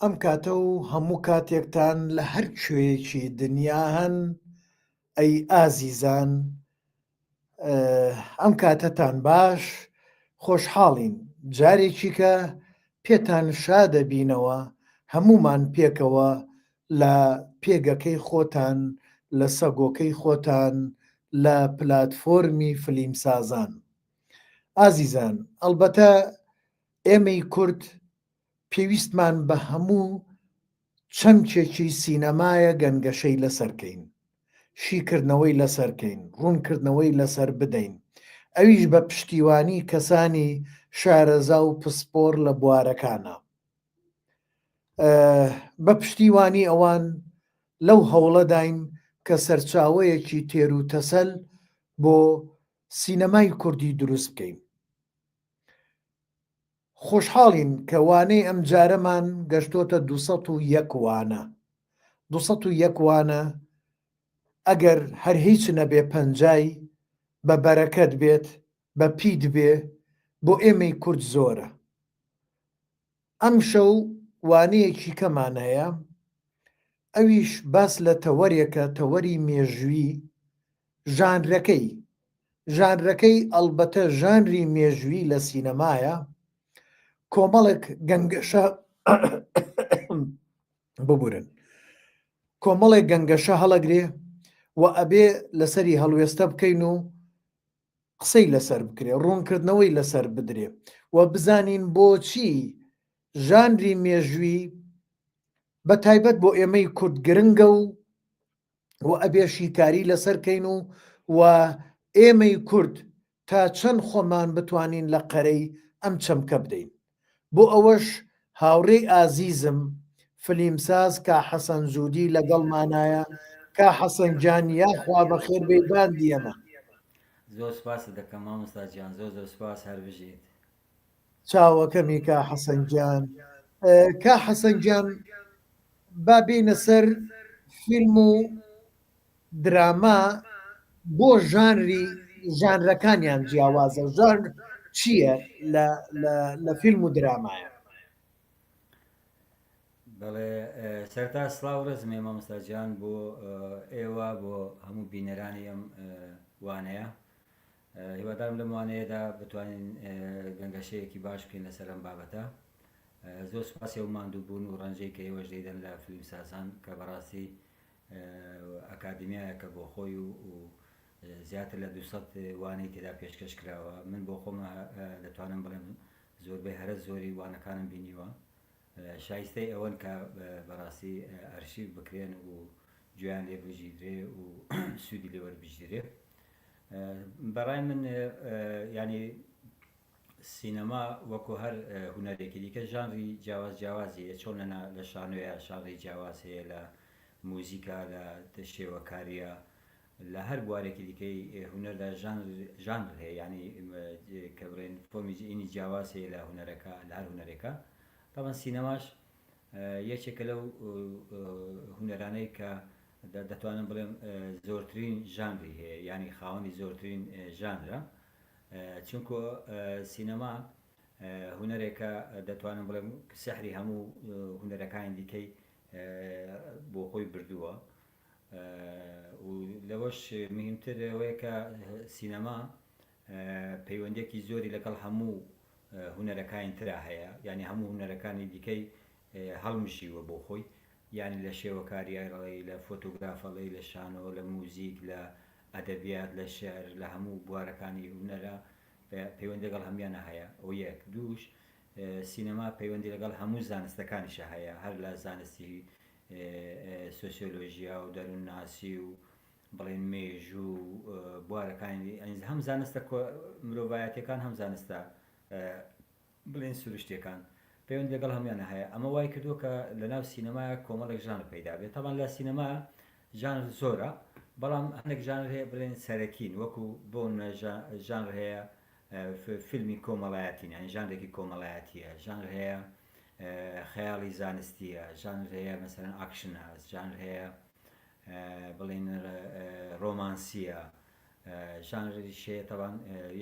ئەم کاتە و هەموو کاتێکتان لە هەر کوێیەکی دنیا هەن ئەی ئازیزان، ئەم کاتەتان باش، خۆشحاڵین جارێکی کە پێتان شادەبینەوە هەمومان پێکەوە لە پێگەکەی خۆتان، لە سەگۆکەی خۆتان، لە پلاتفۆرمی فلیمسازان. ئازیزان، ئەلبەتە ئێمەی کورد پێویستمان بە هەموو چەمکێکی سینەمایە گەنگەشەی لەسەرکەین، شیکردنەوەی لەسەرکەین، ڕوونکردنەوەی لەسەر بدەین، ئەویش بە پشتیوانی کەسانی شارەزا و پسپۆر لە بوارەکانە. بە پشتیوانی ئەوان لەو هەوڵەداین کە سەرچاوەیەکی تێر و تەسەل بۆ سینەمای کوردی دروست بکەین. خۆشحاڵین کە وانەی ئەم جارەمان گەشتۆتە 201 وانە. 201 وانە ئەگەر هەر هیچ نەبێ پەنجای بە بەرەکەت بێت، بە پید بێ، بۆ ئێمەی کورد زۆرە. ئەم شەو وانەیەکی کەمان هەیە، ئەویش باس لە تەوەرێکە، تەوەری مێژووی، ژانرەکەی ئەلبەتە ژانری مێژووی لە سینەمایە، کۆمەڵێک گەنگەشە ببورن، کۆمەڵێک گەنگەشە هەڵەگرێ و ئەبێ لەسەری هەڵوێستە بکەین و قسەی لەسەر بکرێ، ڕوونکردنەوەی لەسەر بدرێ و بزانین بۆچی ژانری مێژووی بە تایبەت بۆ ئێمەی کورد گرنگە و ئەبێ شیکاری لەسەرکەین و ئێمەی کورد تا چەند خۆمان بتوانین لە قەرەی ئەم چەمکە بدەین. بۆ ئەوەش هاوڕێی ئازیزم فلیمساز کا حەسەن جوودی لەگەڵمانایە. کا حەسەن جان، یاخوا بەخێر بێ باندی ئەمە. زۆر سپاس دەکەم مامۆستاجیان، زۆر زۆر سپاس هەر بژێت. چاوەکەمی کا حەسەن جان. کا حەسەن جان، با بینە سەر فیلم و دراما بۆ ژانرەکانیان جیاوازە. ژانر چییە لە فیلم و درامایە؟ بەڵێ سەرتا سڵاو ڕزمێ مامۆستاجیان بۆ ئێوە، بۆ هەموو بینەرانی ئەم وانەیە. هیوادارم لەم وانەیەدا بتوانین گەنگەشەیەکی باش بکەین لەسەر ئەم بابەتە. زۆر سوپاسی ئەو ماندوو بوون و ڕەنجەی کە ئێوەش دەیدەن لە فیلمسازان کە بەڕاستی ئەکادمیایەکە بۆ خۆی و زیاتر لە 200 وانەی تێدا پێشکەش کراوە. من بۆ خۆم دەتوانم بڵێم زۆربەی هەرە زۆری وانەکانم بینیوە، شایستەی ئەوەن کە بەڕاستی ئەرشیف بکرێن و گویان لێ بژیرێ و سوودی لێوەربژیرێ. بەڕای من ینی سینەما وەکو هەر هونەرێکی دیکە ژانری جیاوازیە، چۆن لە شانۆیە شانڕی جیاواز هەیە، لە موزیکا، لە شێوەکاریە، لە هەر بوارێکی دیکەی هونەردا ژانر هەیە، ینی کە بڕێن فۆمی ئینی جیاواز هەیە لە هونەرەکە، لە هەر هونەرێکە. تاوان سینەماش یەکێکە لەو هونەرانەی کە دەتوانم بڵێم زۆرترین ژانری هەیە، ینی خاوەنی زۆرترین ژانرە، چونکە سینەما هونەرێکە دەتوانم بڵێم سەحری هەموو هونەرەکانی دیکەی بۆ خۆی بردووە. و لەوەش مهمتر ئەوەیە کە سینەما پەیوەندێکی زۆری لەگەڵ هەموو هونەرەکانی ترا هەیە، ینی هەموو هونەرەکانی دیکەی هەڵمژیوە بۆ خۆی، ینی لە شێوەکاریەڵی، لە فۆتۆگرافەڵی، لە شانۆ، لە موزیک، لە ئەدەبیات، لە شێعر، لە هەموو بوارەکانی هونەرە پەیوەندی لەگەڵ هەمویانە هەیە. ئەو یەک. دووش سینەما پەیوەندی لەگەڵ هەموو زانستەکانیشە هەیە، هەر لە زانستی سۆسیۆلۆژیا و دەروونناسی و بڵێن مێژوو و بوارەکانی هەم زانستە مرۆڤایەتیەکان، هەم زانستە بڵێن سروشتیەکان پەیوەندی لەگەڵ هەمویانە هەیە. ئەمە وای کردووە کە لەناو سینەمایە کۆمەڵێک ژانر پەیدا بێت. تاوان لە سینەما ژانر زۆرە، بەڵام هەندێک ژانر هەیە بڵێن سەرەکین، وەکو بۆ ژانر هەیە فیلمی کۆمەڵایەتی، یانی ژانرێکی کۆمەڵایەتیە، ژانر هەیە خەیاڵی زانستیە، ژانر هەیە مەسەلەن ئاکشن هەست، ژانر هەیە بڵێن ڕۆمانسیە، ژانریش هەیە. تاوان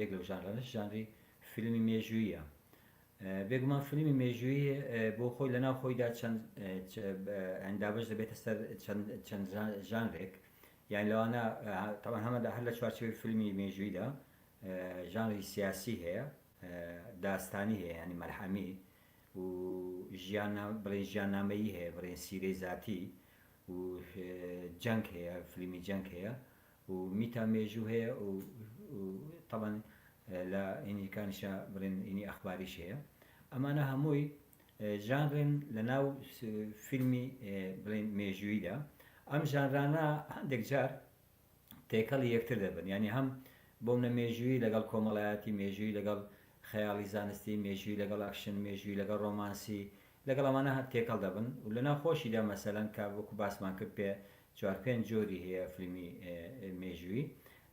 یەک لەو ژانرانەش ژانری فیلمی مێژوویە. بێگومان فیلمی مێژووی بۆ خۆی لە ناو خۆیدا چەند ئەندابش دەبێتە سەر چەند ژانرێک یان لەوانە تاوان هەمە هەر لە چوارچێوەی فیلمی مێژوویدا ژانری سیاسی هەیە، داستانی هەیە ینی مەرحەمی و بڵێن ژیاننامەیی هەیە، بڵێن سیرەی ذاتی و جەنگ هەیە، فیلمی جەنگ هەیە و میتا مێژوو هەیە و تاوان لە ئینیکانیشە بڵێن ئینی ئەخباریش هەیە. ئەمانە هەمووی ژانرن لە ناو فیلمی بڵێن مێژوویدا. ئەم ژانرانە هەندێک جار تێکەڵی یەکتر دەبن، ینی هەم بۆم لە مێژووی لەگەڵ کۆمەڵایەتی مێژووی لەگەڵ خەیاڵی زانستی مێژووی لەگەڵ ئاکشن مێژووی لەگەڵ ڕۆمانسی لەگەڵ ئەمانە تێکەڵ دەبن و لە ناوخۆشیدا مەسەلەن کا وەکو باسمان کرد پێ 4-5 جۆری هەیە فیلمی مێژووی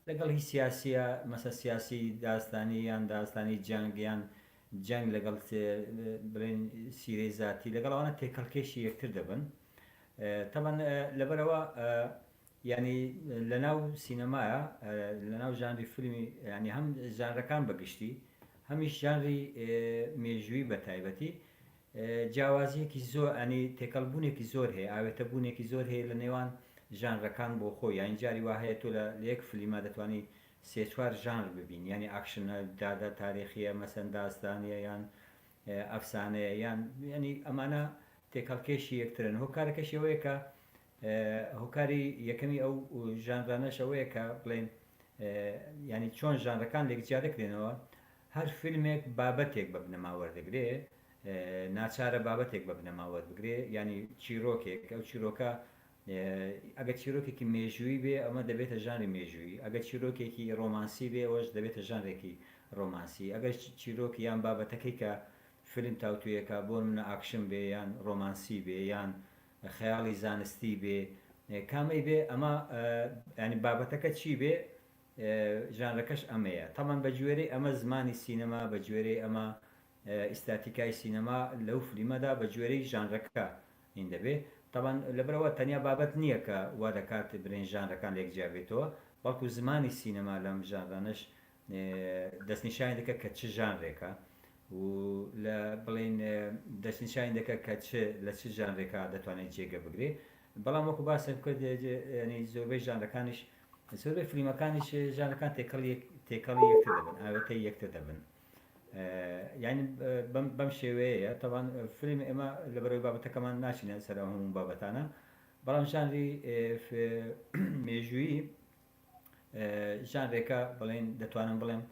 لەگەڵ هی سیاسیە مەسە سیاسی داستانی یان داستانی جەنگ یان جەنگ لەگەڵ بڵێن سیرەی ذاتی لەگەڵ ئەوانە تێکەڵکێشی یەکتر دەبن. تەبەن لەبەرەوە ینی لە ناو سینەمایە لە ناو ژانری فیلمی ینی هەم ژانرەکان بەگشتی هەمیش ژانری مێژووی بە تایبەتی جیاوازیەکی زۆر ئەنی تێکەڵبوونێکی زۆر هەیە، ئاوێتە بوونێکی زۆر هەیە لە نێوان ژانرەکان بۆ خۆی، یان جاری وا هەیە تۆ لە یەک فیلما دەتوانانی 3-4 ژانر ببین، ینی ئاکشنە دادا تاریخیە مەسەن داستانیە یان ئەفسانەیە یان ینی ئەمانە تێکەڵکێشی یەکترن. هۆکارەکەشی ئەوەیە کە هۆکاری یەکەمی ئەو ژانرانەشەوەیە کە بڵێن ینی چۆن ژانرەکان لێکجیا دەکرێنەوە، هەر فیلمێک بابەتێک بە بنەماوەردەگرێ، ناچارە بابەتێک بە بنەماوەردبگرێ، ینی چیرۆکێک ئەو چیرۆکە ئەگە چیرۆکێکی مێژووی بێ ئەمە دەبێتە ژانری مێژووی، ئەگە چیرۆکێکی ڕۆمانسی بێ ئەوەش دەبێتە ژانرێکی ڕۆمانسی، ئەگەر چیرۆکی یان بابەتەکەی کە فیلم تاوتویەکە بۆ منە ئاکشن بێ یان ڕۆمانسی بێ یان خەیاڵی زانستی بێ کامەی بێ ئەمە ینی بابەتەکە چی بێ ژانرەکەش ئەمەیە. تەمان بە گوێرەی ئەمە زمانی سینەما بە گوێرەی ئەمە ئیستاتیکای سینەما لەو فلیمەدا بە گوێرەی ژانرەکە هین دەبێ. تەبان لەبەرەوە تەنیا بابەت نییە کە وا دەکات برێن ژانرەکان لێکجیا بێتەوە، بەڵکو زمانی سینەما لەم ژانرانش دەستنیشانی دەکە کە چ ژانرێکە و لە بڵێن دەستنیشانی دەکە کە لە چ ژانرێکە دەتوانێت جێگە بگرێ. بەڵام وەکو باسم کرد ینی زۆربەی ژانرەکانیش زۆربەی فلیمەکانیش ژانرەکان تێکەڵی یەکتر دەبن، ئاوێتەی یەکتر دەبن، یعنی بەم شێوەیە. تەوان فیلم ئێمە لەبەرەوەی بابەتەکەمان ناچینە سەر هەموو بابەتانە، بەڵام ژانری مێژووی ژانرێکە بڵێن دەتوانم بڵێم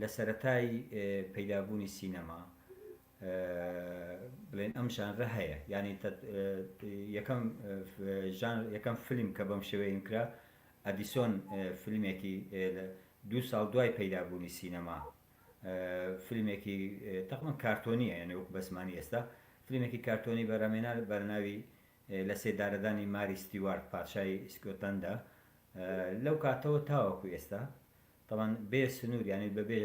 لە سەرەتای پەیدابوونی سینەما بڵێن ئەم ژانرە هەیە، ینی یەکەم فیلم کە بەم شێوەیە کرا ئەدیسۆن فیلمێکی 2 ساڵ دوای پەیدابوونی سینەما، فیلمێکی تەقریباً کارتۆنیە، یعنی وەکو بەسمانی ئێستا فیلمێکی کارتۆنی بەرامێنا بەرناوی لە سێدارەدانی ماری ستیوارت پادشای سکۆتلەندا لەو کاتەوە تاوەکو ئێستا تەمان بێ سنوور ینی بەبێ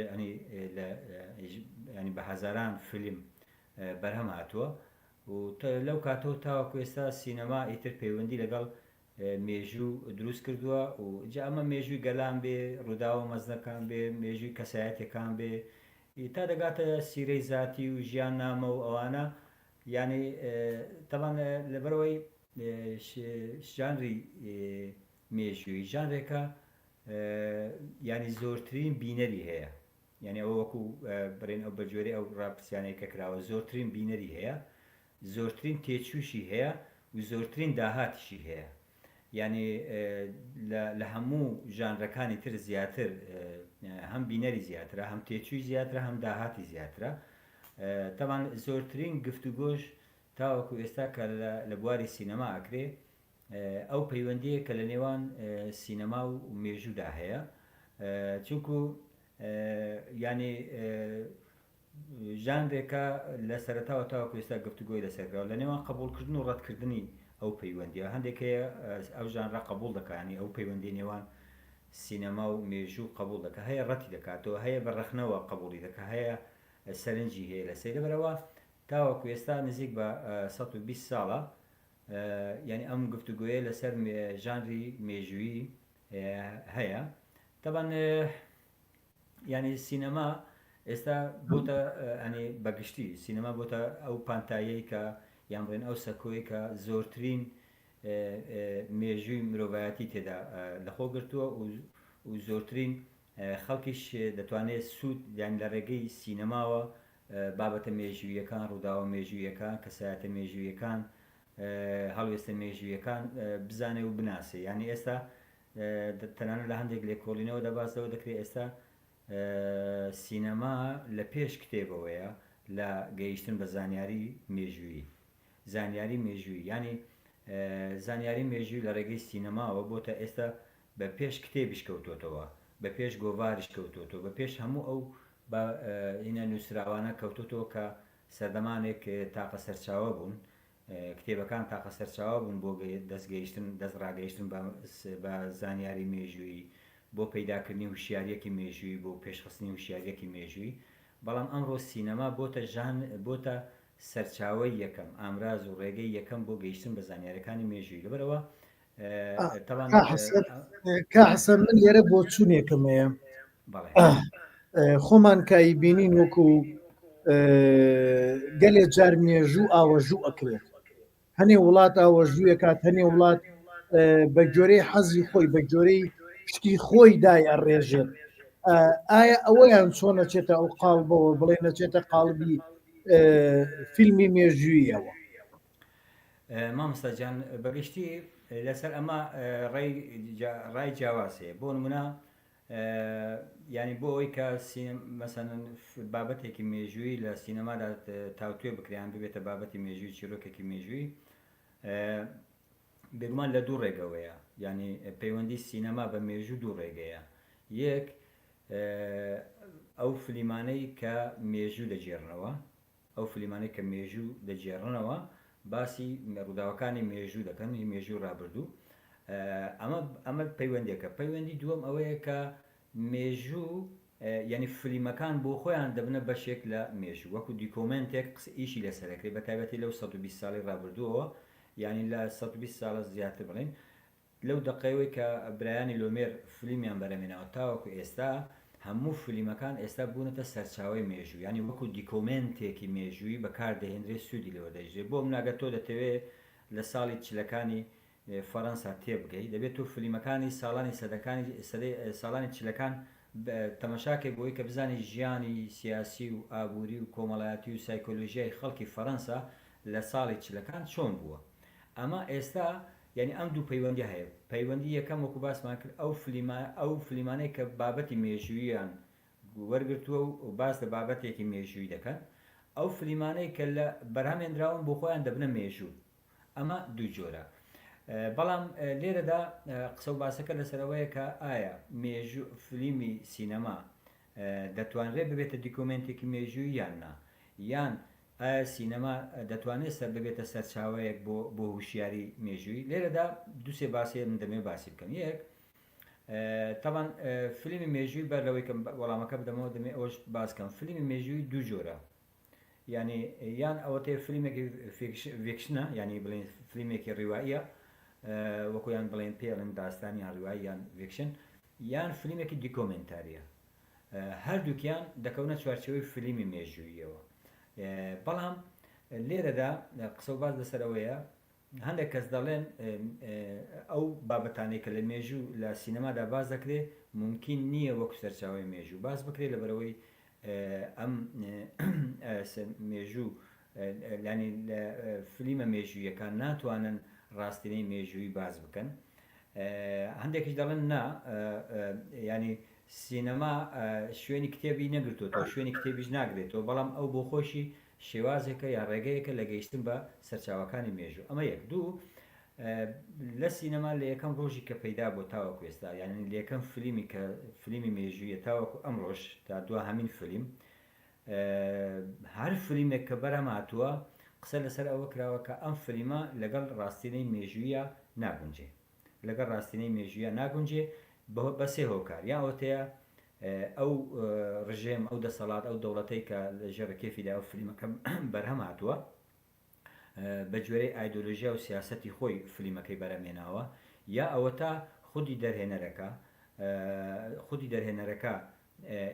ینی بە هەزاران فیلم بەرهەم هاتووە و لەو کاتەوە تاوەکو ئێستا سینەما ئیتر پەیوەندی لەگەڵ مێژوو دروست کردووە و جا ئەمە مێژووی گەلان بێ، ڕووداوە مەزنەکان بێ، مێژووی کەسایەتەکان بێ، تا دەگاتە سیرەی ذاتی و ژیان نامە و ئەوانە، ینی تەمان لەبەرەوەی ژانری مێژووی ژانرێکە ینی زۆرترین بینەری هەیە، یعنی ئەوە وەکو بڕێن ئەو بەجۆرەی ئەو ڕاپرسیانەی کە کراوە زۆرترین بینەری هەیە، زۆرترین تێچووشی هەیە و زۆرترین داهاتیشی هەیە، ینی لە هەموو ژانرەکانی تر زیاتر هەم بینەری زیاترە، هەم تێچووی زیاترە، هەم داهاتی زیاترە. تەمان زۆرترین گفتوگۆش تاوەکو ئێستا کە لە بواری سینەما ئەکرێ ئەو پەیوەندیە کە لە نێوان سینەما و مێژوودا هەیە، چونکو ینی ژانرێکە لە سەرەتاوە تاوەکو ئێستا گفتوگۆی لەسەرکراوە لە نێوان قبولکردن و ڕەتکردنی ئەو پەیوەندیە. هەندێک هەیە ئەو ژانرە قبول دەکانی ئەو پەیوەندی نێوان سینەما و مێژوو قبول دەکات، هەیە ڕەتی دەکاتەوە، هەیە بەڕەخنەوە قبولی دەکات، هەیە سەرنجی هەیە لەسەر. لەبەرەوە تاوەکو ئێستا نزیک بە 120 ساڵە ینی ئەم گفتوگوۆیە لەسەر ژانری مێژووی هەیە. تەبەن ینی سینەما ئێستا بۆتە ئەنی بەگشتی سینەما بۆتە ئەو پانتایەی کە یان بڵێن ئەو سەکۆی کە زۆرترین مێژووی مرۆڤایەتی تێدا لەخۆ گرتووە و زۆرترین خەڵکیش دەتوانێت سوود یان لە ڕێگەی سینەماوە بابەتە مێژوویەکان ڕووداوە مێژوویەکان کەسایەتە مێژوویەکان هەڵوێستە مێژوویەکان بزانێ و بناسێ ینی ئێستا تەنانەت لە هەندێک لێکۆڵینەوە دەباسەوە دەکرێت ئێستا سینەما لە پێش کتێبەوەیە لە گەیشتن بە زانیاری مێژووی زانیاری مێژووی ینی زانیاری مێژووی لە ڕێگەی سینەماوە بۆتە ئێستا بە پێش کتێبیش کەوتۆتەوە بە پێش گۆڤاریش کەوتۆتەوە بە پێش هەموو ئەو هینە نووسراوانە کەوتۆتەوە کە سەردەمانێک تاقە سەرچاوە بوون کتێبەکان تاقە سەرچاوە بوون بۆ دەستگەیشتن دەستڕاگەیشتن بە زانیاری مێژووی بۆ پەیداکردنی وشیارەکی مێژووی بۆ پێشخستنی وشیارەکی مێژووی بەڵام ئەمڕۆ سینەما بۆتە سەرچاوی یەکەم ئامراز و ڕێگەی یەکەم بۆ گەیشتن بە زانیارەکانی مێژووی لەبەرەوە کا حەسەن من لێرە بۆ چوونێکمەیە خۆمان کایی بینین وەکو گەلێ جار مێژوو ئاوەژوو ئەکرێت هەنێ وڵات ئاوەژوویە کات هەنێ وڵات بە جۆرەی حەزی خۆی بە جۆرەی شتی خۆی دای ئەڕێژێت ئایا ئەوەیان چۆن نەچێتە ئەو قاڵبەوە بڵێ نەچێتە قاڵبی فیلمی مێژوویەوە مامۆستاجان بەگشتی لەسەر ئەمە ڕای جیاوازەیە بۆ نمونە ینی بۆ ئەوی کە مەسەن بابەتێکی مێژووی لە سینەمادا تاوتوێ بکریان ببێتە بابەتی مێژووی چیرۆکێکی مێژووی بێگومان لە دوو ڕێگەوەیە ینی پەیوەندی سینەما بە مێژوو دوو ڕێگەیە یەک ئەو فلیمانەی کە مێژوو دەجێڕنەوە ئەو فلیمانەی کە مێژوو دەجێڕنەوە باسی ڕووداوەکانی مێژوو دەکەن مێژوو ڕابردوو ئەمە پەیوەندێکە پەیوەندی دووەم ئەوەیە کە مێژوو یعنی فلیمەکان بۆ خۆیان دەبنە بەشێک لە مێژوو وەکو دیکۆمنتێک ئیشی لەسەرەکەی بە تایبەتی لەو 120 ساڵی ڕابردووەوە ینی لە 120 ساڵە زیاتر بڵین لەو دقەیەوەی کە برایانی لۆمێر فلیمیان بەرەمێناوە تاوەکو ئێستا هەموو فلیمەکان ئێستا بوونەتە سەرچاوی مێژوو ینی وەکو دیکۆمنتێکی مێژووی بەکاردەهێنرێت سوودی لەوە دەژێت بۆ مناگە تۆ دەتەوێت لە ساڵی چلەکانی فەڕەنسا تێبگەی دەبێت و فلیمەکانی ساڵانی ساڵانی چلەکان تەمەشاکێک بۆی کە بزانی ژیانی سیاسی و ئابووری و کۆمەڵایەتی و سایکۆلۆژیای خەڵکی فەڕەنسا لە ساڵی چلەکان چۆن بووە ئەمە ئێستا یعنی ئەم دوو پەیوەندی هەیە پەیوەندی یەکەم وەکو باسمان کرد ئەو فلیمانەی کە بابەتی مێژووییان وەرگرتووە و باس لە بابەتێکی مێژووی دەکەن ئەو فلیمانەی کە لە بەرهەمێنراون بۆ خۆیان دەبنە مێژوو ئەمە دوو جۆرە بەڵام لێرەدا قسە و باسەکە لەسەرەوەیە کە ئایا مێژوو فلیمی سینەما دەتوانرێت ببێتە دیکۆمنتێکی مێژووی یان نا یان ئایا سینەما دەتوانێت سەر ببێتە سەرچاوەیەک بۆ هوشیاری مێژووی لێرەدا دووسێ باسی من دەمێ باسی بکەم یەک تاوان فلیمی مێژووی بەرەوەی کە وەڵامەکە بدەمەوە دەمێ ئەوش باسکەم فلیمی مێژووی دوو جۆرە ینی یان ئەوەتێ فلیمێکی ڤیکشنە ینی بڵێن فلیمێکی ڕیواییە وەکویان بڵێن پێڵن داستانی یان ڕیوایی یان ڤیکشن یان فلیمێکی دیکۆمنتاریە هەردووکیان دەکەونە چوارچەوەی فلیمی مێژوویەوە بەڵام لێرەدا قسە و باز لەسەرەوەیە هەندێک کەس دەڵێن ئەو بابەتانەی کە لە مێژوو لە سینەمادا باز دەکرێت ممکن نییە وەکو سەرچاوی مێژوو باز بکرێت لەبەرەوەی ئەم مێژوو ینی فلیمە مێژوویەکان ناتوانن ڕاستینەی مێژووی باز بکەن هەندێکیش دەڵێن نا ینی سینەما شوێنی کتێبی نەگرتوێتەوە شوێنی کتێبیش ناگرێتەوە بەڵام ئەو بۆ خۆشی شێوازێکە یا ڕێگەیەکە لە گەیشتن بە سەرچاوەکانی مێژوو ئەمە یەک دوو لە سینەما لە یەکەم ڕۆژی کە پەیدا بۆ تاوەکو ئێستا یعنی لە یەکەم فلیمی کە فلیمی مێژوویە تاوەکو ئەم ڕۆژ تا دووە هەمین فلیم هەر فلیمێک کە بەرەم هاتووە قسە لەسەر ئەوە کراوە کە ئەم فلیمە لەگەڵ ڕاستینەی مێژوویە ناگونجێ لەگەڵ ڕاستینەی مێژوویە ناگونجێ بە سێ هۆکار یا ئەوەتەیە ئەو ڕژێم ئەو دەسەڵات ئەو دەوڵەتەی کە لە ژێڕە کێفیدا ئەو فلیمەکە بەرهەم هاتووە بە جوێرەی ئایدۆلۆژیا و سیاسەتی خۆی فلیمەکەی بەرەمێناوە یا ئەوە تا خودی دەرهێنەرەکە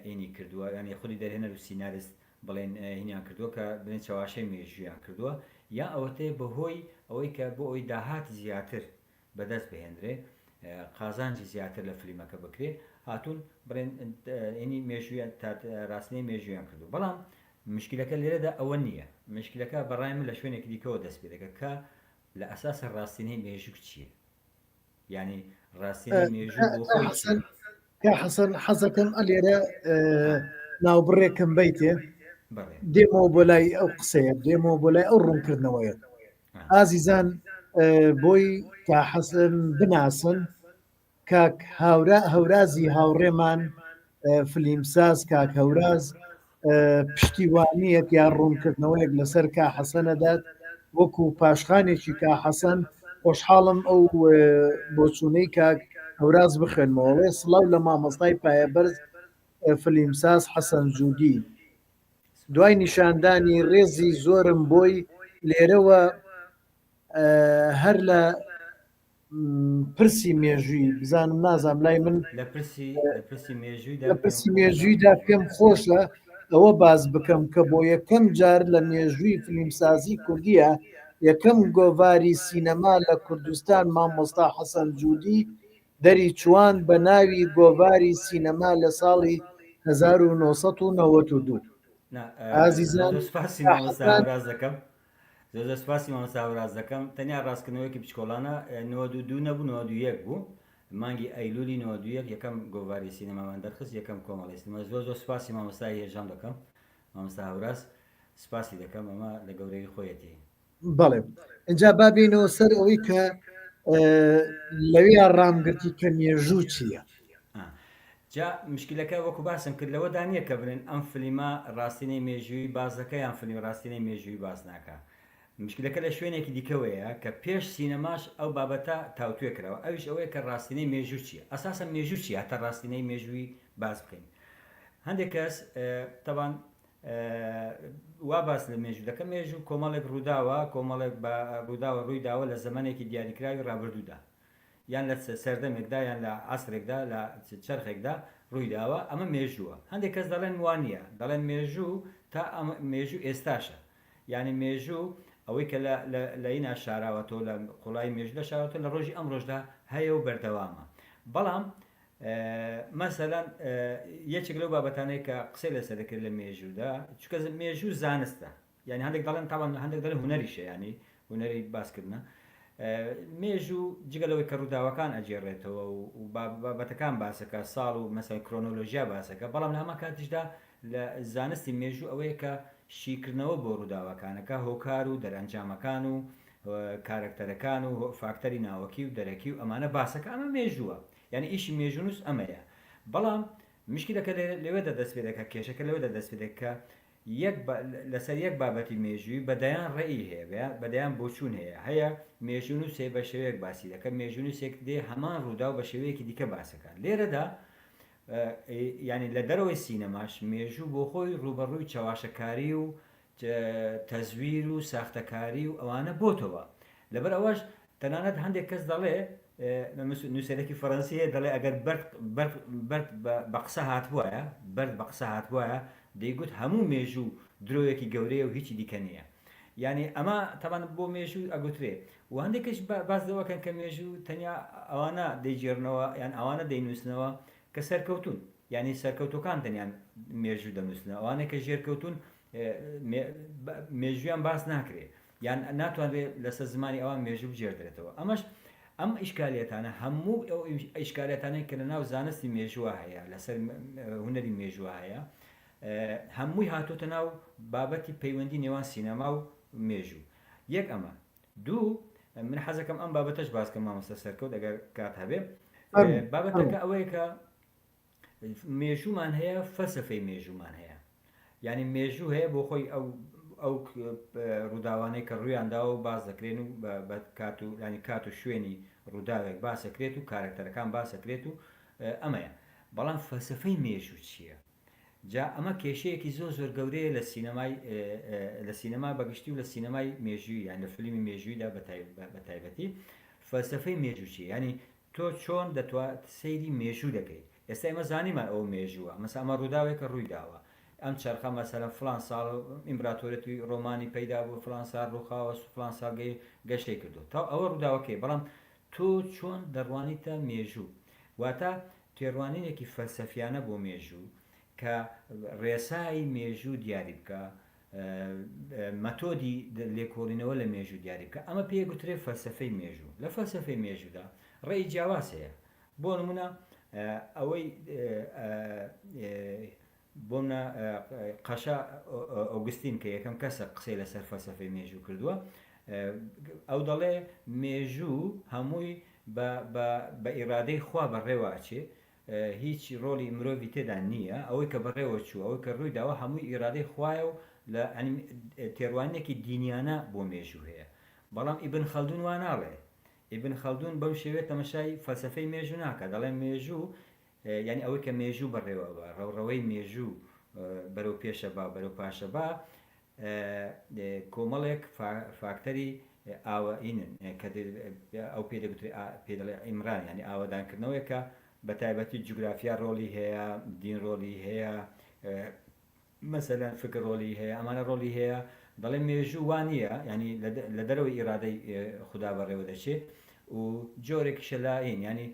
ئینی کردووە ینی خودی دەرهێنەر و سیناریست بڵێن هینیان کردووە کە بڵێن چاواشەی مێژویان کردووە یا ئەوەتەیە بەهۆی ئەوەی کە بۆ ئەوی داهات زیاتر بەدەست بهێنرێ قازانجی زیاتر لە فلیمەکە بکرێ هاتوون بڵێن ئینی مێژویان ڕاستنەی مێژویان کردو بەڵام مشکلەکە لێرەدا ئەوە نییە مشکلەکە بەڕای من لە شوێنێکی دیکەوە دەست پێ دەکە کە لە ئەساسە ڕاستینەی مێژوو چییە ینی ڕاستینەی مێژوو بۆ خۆی چییە کە حەسەن حەزەکەم ئەلێرە ناوبڕێکم بیتێ بەڵێ دێمەوە بۆ لای ئەو قسەیە دێمەوە بۆ لای ئەو ڕوونکردنەوەیە ئازیزان بۆی کا حەسن بناسن کاک هەورازی هاوڕێمان فلیمساز کاک هەوراز پشتیوانیەک یا ڕوونکردنەوەیەک لەسەر کا حەسەنەدات وەکو پاشخانێکی کا حەسەن خۆشحاڵم ئەو بۆچوونەی کاک هەوراز بخوێنمەوەڵێ سڵاو لە مامۆستای پایەبەرز فلیمساز حەسەن جوودی دوای نیشاندانی ڕێزی زۆرم بۆی لێرەوە هەر لە پرسی مێژووی بزانم نازام لای من لە پرسی مێژوویدا پێم خۆشە ئەوە باز بکەم کە بۆ یەکەم جار لە مێژووی فلیمسازی کوردیە یەکەم گۆڤاری سینەما لە کوردستان مامۆستا حەسەن جوودی دەری چوان بە ناوی گۆڤاری سینەما لە ساڵی 1992 ئازیزان زۆر سپاسی مامۆستاوراز دەکەم تەنیا ڕاستکردنەوەیکی بچکۆڵانە 92 نەبوو 91 بوو مانگی ئەیلولی 91 یەکەم گۆڤاری سینەمامان دەرخست یەکەم کۆمەڵی سینەما زۆر سپاسی مامۆستای هێژان دەکەم مامۆستا هەوراز سپاسی دەکەم ئەمە لە گەورەی خۆیەتی بەڵێ اینجا بابینەوە سەر ئەوەی کە لەوێ ڕامگرتی کە مێژوو چییە جا مشکلەکە وەکو باسم کرد لەوە دانیە کە بڵێن ئەم فلیمە ڕاستینەی مێژووی باز دەکە یان فلیم ڕاستینەی مێژووی باز ناکە مشکلەکە لە شوێنێکی دیکەوەیە کە پێش سینەماش ئەو بابەتە تاوتوێ کراوە ئەوش ئەوەیە کە ڕاستینەی مێژوو چیە ئەساسە مێژوو چیە هەتا ڕاستینەی مێژووی باز بکەین هەندێک کەس تەوان وا باس لە مێژوو دەکە مێژوو کۆمەڵێک ڕووداوە کۆمەڵێک ڕووداوە ڕوویداوە لە زەمانێکی دیاریکراوی ڕابردوودا یان لە سەردەمێکدا یان لە عەسرێکدا لە چەرخێکدا ڕوویداوە ئەمە مێژووە هەندێک کەس دەڵێن وانە دەڵێن مێژوو تا مێژوو ئێستاشە یعنی مێژوو ئەوەی کە لە ئینا شاراوەتەوە لە قوڵای مێژوو لە شاراوەتە لە ڕۆژی ئەم ڕۆژدا هەیە و بەردەوامە بەڵام مەسەلەن یەکێک لەو بابەتانەیە کە قسەی لەسەر دەکرد لە مێژوودا چونکە مێژوو زانستە یعنی هەندێک دەڵێن تاوان هەندێک دەڵێن هونەریشە ینی هونەری باسکردنە مێژوو جگەلەوەی کە ڕووداوەکان ئەجێڕێتەوە و بابەتەکان باسەکە ساڵ و مەسەی کرۆنۆلۆژیا باسەکە بەڵام لە هەمە کاتیشدا لە زانستی مێژوو ئەوەیە کە شیکردنەوە بۆ ڕووداوەکانەکە هۆکار و دەرەنجامەکان و کارکتەرەکان و فاکتەری ناوەکی و دەرەکی و ئەمانە باسەکە ئەمە مێژووە یعنی ئیشی مێژونوس ئەمەیە بەڵام مشکلەکە لەوێدا دەست پێ دەکە کێشەکە لەوێدا دەست پێ دەکە لەسەر یەک بابەتی مێژووی بەدایان ڕێی هەیە بەدایان بۆچوون هەیە مێژونوسێ بە شێوەیەک باسی دەکە مێژونوسێک دێ هەمان ڕوودا و بە شێوەیەکی دیکە باسەکە لێرەدا ینی لە دەرەوەی سینەماش مێژوو بۆ خۆی ڕوبەڕووی چاواشەکاری و تەزویر و ساختەکاری و ئەوانە بۆتەوە لەبەر ئەوەش تەنانەت هەندێک کەس دەڵێ نووسەرێکی فەڕەنسیە دەڵێ ئەگەر بەرد بە قسە هاتبووایە بەرد بە قسە هاتبووایە دەیگوت هەموو مێژوو درۆیەکی گەورەیە و هیچی دیکە نییە یعنی ئەمە تاوان بۆ مێژوو ئەگوترێ و هەندێکش باز دەوەکەن کە مێژوو تەنیا ئەوانە دەیجێڕنەوە یان ئەوانە دەینووسنەوە کە سەرکەوتون ینی سەرکەوتەکان تەنیان مێژوو دەنووسنەوە ئەوانە کە ژێرکەوتون مێژویان باس ناکرێت یان ناتوانێت لەسەر زمانی ئەوان مێژوو بجێردرێتەوە ئەمەش ئەم ئیشکالێتانە هەموو ئەو ئیشکالێتانەی کە لە ناو زانستی مێژووە هەیە لەسەر هونەری مێژووە هەیە هەمووی هاتوۆتە ناو بابەتی پەیوەندی نێوان سینەما و مێژوو یەک ئەمە دوو من حەزەکەم ئەم بابەتەش باسکەم مامۆستا سەرکەوت ئەگەر کات هەبێ بابەتەکە ئەوەیە کە مێژوومان هەیە فەلسەفەی مێژوومان هەیە یعنی مێژوو هەیە بۆ خۆی ئەو ڕووداوانەی کە ڕوویانداوە و باز دەکرێن و کات و ینی کات و شوێنی ڕووداوێک باسەکرێت و کارکتەرەکان باسەکرێت و ئەمەیە بەڵام فەلسەفەی مێژوو چییە جا ئەمە کێشەیەکی زۆر گەورەیە لە سینەما بەگشتی و لە سینەمای مێژووی یان لە فلیمی مێژوویدا بە تایبەتی فەلسەفەی مێژوو چیە ینی تۆ چۆن دەتوانیت سەیری مێژوو دەکەیت ئێستا ئێمە زانیمان ئەو مێژووە مەسا ئەمە ڕووداوێکە ڕووی داوە ئەم چرخە مەسەلەن فلان ساڵ ئیمپراتۆریەتی ڕۆمانی پەیدا بوو فلان ساڵ ڕووخاوە فلان ساڵگەی گەشتێک کردو تا ئەوە ڕووداوەکەی بەڵام تۆ چۆن دەڕوانیتە مێژوو واتە تێڕوانینێکی فەلسەفیانە بۆ مێژوو کە ڕێسایی مێژوو دیاری بکە مەتۆدی لێکۆڵینەوە لە مێژوو دیاری بکە ئەمە پێگوترێ فەلسەفەی مێژوو لە فەلسەفەی مێژوودا ڕێی جیاواز هەیە بۆ نمونە ئەوەی بۆ منە قەشا ئۆگستین کە یەکەم کەسە قسەی لەسەر فەلسەفەی مێژوو کردووە ئەو دەڵێ مێژوو هەمووی بە ئیرادەی خوا بەڕێواچێ هیچ ڕۆلی مرۆڤی تێدا نییە ئەوەی کە بەڕێوە چوو ئەوەی کە ڕووی داوە هەمووی ئیرادەی خوایە و لە تێڕوانێکی دینیانە بۆ مێژوو هەیە بەڵام ئیبن خەلدون وا ناڵێ ئیبن خەلدون بەو شێوێت تەمەشای فەلسەفەی مێژوو ناکات دەڵێ مێژوو یعنی ئەوەی کە مێژوو بەڕێوە بە ڕەوڕەوەی مێژوو بەرەو پێشە با بەرەو پاشە با کۆمەڵێک فاکتەری ئاوەئینن کە ئەو پێدەڵێ ئیمران ینی ئاوەدانکردنەوەیکە بە تایبەتی جوگرافیا ڕۆلی هەیە دین ڕۆلی هەیە مەسەلەن فکر ڕۆلی هەیە ئەمانە ڕۆلی هەیە دەڵێ مێژوو وانە ینی لە دەرەوەی ئیرادەی خوددا بەڕێوە دەچێت و جۆرێکیشە لاین ینی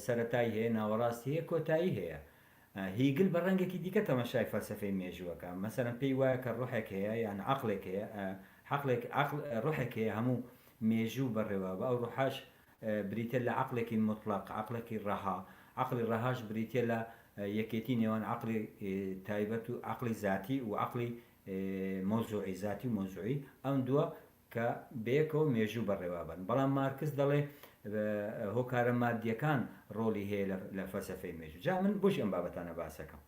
سەرەتایی هەیە ناوەڕاستی هەیە کۆتایی هەیە هیگل بە ڕەنگێکی دیکە تەمەشای فەلسەفەی مێژووەکە مەسەرەن پێی وایە کە ڕوحێک هەیە یان عەقڵێک هەیە ڕوحێک هەیە هەموو مێژوو بەڕێوە بە ئەو ڕوحاش بریتە لە عەقڵێکی مطلق عەقڵێکی ڕەها عەقڵی ڕەهاش بریتە لە یەکێتی نێوان عەقڵی تایبەت و عەقڵی ذاتی و عەقڵی مۆزوعی ذاتی و مۆزوعی ئەم دووە کە بەیەکەوە مێژوو بەڕێوە بن بەڵام مارکس دەڵێ هۆکارە مادیەکان ڕۆلی هەیە لە فەلسەفەی مێژوو جا من بۆش ئەم بابەتانە باسەکەم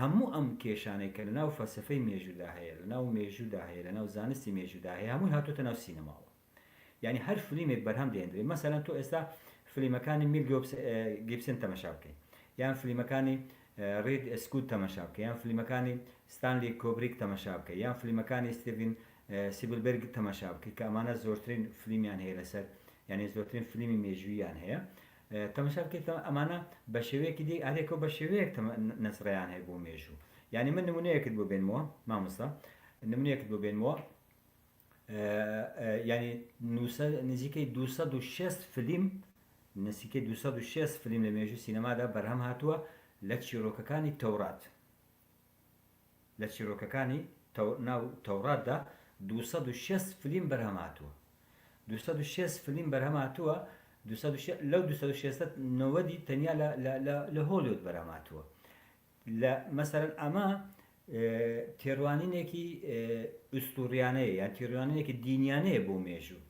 هەموو ئەم کێشانەی کە لەناو فەلسەفەی مێژوودا هەیە لەناو مێژوودا هەیە لەناو زانستی مێژوودا هەیە هەمووی هاتوۆتە ناو سینەماوە یعنی هەر فلیمێک بەرهەم دێنرێت مەسەلەن تۆ ئێستا فلیمەکانی میل گیبسن تەماشا بکەین یان فلیمەکانی ڕید ئەسکوت تەماشا بکە یان فلیمەکانی ستانلی کۆبریک تەماشا بکە یان فلیمەکانی ستیڤن سیبلبرگ تەماشا بکەیت کە ئەمانە زۆرترین فلیمیان هەیە لەسەر یعنی زۆرترین فلیمی مێژووییان هەیە تەماشا بکەیت ئەمانە بە شێوەیەکی دی ئارێکەوە بە شێوەیەک نەسڕیان هەیە بۆ مێژوو یعنی من نمونەیەکت بۆ بێنمەوە مامۆستا نمونەیەکت بۆ بێنمەوە ینی نزیکەی 260 فلیم نزیکەی 260 فلیم لە مێژوو سینەمادا بەرهەم هاتووە لە چیرۆکەکانی تەورات لە چیرۆکەکانی ناو تەوراتدا 260 فلیم بەرهەم هاتووە 260 فلیم بەرهەم هاتووە لەو 260 90 تەنیا لە هۆلیوود بەرهەم هاتووە لە مەسەرەن ئەمە تێڕوانینێکی ئوستوریانەیە یان تێڕوانینێکی دینیانەیە بۆ مێژوو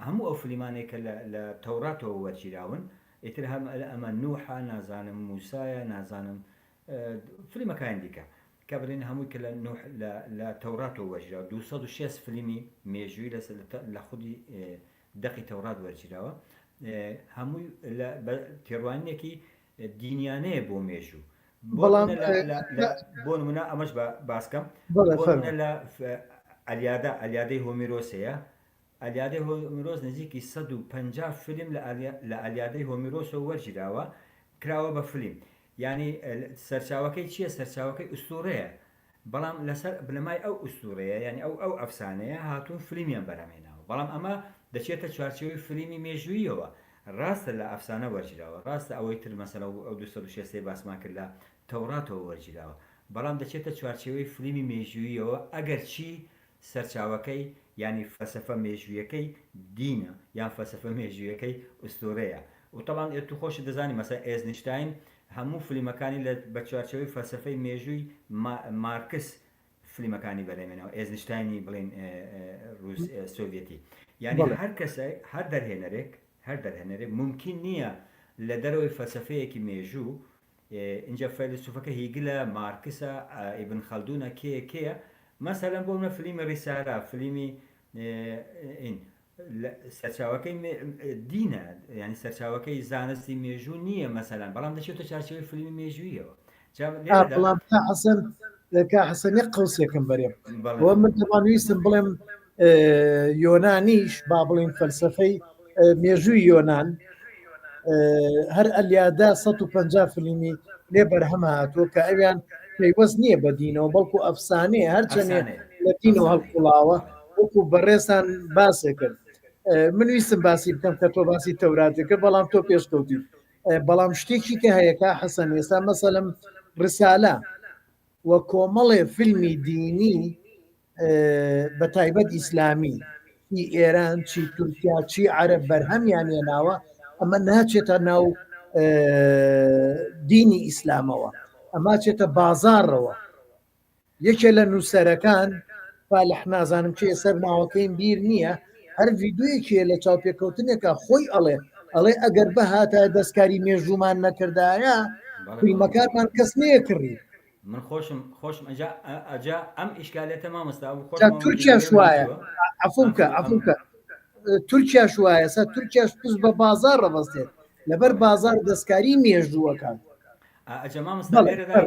هەموو ئەو فلیمانێک کە لە تەوراتەوە وەرگیراون ئیتر هەم ئەمە نوحە نازانم موسایە نازانم فلیمەکان دیکە کە بڵێن هەمووی کە لە تەوراتەوە وەرگیراوە 260 فلیمی مێژووی لە خودی دەقی تەورات وەرگیراوە هەمووی تێڕوانینێکی دینیانەیە بۆ مێژوو بۆ نمونە ئەمەش باسکەم لە ئەلیادەی هۆمیرۆسەیە ئەلیادەی هۆمیرۆس نزیکی 150 فلم لە ئەلیادەی هۆمیرۆسەوە وەرگیراوە کراوە بە فلیم ینی سەرچاوەکەی چییە سەرچاوەکەی ئوستورەیە بەڵام لەسەر بنەمای ئەو ئوستورەیە ینی ئەو ئەفسانەیە هاتوون فلیمیان بەرهەمهێناوە بەڵام ئەمە دەچێتە چوارچێوەی فلیمی مێژوویەوە ڕاستە لە ئەفسانە وەرگیراوە ڕاستە ئەوەی تر مەسەلە ئەو 260 باسمان کرد لە تەوراتەوە وەرگیراوە بەڵام دەچێتە چوارچێوەی فلیمی مێژوویەوە ئەگەر چی سەرچاوەکەی ینی فەلسەفە مێژوویەکەی دینە یان فەلسەفە مێژوویەکەی ئوستورەیە و طبعاً تو خۆشت دەزانی مەسەلەن ئێزنشتاین هەموو فلیمەکانی بە چوارچێوەی فەلسەفەی مێژووی مارکس فلیمەکانی بەرهەمهێناوە ئێزنشتاینی بڵێن سۆڤێتی یعنی هەر کەسێک هەر دەرهێنەرێک ممکن نییە لە دەرەوەی فەلسەفەیەکی مێژوو اینجا فەیلسوفەکە هیگلە مارکسە ئیبن خەلدونە کێیە مەسەلەن بۆ منە فلیمی ڕیسالە فلیمی سەرچاوەکەی دینە ینی سەرچاوەکەی زانستی مێژوو نییە مەسەلەن بەڵام دەچێتە چارچێوەی فلیمی مێژوویەوە بەڵام حەسەنی قەوسێکم بەرێ بۆ من دەمانویستم بڵێم یۆنانیش با بڵین فەلسەفەی مێژووی یۆنان هەر ئەلیادا 150 فلیمی لێ بەرهەم هاتووە کە ئەویان پێیوەست نییە بە دینەوە بەڵکو ئەفسانەیە هەرچەندێ لە دینەوە هەڵقوڵاوە وەکو بەڕێستان باسێ کرد. من ویستم باسی بکەم کە تۆ باسی تەوراتێ کرد بەڵام تۆ پێشکەوتی بەڵام شتێکی کە هەیەکە حەسەن ئێستا مەسەلەم ڕسالە وە کۆمەڵێ فیلمی دینی بە تایبەت ئیسلامی چی ئێران چی تورکیا چی عەرەب بەرهەمیان هێناوە ئەمە ناچێتە ناو دینی ئیسلامەوە ئەما چێتە بازارڕەوە یەکێ لە نووسەرەکان فالح نازانم چێ سەر ناوەکەیم بیر نییە هەر ڤیددیویەکێ لە چاوپێکەوتنێکە خۆی ئەڵێ ئەگەر بە هاتە دەستکاری مێژومان نەکردایە فیلمەکانمان کەس نەیە کڕی من خۆشم ئەجا ئەم ئیشکالێتە مامۆستا تورکیا شوایە عفونکە تورکیا شوایە سە تورکیاش پشت بە بازار ڕەبەستێت لەبەر بازار دەستکاری مێژووەکان ئەجا مامۆستا لێرەدا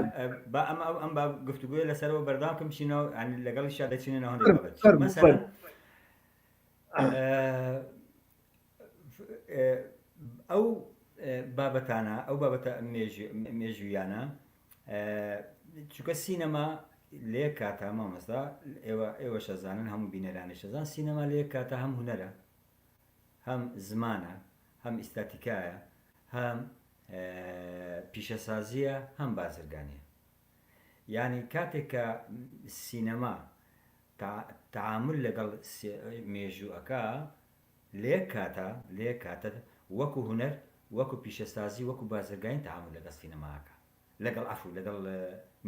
بە ئەم با گفتوگوێ لەسەرەوە بەردام کەم بچینەوە لەگەڵی شا دەچینەوە هەندێک ئەو بابەتانە ئەو بابەتە مێژویانە چونکە سینەما لێ کاتە مامۆستا ئێوە شەزانن هەموو بینەرانی شەزان سینەما لێ کاتە هەم هونەرە هەم زمانە هەم ئیستاتیکایە هەم پیشەسازیە هەم بازرگانیە یعنی کاتێک کە سینەما تعامل لەگەڵ مێژووەکە لێ کاتە وەکو هونەر وەکو پیشەسازی وەکو بازرگانی تعامل لەگەڵ سینەماکە لەگەڵ ئەفو لەگەڵ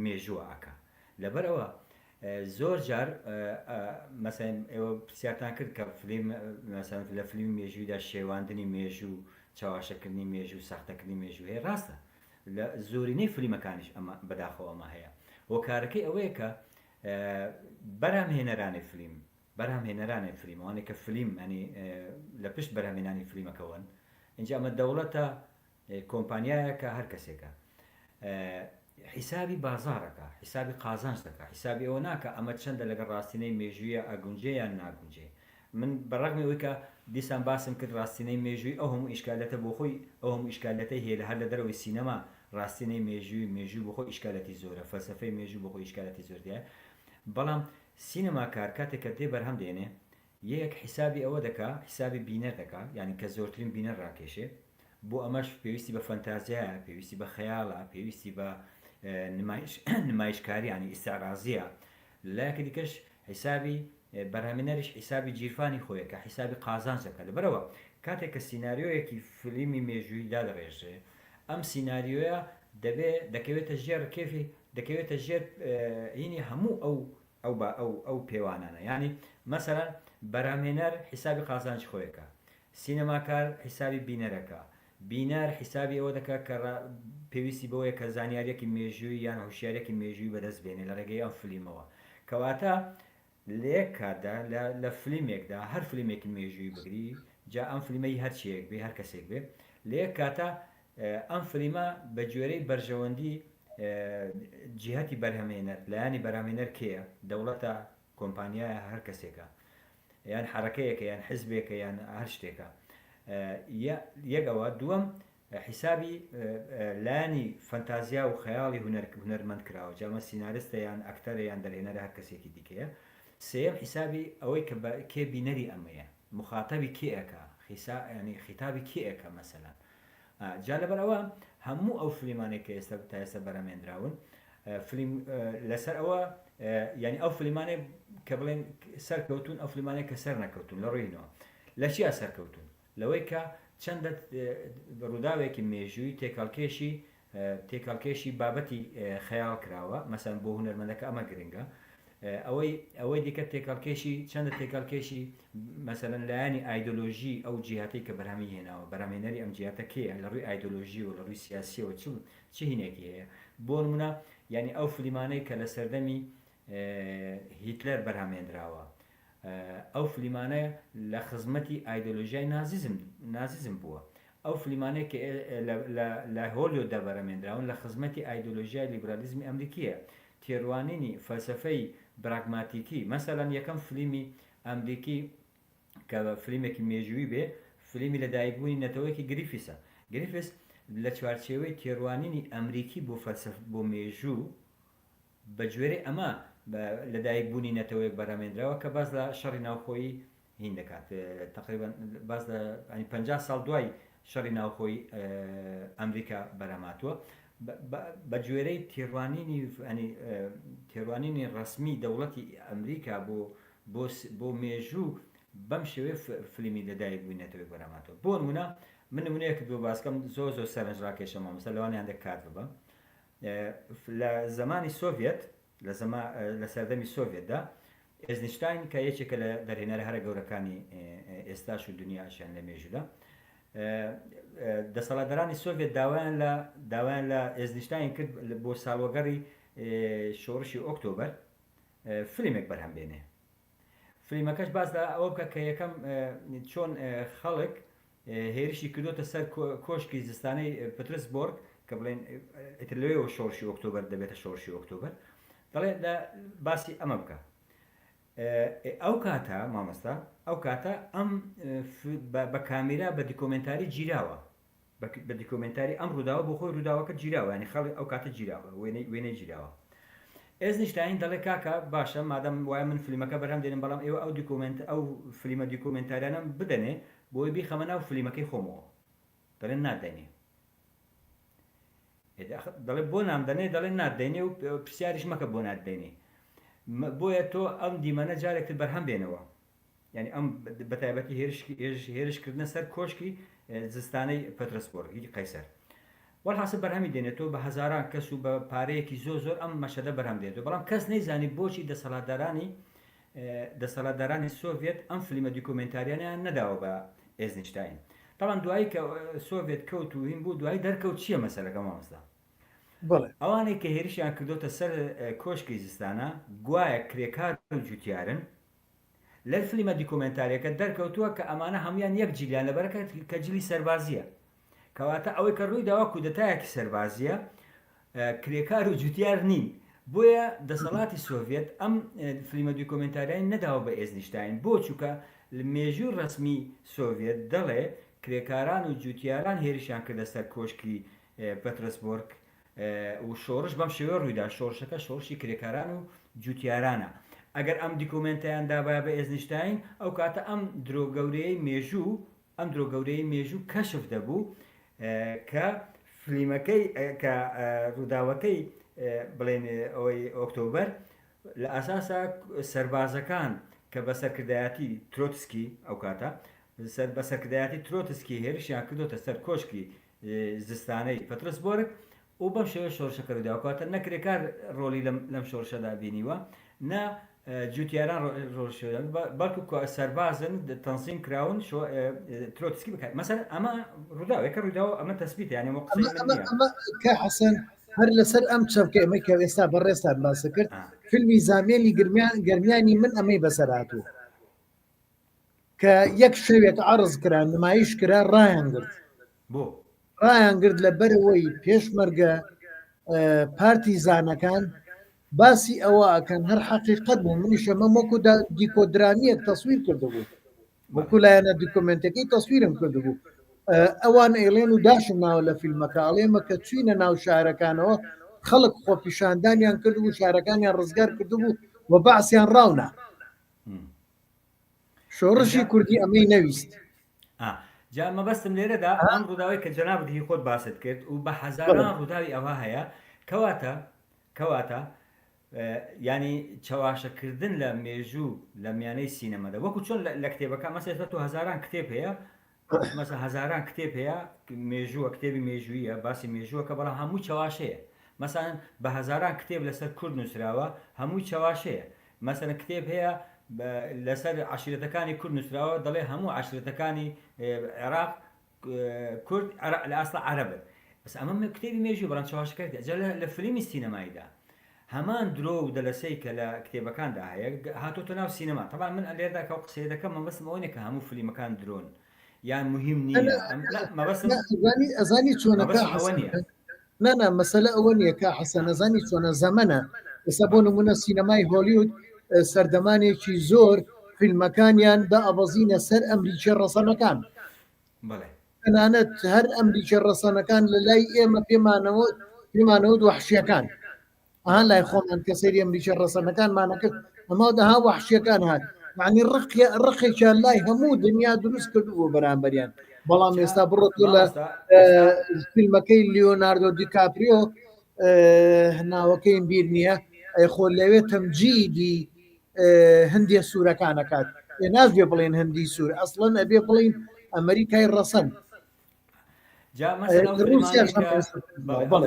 مێژووەکە لەبەرەوە زۆر جار مەسەن ئێوە پرسیارتان کرد کە فلیم مەسەن لە فیلمی مێژوویدا شێواندنی مێژوو چاواشەکردنی مێژوو ساختەکردنی مێژوو هەیە ڕاستە لە زۆرینەی فلیمەکانیش ئەمە بەداخەوە ئەمە هەیە هۆکارەکەی ئەوەیە کە بەرهەمهێنەرانی فلیم ئەوانەی کە فلیم ئەنی لە پشت بەرهەمهێنانی فلیمەکەون اینجا ئەمە دەوڵەتە کۆمپانیایەکە هەر کەسێکە حیسابی بازارەکە حیسابی قازانج دەکە حیسابی ئەوە ناکە ئەمە چەندە لەگەڵ ڕاستینەی مێژوویە ئەگونجێ یان ناگونجێ من بەڕەگمی ئەوەی کە دیسان باسم کرد ڕاستینەی مێژووی ئەو هەموو ئیشکالەتە بۆ خۆی ئەو هەموو ئیشکالەتەی هەیە هەر لە دەرەوەی سینەما ڕاستینەی مێژووی بۆ خۆی ئیشکالەتی زۆرە فەلسەفەی مێژوو بۆ خۆی ئیشکالەتی زۆر دیە بەڵام سینەماکار کاتێک کە دێ بەرهەم دێنێ یەک حیسابی ئەوە دەکا حیسابی بینەر دەکا یعنی کە زۆرترین بینەر ڕاکێشێ بۆ ئەمەش پێویستی بە فەنتازیایە پێویستی بە خەیاڵە پێویستی بە نمایشکاری ینی ئیسارازیە لایەکە دیکەش حیسابی بەرهەمهێنەریش حیسابی جیرفانی خۆیە کە حیسابی قازانج دەکات لەبەرەوە کاتێک کە سیناریۆیەکی فلیمی مێژوویدا دەڕێژێ ئەم سیناریۆیە دەکەوێتە ژێر کێفی دەکەوێتە ژێر هینی هەموو ئەو پێوانانە ینی مەسەرەن بەرهەمهێنەر حیسابی قازانج خۆیەکە سینەماکار حیسابی بینەرەکە بینەر حیسابی ئەوە دەکات کە پێویستی بەوەیە کە زانیاریەکی مێژووی یان هوشیارێکی مێژووی بەدەست بێنێ لە ڕێگەی ئەم فلیمەوە کەواتە لێ کاتدا لە فلیمێکدا هەر فلیمێکی مێژووی بگری جا ئەم فلیمەی هەرچیەک بێ هەر کەسێک بێ لێ کاتە ئەم فلیمە بە گوێرەی بەرژەوەندی جیهەتی بەرهەمهێنەر لایانی بەرهەمهێنەر کێیە دەوڵەتە کۆمپانیایە هەر کەسێکە یان حرەکەیەکە یان حزبێکە یان هەر شتێکە یەکەوە دووەم حیسابی لانی فەنتازیا و خەیاڵی هونەرمەند کراوە جامە سیناریستە یان ئەکتەرە یان دەرهێنەرە هەر کەسێکی دیکەیە سێم حیسابی ئەوەی کە کێ بینەری ئەمەیە مخاتەبی کێەکە ینی خیتابی کێەکە مەسەلەن جا لەبەرەوە هەموو ئەو فلیمانێک کە ئێستا تا ئێستا بەرهەمهێنراون فلیم لەسەر ئەوە ینی ئەو فلیمانێ کە بڵێن سەرکەوتون ئەو فلیمانێک کە سەر نەکەوتون لە ڕووینەوە لە چیا سەرکەوتون لەوەی کە چەندە ڕووداوێکی مێژووی تێکەڵکێشی بابەتی خەیاڵ کراوە مەسەن بۆ هونەرمەندەکە ئەمە گرنگە ئەوەی دیکە تێکەڵکێشی چەندە تێکەڵکێشی مەسەلەن لایانی ئایدۆلۆژی ئەو جیهاتەی کە بەرهەمی هێناوە بەرهەمهێنەری ئەم جیهاتە کێیە لە ڕووی ئایدۆلۆژی و لە ڕووی سیاسیەوە چ هینێکی هەیە بۆ نمونە ینی ئەو فلیمانەی کە لە سەردەمی هیتلەر بەرهەمهێنراوە ئەو فلیمانەیە لە خزمەتی ئایدۆلۆژیای نازیزم بووە ئەو فلیمانەیە کە لە هۆلیووددا بەرهەمهێنراون لە خزمەتی ئایدۆلۆژیای لیبرالیزمی ئەمریکیە تێڕوانینی فەلسەفەی براگماتیکی مەسەلەن یەکەم فلیمی ئەمریکی کە فلیمێکی مێژووی بێ فلیمی لەدایکبوونی نەتەوەیەکی گریفیسە گریفس لە چوارچێوەی تێڕوانینی ئەمریکی بۆ فەلسەف بۆ مێژوو بە گوێرە ئەمە لەدایک بوونی نەتەوەیەک بەرامێنراوە کە باز لە شەڕی ناوخۆیی هین دەکات تقریبا باز لە 50 ساڵ دوای شەڕی ناوخۆی ئەمریکا بەراماتوە بە گوێرەی تێڕوانینی ڕسمی دەوڵەتی ئەمریکا بۆ مێژوو بەم شێوەیە فلیمی لەدایک بووی نەتەوەیەک بەراماتوە بۆ نمونە من نمونەیەکت بۆ باسکەم زۆر سەرنجڕاکێشە مامۆستا لەوانیان دەکات ببە لە زمانی سۆڤێت لە سەردەمی سۆڤێتدا ئێزنیشتاین کە یەکێکە لە دەرهێنەرە هەرە گەورەکانی ئێستاش و دنیاشیان لە مێژوودا دەسەڵاتدارانی سۆڤێت داوایان لە ئێزنیشتاین کرد بۆ ساڵوەگەڕی شۆڕشی ئۆکتۆبەر فلیمێک بەرهەمبێنێ فلیمەکەش باز لە ئەوە بکە کە یەکەم چۆن خەڵک هێرشی کردوتە سەر کۆشکی زستانەی پترسبۆرگ کە بڵێن لەوێەوە شۆڕشی ئۆکتۆبەر دەبێتە شۆڕشی ئۆکتۆبەر دەڵێ لە باسی ئەمە بکە ئەو کاتە مامۆستا ئەو کاتە ئەم بە کامیرا بە دیکۆمنتاری گیراوە بە دیکۆمنتاری ئەم ڕووداوە بۆ خۆی ڕووداوەکە گیراوە ینی خەڵی ئەو کاتە گیراوە وێنەی گیراوە ئێزنیشتاین دەڵێ کاکە باشە مادەم وایە من فلیمەکە بەرهەم دێنم بەڵام ئێوە ئەو فلیمە دیکۆمنتاریانە بدەنێ بۆی بیخەمە ناو فلیمەکەی خۆمەوە دەڵێن نادەنێ دەڵێ بۆ نامدەنێ دەڵێن نادەینێ و پرسیاریش مەکە بۆ نادەینێ بۆیە تۆ ئەم دیمەنە جارێکتر بەرهەم بێنەوە یعنی ئەم بەتایبەتی هێرشکردنە سەر کۆشکی زستانەی پەترسبۆرگ قەیسەر وەڵحاسب بەرهەمی دێنێتەوە بە هەزاران کەس و بە پارەیەکی زۆر ئەم مەشەدە بەرهەم دێتەوە بەڵام کەس نەیزانی بۆچی دەسەڵاتدارانی سۆڤێت ئەم فلیمە دیکۆمنتاریانیان نەداوە بە ئێزنیشتاین طبعا دوایی کە سۆڤێت کەوت و هین بوو دوای دەرکەوت چییە مەسەلەکە مامۆستا ئەوانەی کە هێرشیان کردوتە سەر کۆشکی زستانە گوایە کرێکار و جوتیارن لە فلیمە دیکۆمنتاریەکە دەرکەوتووە کە ئەمانە هەمویان یەک جیلیان لەبەرەکە کە جلی سەربازیە کەواتە ئەوەی کە ڕووی داوا کودەتایەکی سەربازیە کرێکار و جوتیار نین بۆیە دەسەڵاتی سۆڤێت ئەم فلیمە دیکۆمنتاریان نەداوە بە ئێزنیشتاین بۆ چووکە مێژوو ڕسمی سۆڤێت دەڵێ کرێکاران و جوتیاران هێرشیان کردە سەر کۆشکی پەترسبۆرگ و شۆڕش بەم شێوە ڕوویدا شۆڕشەکە شۆڕشی کرێکاران و جوتیارانە ئەگەر ئەم دیکۆمنتیان دابایە بە ئێزنیشتاین ئەو کاتە ئەم درۆگەورەی مێژوو کەشف دەبوو کە فلیمەکەی کە ڕووداوەکەی بڵێن ئەوەی ئۆکتۆبەر لە ئاساسا سەربازەکان کە بە سەرکردایەتی ترۆتسکی ئەو کاتە بە سەرکردایەتی ترۆتسکی هێرشیان کردوتە سەر کۆشکی زستانەی پەترسبۆرگ و بەم شێوە شۆڕشەکە ڕووداوەکاتە نەکرێکار ڕۆلی لەم شۆڕشەدا بینیوە نە جوتیاران ڕۆژێن بەڵکو سەربازن تەنسیم کراون ترۆتسکی بکات مەسەر ئەمە ڕووداوێکە ڕووداوە ئەمە تەسبیت یانی کە حەسەن هەر لەسەر ئەم چەمکە ئەمەی کە ئێستا بەڕێستان باسە کرد فیلمی زامێنی گەرمیانی من ئەمەی بەسەر هاتوو کە یەک شەوێک عەرز کرا نمایش کرا ڕایان گرت لە بەرەوەی پێشمەرگە پارتیزانەکان باسی ئەوە ئەکەن هەر حەقیقەت بوو منیشەمە وەکو دیکۆدرامیەک تەسویر کردبوو وەکو لایەنە دیکۆمنتەکەی تەسویرم کردبوو ئەوان ئێڵێن و داشم ناوە لە فیلمەکە ئەڵێمە کە چوینە ناو شارەکانەوە خەڵک خۆپیشاندانیان کردبوو شارەکانیان ڕزگار کردبوو و باسییان ڕاونا شۆڕشی کوردی ئەمەی نەویست جا مەبەستم لێرەدا ئەم ڕووداوی کە جەنابەتی خۆت باست کرد و بە حەزاران ڕووداوی ئەوە هەیە کەواتە ینی چاواشەکردن لە مێژوو لە میانەی سینەمەدا وەکو چۆن لە کتێبەکە مەسێت تو هەزاران کتێب هەیە مەسە هەزاران کتێب هەیە مێژووە کتێبی مێژوویە باسی مێژووەکە بەڵام هەموو چاواشەیە مەسەن بە هەزاران کتێب لەسەر کورد نووسراوە هەموو چاواشەیە مەسەن کتێب هەیە لەسەر عشیرەتەکانی کورد نووسراوە دەڵێ هەموو عشیرەتەکانی عێراق کورد لە ئاسڵ عەرەبن بەس ئەمە کتێبی مێژوو بەڵام چاواشەکە لە فلیمی سینەماییدا هەمان درۆ و دەلەسەی کە لە کتێبەکاندا هەیە هاتۆتە ناو سینەما طبعا من لێردا کە قسەی دەکەم مەبەستم ئەوەیە کە هەموو فلیمەکان درۆن یان مهم نییە ئەزانی چۆنەکە نانا مەسەلە ئەوە نییە کە حەسەن ئەزانی چۆنە زەمەنە ئێستا بۆ نمونە سینەمای هۆلیوود سەردەمانێکی زۆر فیلمەکانیان دا ئەبەزینە سەر ئەمریکی ڕەسەنەکان تەنانەت هەر ئەمریکە ڕەسەنەکان لە لای ئێمە پێمانەوت وحشیەکان لای خۆمان کە سەیری ئەمریکە ڕەسەنەکانمانە کرد ئەمە دەها وحشیەکان هات معنی ڕقێکیان لای هەموو دنیا دروست کردبوو بەرامبەریان بەڵام ئێستا بڕۆت لە فیلمەکەی لیۆناردۆ دیکاپریۆ ناوەکەیم بیر نییە خۆ لەوێ تەمجیدی هەندێ سوورەکانەکات نازبێ بڵێن هەندی سوور ئەسڵەن ئەبێ بڵین ئەمریکای ڕەسەن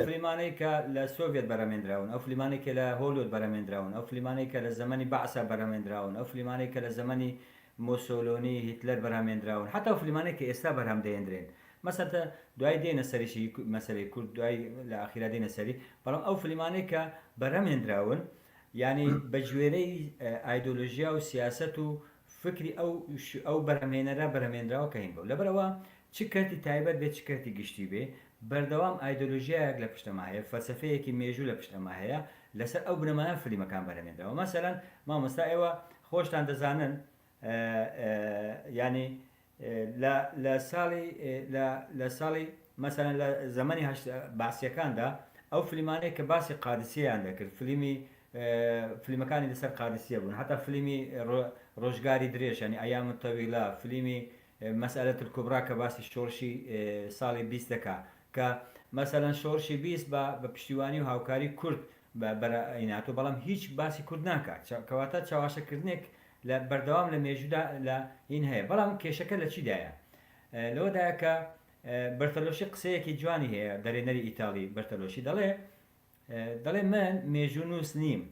فیلمانەی کە لە سۆڤێت بەرەمێنراون ئەو فیلمانێک کە لە هۆلیوود بەرەمێنراون ئەو فیلمانێک کە لە زەمەنی بەعسا بەرەمێنراون ئەو فیلمانێک کە لە زەمەنی مۆسۆلۆنی هیتلەر بەرهەمێنراون حتا ئەو فیلمانێک کە ئێستا بەرهەم دەهێنرێن مەسەلەن دوای دێنە سەریشی مەسەلەی کورد دوای لە ئاخیرا دێنە سەری بەڵام ئەو فیلمانێک کە بەرهەمێنراون یعنی بە ژوێرەی ئایدۆلۆژیا و سیاست و فکری ئەو بەرهەمهێنەرە بەرهەمێنراوە کە هین بوو لەبەرەوە چ کەرتی تایبەت بێت چ کەرتی گشتی بێ بەردەوام ئایدۆلۆژیایەک لە پشتەما هەیە فەلسەفەیەکی مێژوو لە پشتەما هەیە لەسەر ئەو بنەمانە فیلمەکان بەرهەمێنراوە مەسەلەن مامۆستا ئێوە خۆشتان دەزانن ینی لە ساڵی مەسەلەن لە زەمەنی باسیەکاندا ئەو فیلمانەیە کە باسی قادسیەیان دەکرد فیلمەکانی لەسەر قادسیە بوون حتا فیلمی ڕۆژگاری درێژ ینی ئەیام تەویلا فیلمی مەسئلەت الکوبرا کە باسی شۆڕشی ساڵی 20 دەکا کە مەسەلەن شۆڕشی 20 بە پشتیوانی و هاوکاری کورد بەرەئیناتۆ بەڵام هیچ باسی کورد ناکات کەواتە چاواشەکردنێک لە بەردەوام لە مێژودا لە این هەیە بەڵام کێشەکە لە چیدایە لەوەدایە کە بەرتەلۆشی قسەیەکی جوانی هەیە دەرێنەری ئیتاڵی بەرتەلۆشی دەڵێ من مێژوو نووس نیم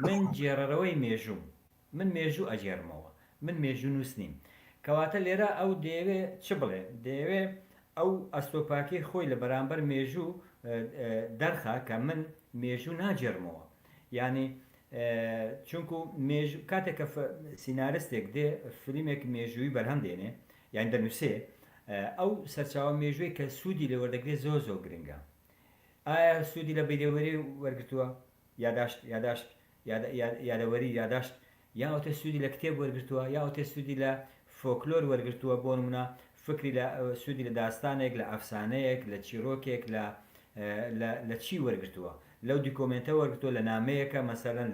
من جێڕەرەوەی مێژوو من مێژوو ئەجێرمەوە من مێژوو نووس نیم کەواتە لێرە ئەو دەیەوێ چ بڵێ دەیەوێ ئەو ئەستۆپاکی خۆی لە بەرامبەر مێژوو دەرخا کە من مێژوو ناجێرمەوە ینی چونکو کاتێک کە سینارستێک دێ فیلمێک مێژووی بەرهەم دێنێ یان دەنووسێ ئەو سەرچاوە مێژووی کە سوودی لە وەردەگرێت زۆر گرنگە ئایا سوودی لە بەیدەوەری وەرگتووە یادەوەری یاداشت یا ئەوتە سوودی لە کتێب وەرگتووە یا ئەوتە سوودی لە فۆکلۆر وەرگتووە بۆ نمونە فکری لە سوودی لە داستانێک لە ئەفسانەیەک لە چیرۆکێک لە چی وەرگتووە لەو دیکۆمنتە وەرگتووە لە نامەیەکە مەسەلەن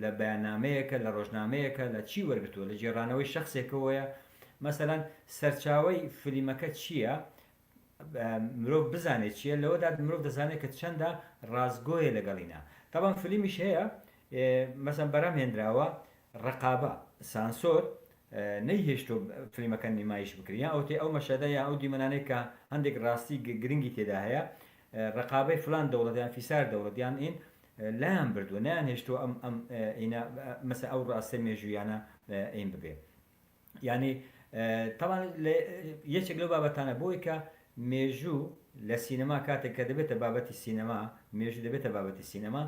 لە بەیاننامەیەکە لە ڕۆژنامەیەکە لە چی وەرگتووە لە جێڕانەوەی شخصێکەوەیە مەسەلەن سەرچاوی فیلمەکە چییە مرۆڤ بزانێت چییە لەوەدا مرۆڤ دەزانێت کە چەندە ڕازگۆیە لەگەڵینا تاوان فیلمیش هەیە مەسەن بەرەم هێنراوە ڕقابە سانسۆر نەیهێشتۆ فیلمەکە نمایش بکرین یا ئەوتێ ئەو مەشەدە یا ئەو دیمەنانەی کە هەندێک ڕاستی گرنگی تێدا هەیە ڕقابەی فلان دەوڵەتیان فیسار دەوڵەتیان ئین لایان بردووە نیان هێشتۆ ئەم مەسە ئەو ڕاستە مێژویانە ئین ببێ ینی تاوان یەکێک لەو بابەتانە بۆی کە مێژوو لە سینەما کاتێک کە دەبێتە بابەتی سینەما مێژوو دەبێتە بابەتی سینەما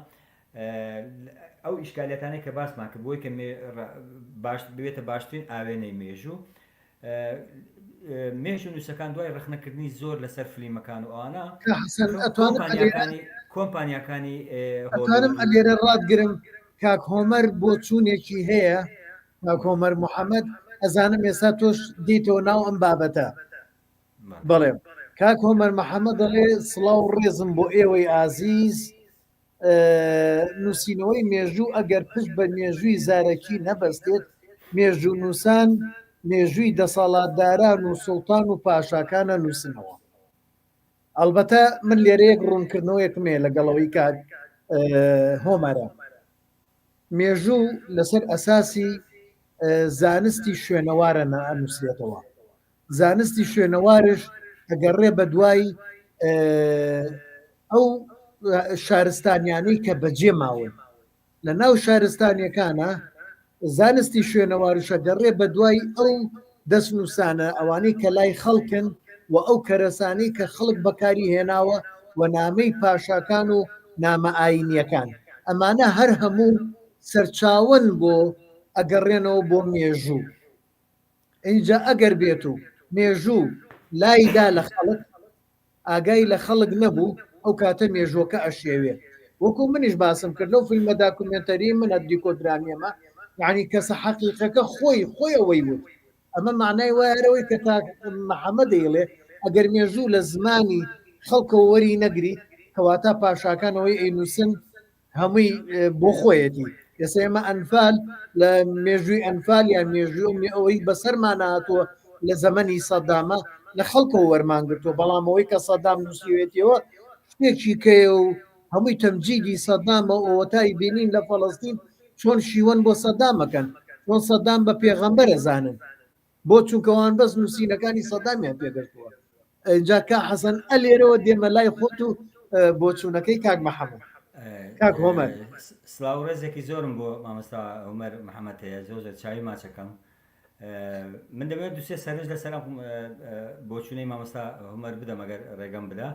ئەو ئیشکالیەتانەی کە باسمان کرد بۆی کە بێتە باشترین ئاوێنەی مێژوو مێژوو نووسەکان دوای ڕخنەکردنی زۆر لەسەر فیلمەکان و ئەوانە کۆمپانیاکانی ئەتوانم لێرە ڕادگرم کاک هۆمەر بۆ چوونێکی هەیە کاک هۆمەر محەممەد ئەزانم ئێستا تۆش دیتەوە ناو ئەم بابەتە بەڵێ کاک هۆمەر محەممەد دەڵێ سڵاو ڕێزم بۆ ئێوەی ئازیز نووسینەوەی مێژوو ئەگەر پشت بە مێژووی زارەکی نەبەستێت مێژوو نووسان مێژووی دەسەڵاتداران و سوڵتان و پاشاکانە نووسنەوە ئەلبەتە من لێرەیەک ڕوونکردنەوەیەکم هەیە لەگەڵەوەی کات هۆمەرە مێژوو لەسەر ئەساسی زانستی شوێنەوارە نەنووسێتەوە زانستی شوێنەوارش ئەگەڕێ بە دوای ئەو شارستانیانەی کە بەجێ ماون لە ناو شارستانیەکانە زانستی شوێنەوارشە گەڕێ بە دوای ئەو دەستنووسانە ئەوانەی کە لای خەڵکن و ئەو کەرەسانەی کە خەڵک بەکاری هێناوە و نامەی پاشاکان و نامە ئاینیەکان ئەمانە هەر هەموو سەرچاوەن بۆ ئەگەڕێنەوە بۆ مێژوو اینجا ئەگەر بێت و مێژوو لایدا لە خەڵک ئاگای لە خەڵک نەبوو ئەو کاتە مێژوەکە ئەشێوێت وەکو منیش باسم کرد لەو فیلمە داکومنتەری منە دیکۆدرامێمە یعنی کەسە حەقیقەکە خۆی ئەوەی بوو ئەمە معنای وایەرەوەی کە تا محەممەد دەیڵێ ئەگەر مێژوو لە زمانی خەڵکەوە وەری نەگری کەواتە پاشاکانەوەی ئەینووسن هەمووی بۆ خۆیەتی ئێستا ئێمە ئەنفال لە مێژووی ئەنفال یان مێژوو ئەوەی بەسەرمان هاتووە لە زەمەنی سەدامە لە خەڵکەوە وەرمانگرتووە بەڵامەوەی کە سەدام نووسیوێتەوە شتێکی کەیە و هەمووی تەمجیدی سەدامە ئەوەتایی بینین لە فەڵەستین چۆن شیوەن بۆ سەدامەکەن چۆن سەدام بە پێغەمبەرە زانن بۆ چونکەوان بەس نووسینەکانی سەدامیان پێگەشتووە اینجا کا حەسەن ئەلێرەوە دێمە لای خۆت و بۆ چوونەکەی کاک محەممەد کاک هۆمەر سلااو ڕێزێکی زۆرم بۆ مامۆستا عومەر محەممەد هەیە زۆر چاوی ماچەکەم من دەبێت دوسێ سەرنج لەسەر بۆ چوونەی مامۆستا هومەر بدەم ئەگەر ڕێگەم بدا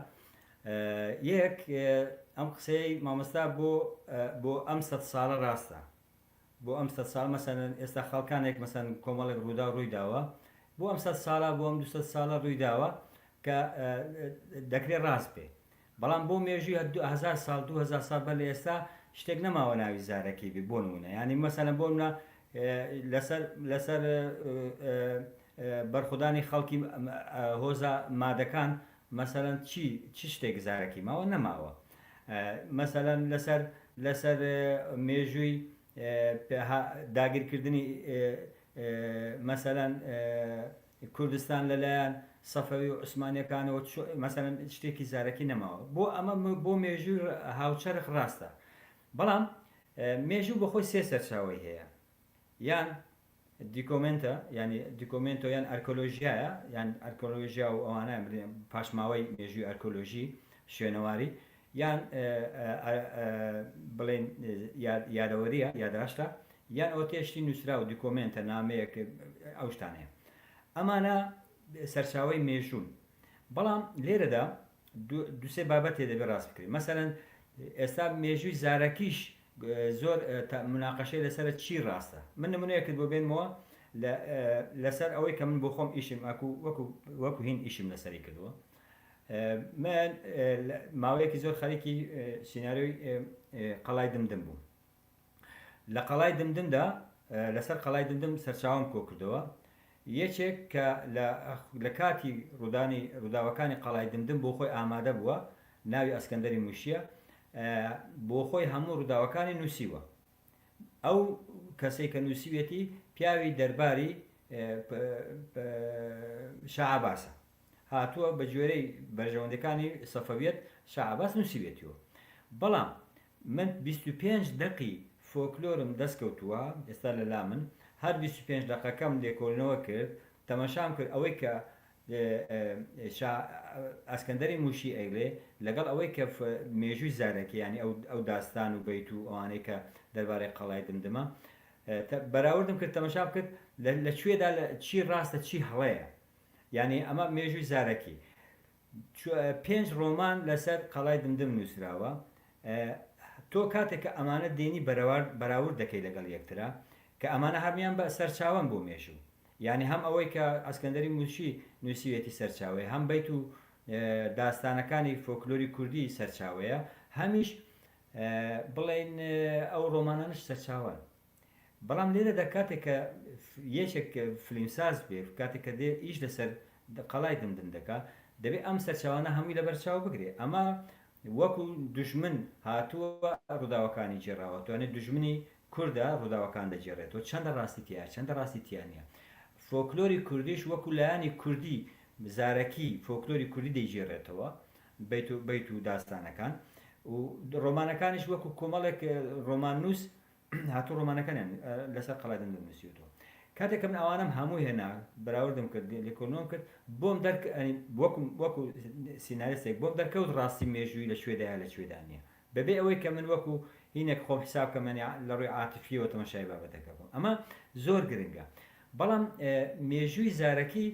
یەک ئەم قسەی مامۆستا بۆ ئەم 100 ساڵە ڕاستە بۆ ئەم 100 ساڵ مەسەن ئێستا خەڵکانێک مەسەن کۆمەڵێک ڕوودا ڕوویداوە بۆ ئەم 100 ساڵە بۆ ئەم 200 ساڵە ڕوویداوە کە دەکرێت ڕاست بێ بەڵام بۆ مێژووی 1000 ساڵ 2000 ساڵ بە لە ئێستا شتێک نەماوە ناوی زارەکی بێ بۆ نمونە ینی مەسەلەن بۆ منە لەسەر بەرخودانی خەڵکی هۆزە مادەکان مەسەلەن چی شتێک زارەکی ماوە نەماوە مەسەلەن لەسەر مێژووی داگیرکردنی مەسەلەن کوردستان لەلایەن سەفەوی و عوسمانیەکانەوە مەسەلەن شتێکی زارەکی نەماوە بۆ ئەمە بۆ مێژووی هاوچەرخ ڕاستە بەڵام مێژوو بە خۆی سێ سەرچاوی هەیە یان دیکۆمنتە ینی دیکۆمنتۆ یان ئەرکۆلۆژیایە یان ئەرکۆلۆژیا و ئەوانە پاشماوەی مێژووی ئەرکۆلۆژی شوێنەواری یان بڵێن یادەوەریە یاداشتە یان ئەو تێشتی نووسرا و دیکۆمنتە نامەیەک ئەو شتانەیە ئەمانە سەرچاوی مێژوون بەڵام لێرەدا دوسێ بابەت دەبێت ڕاست بکرێت مەسەلەن ئێستا مێژووی زارەکیش زۆر مناقەشەی لەسەر چی ڕاستە من نمونەیەکرد بۆ بێنمەوە لەسەر ئەوەی کە من بۆ خۆم ئیشم وەکو هین ئیشم لەسەری کردووە من ماوەیەکی زۆر خەریکی سیناریۆی قەڵای دمدم بوو لە قەڵای دمدمدا لەسەر قەڵای دمدم سەرچاوم کۆ کردەوە یەکێک کە لە کاتی ڕووداوەکانی قەڵای دمدم بۆ خۆی ئامادە بووە ناوی ئەسکەندەری موشیە بۆ خۆی هەموو ڕووداوەکانی نووسیوە ئەو کەسێک کە نووسیوێتی پیاوی دەرباری شەعەباسە هاتووە بە گوێرەی بەرژەوەندەکانی سەفەویەت شەعەباس نووسیوێتیوە بەڵام من 25 دقی فۆکلۆرم دەستکەوتووە ئێستا لەلا من هەر 25 دقەکەم لێکۆڵنەوە کرد تەماشام کرد ئەوەی کە ئەسکەندەری موشی ئەیڵێ لەگەڵ ئەوەی کە مێژووی زارەکی ینی ئەو داستان و بەیت و ئەوانەی کە دەربارەی قەڵای دمدمە بەراوردم کرد تەماشام کرد لەکوێدا چی ڕاستە چی هەڵەیە یعنی ئەمە مێژووی زارەکی 5 ڕۆمان لەسەر قەڵای دمدم نووسراوە تۆ کاتێک کە ئەمانە دێنی بەراورد دەکەی لەگەڵ یەکترا کە ئەمانە هەرمیان بە سەرچاوەن بۆ مێژوو یعنی هەم ئەوەی کە ئەسکەندەری موشی نووسیوێتی سەرچاوەیە هەم بەیت و داستانەکانی فۆکلۆری کوردی سەرچاوەیە هەمیش بڵێن ئەو ڕۆمانانش سەرچاوان بەڵام لێرەدا کاتێک کە یەکێک فلیمساز بێ کاتێک کە دێ ئیش لەسەر قەڵای دمدم دەکات دەبێت ئەم سەرچاوانە هەمووی لەبەرچاو بگرێ ئەمە وەکو دوژمن هاتووە ڕووداوەکانی جێراوە توانێت دوژمنی کووردە ڕووداوەکان دەجێڕێتەوە چەندە ڕاستی تیا چەندە ڕاستی تیانە فۆکلۆری کوردیش وەکو لایانی کوردی زارەکی فۆکلۆری کوردی دەیجێڕێتەوە بەیت و داستانەکان و ڕۆمانەکانیش وەکو کۆمەڵێک ڕۆمان نووس هاتوو ڕۆمانەکانیان لەسەر قەڵای دمدم نووسیوەوە کاتێک کە من ئەوانم هەموو هێنا بەراوردم کرد لێکۆڵنەوە کرد بۆم وەکو سیناریستێک بۆم دەرکەوت ڕاستی مێژووی لە شوێدایە لە شوێدانە بەبێ ئەوەی کە من وەکو هینێک خۆم حساب کە من لە ڕووی عاتیفیەوە تەماشای بابەتەکە بووم ئەمە زۆر گرنگە بەڵام مێژووی زارەکی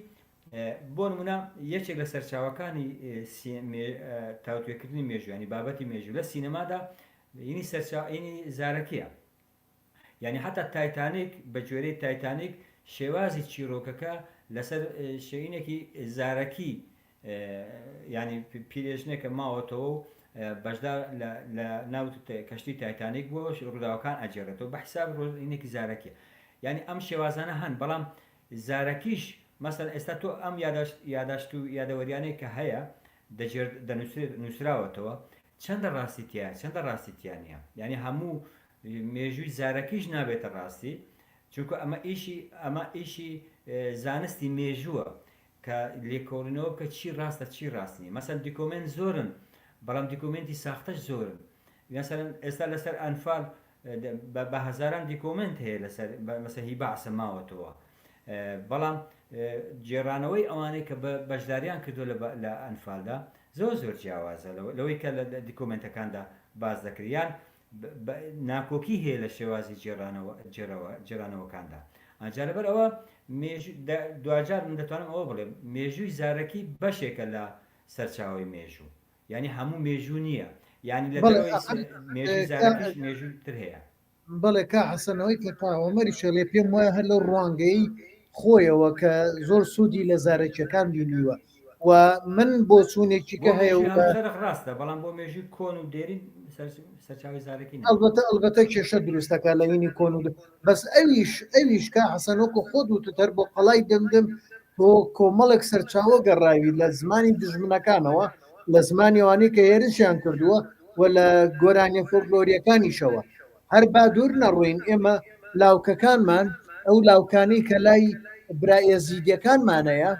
بۆ نمونە یەکێک لە سەرچاوەکانی تاوتوێکردنی مێژووانی بابەتی مێژوو لە سینەمادا ینی زارەکیە یعنی حتا تایتانیک بە جۆرەی تایتانیک شێوازی چیرۆکەکە لەسەر شێینێکی زارەکی ینی پیرێژنێکە ماوەتەوە و بەشدار لە ناو کەشتی تایتانیک بۆ ڕووداوەکان ئەجێڕێتەوە بە حساب ڕۆژینێکی زارەکیە یعنی ئەم شێوازانە هەن بەڵام زارەکیش مەسەن ئێستا تۆ ئەم یاداشت و یادەوەریانەی کە هەیە نووسراوەتەوە چەندە ڕاستیتیە چەندە ڕاستیتیانە ینی هەموو مێژووی زارەکیش نابێتە ڕاستی چونکە ئەمە ئیشی زانستی مێژووە کە لێکۆڵینەوە کە چی ڕاستە چی ڕاستنی مەسەن دیکۆمنت زۆرن بەڵام دیکۆمنتی ساختەش زۆرن مثلا ئێستا لەسەر ئەنفال بە هەزاران دیکۆمنت هەیە لەسەر مەسەر هی بەعسە ماوەتەوە بەڵام جێڕانەوەی ئەوانەی کە بەشداریان کردو لە ئەنفالدا زۆر جیاوازە لەوەی کە لە دیکۆمنتەکاندا باز دەکریان ناکۆکی هەیە لە شێوازی جێرانەوەکاندا ئەجارەبەر ئەوە دوجار من دەتوانم ئەوە بڵێم مێژووی زارەکی بەشێکە لە سەرچاوی مێژوو ینی هەموو مێژوو نییە ینی لە مێژووی زارەکیش مێژووی تر هەیە بەڵێ کا حەسەنەوەی کە تاوەمەری شەلێ پێم وایە هەر لە ڕوانگەی خۆیەوە کە زۆر سوودی لە زارەکیەکان بینیوە و من بۆ چوونێکی کە هەیە ڕاستە بەڵام بۆ مێژووی کۆن و دێرین سەرچاوی زارەکی ئەلبەتە کێشە دروستەکە لە هینی کۆن و بەس ئەویش کا حەسەنۆکە خۆت وتتەر بۆ قەڵای دەمدەم تۆ کۆمەڵێک سەرچاوە گەڕاوی لە زمانی دژمنەکانەوە لە زمانیوانی کە هێرشیان کردووە و لە گۆرانی فۆکلۆریەکانیشەوە هەر با دوور نەڕوین ئێمە لاوکەکانمان ئەو لاوکانەی کە لای برایەزیدەکانمانەیە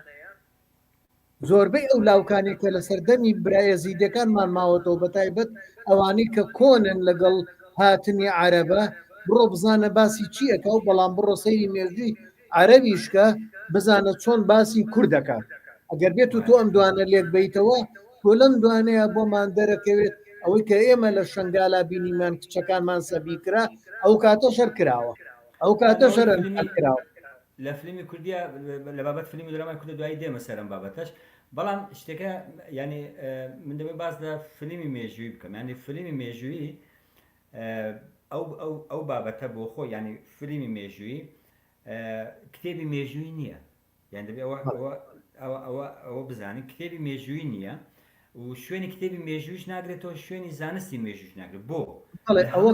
زۆربەی ئەو لاوکانی کە لە سەردەمی برایەزیدەکانمان ماوەتەوە بە تایبەت ئەوانەی کە کۆنن لەگەڵ هاتنی عەرەبە بڕۆ بزانە باسی چیەکە و بەڵام بڕۆ سەیری مێژووی عەرەبیشکە بزانە چۆن باسی کوردەکات ئەگەر بێت و تۆ ئەم دوانە لێک بیتەوە تۆ لەم دوانەیە بۆمان دەرەکەوێت ئەوەی کە ئێمە لە شنگالا بینیمان کچەکانمان سەبی کرا ئەو کاتە شەر کراوە ئەو کاتە شەر کراوە لە فیلمی کوردیا لە بابەت فیلمی درامای کورد دوایی دێمە سەرم بابەتەش بەڵام شتێکە ینی من دەبێت باز لە فیلمی مێژووی بکەم ینی فیلمی مێژووی ئەو بابەتە بۆ خۆ ینی فیلمی مێژووی کتێبی مێژووی نییە یان دەبێت ئەوە بزانین کتێبی مێژووی نییە و شوێنی کتێبی مێژوویش ناگرێتەوە شوێنی زانستی مێژووش ناگرێت بۆ ئەوە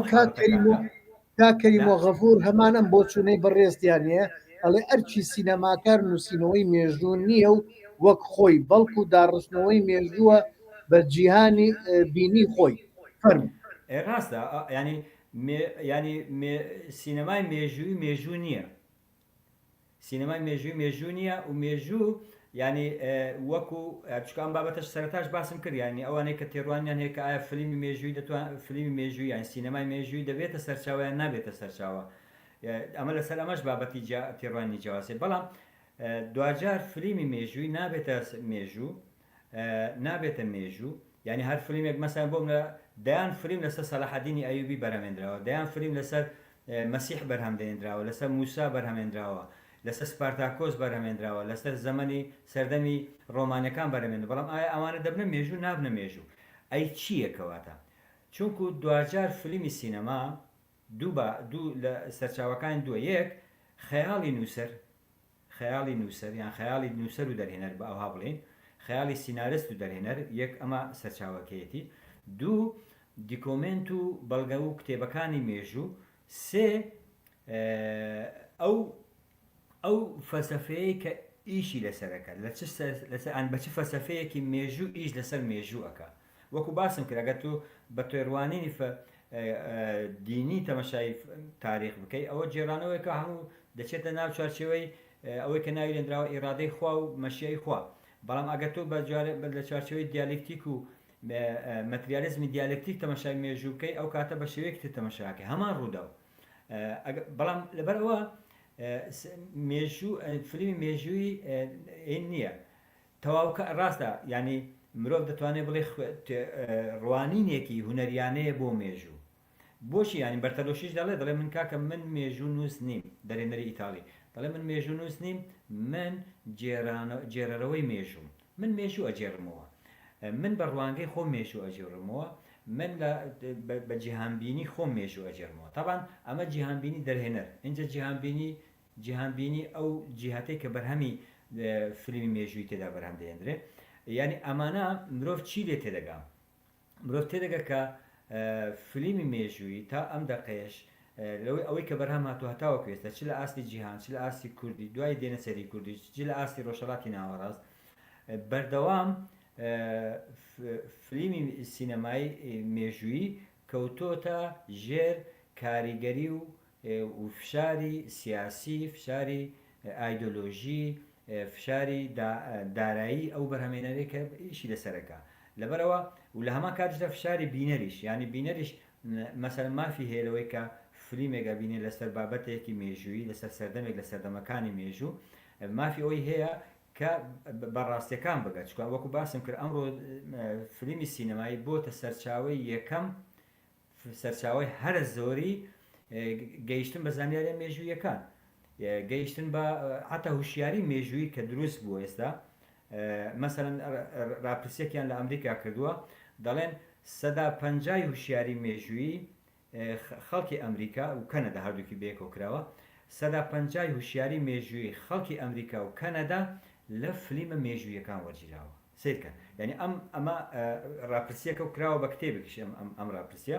کاکەریمۆ غەفور هەمان ئەم بۆ چوونەی بەڕێستیانەیە ئەڵێ ئەرچی سینەماکار نووسینەوەی مێژوو نییە و وەک خۆی بەڵکو داڕستنەوەی مێژووە بە جیهانی بینی خۆی فەرم ڕاستە ینی سینەمای مێژووی مێژوو نییە سینەمای مێژووی نییە و مێژوو ینی وەکو چکان بابەتەش سەرتاش باسم کرد ینی ئەوانەی کە تێڕوانیان هەیە کە ئایا فیلمی مێژووی دەتوان فیلمی مێژووی یان سینەمای مێژووی دەبێتە سەرچاویان نابێتە سەرچاوە ئەمە لەسەر ئەمەش بابەتی تێڕوانی جیاوازێ بەڵام دوجار فیلمی مێژووی نابێتە مێژوو ینی هەر فیلمێک مەسەن بۆم لە دەیان فیلم لەسەر سەلاحەدینی ئەیوبی بەرهەمێنراوە دەیان فیلم لەسەر مەسیح بەرهەمدێنراوە لەسەر موسا بەرهەمێنراوە لەسەر سپارتاکۆس بەرهەمێنراوە لەسەر زەمەنی سەردەمی ڕۆمانەکان بەرهەمێن بەڵام ئایا ئەوانە دەبنە مێژوو نابنە مێژوو ئەی چییە کەواتە چونکو دوجار فیلمی سینەما دوو لە سەرچاوەکان دووە یەک خەیاڵی نووسەر یان خەیاڵی نووسەر و دەرهێنەر بە ئەوها بڵێن خەیاڵی سینارست و دەرهێنەر یەک ئەمە سەرچاوەکەیەتی دوو دیکۆمنت و بەڵگە و کتێبەکانی مێژوو سێ ئەو فەلسەفەیە کە ئیشی لەسەرەکە بە چ فەلسەفەیەکی مێژوو ئیش لەسەر مێژووەکە وەکو باسم کرد ئەگەر تۆ بە تێڕوانینی دینی تەمەشای تاریخ بکەی ئەوە جێرانەوەیکە هەموو دەچێتە ناو چارچێوەی ئەوەی کە ناوی لێنراوە ئیرادەی خوا و مەشیای خوا بەڵام ئەگەر تۆ لە چارچێوەی دیالکتیک و مەتریالیزمی دیالکتیک تەمەشای مێژووکەی ئەو کاتە بە شێوەیەکی تەمەشاکە هەمان ڕوودا بەڵام لەبەرەوە فیلمی مێژووی نییە تەواوکە ڕاستە ینی مرۆڤ دەتوانێت بڵێ ڕوانینێکی هونەریانەیە بۆ مێژوو بۆشی ینی بەرتەلۆشیش دەڵێ من کاکە من مێژوو نووس نیم دەرێنەری ئیتاڵی دەڵێ من مێژوو نووس نیم من جێرەرەوەی مێژوو من مێژوو ئەجێڕمەوە من بە ڕوانگەی خۆم مێژوو ئەجێڕمەوە من بە جیهانبینی خۆم مێژوو ئەجێڕمەوە تاوان ئەمە جیهانبینی دەرهێنەر اینجا جیهانبینی ئەو جیهاتەی کە بەرهەمی فیلمی مێژووی تێدا بەرهەم دێنرێ ینی ئەمانە مرۆڤ چی لێ تێدەگام مرۆڤ تێدەگە کە فیلمی مێژووی تا ئەم دەقەیەش لەوەی ئەوەی کە بەرهەم هاتووە هەتاوە کوێستە چ لە ئاستی جیهان چ لە ئاستی کوردی دوای دێنە سەری کوردی چ لە ئاستی ڕۆژهەڵاتی ناوەڕاست بەردەوام فلیمی سینەمایی مێژووی کەوتۆتە ژێر کاریگەری و فشاری سیاسی فشاری ئایدۆلۆژی فشاری دارایی ئەو بەرهەمێنەرێکە ئیشی لەسەرەکە لەبەرەوە و لە هەمان کاتشدا فشاری بینەریش ینی بینەریش مەسەلەن مافی هێلەوەی کە فلیمێکە بینێ لەسەر بابەتێکی مێژووی لەسەر سەردەمێک لە سەردەمەکانی مێژوو مافی ئەوی هەیە کە بەڕاستیەکان بگات چکە وەکو باسم کرد ئەمڕۆ فلیمی سینەمایی بۆتە سەرچاوی یەکەم سەرچاوی هەرە زۆری گەیشتن بە زانیاری مێژوویەکان گەیشتن بە حتا هوشیاری مێژووی کە دروست بووە ئێستا مەسەرەن راپرسیەکیان لە ئەمریکا کردووە دەڵێن 150 هوشیاری مێژووی خەڵکی ئەمریکا و کەنەدا هەردووکی بەیەکەوە کراوە 150 هوشیاری مێژووی خەڵکی ئەمریکا و کەنەدا لە فلیمە مێژوویەکان وەرگیراوە سیرکە یعنی ئەمە راپرسیەکە و کراوە بە کتێبێکش ئەم راپرسیە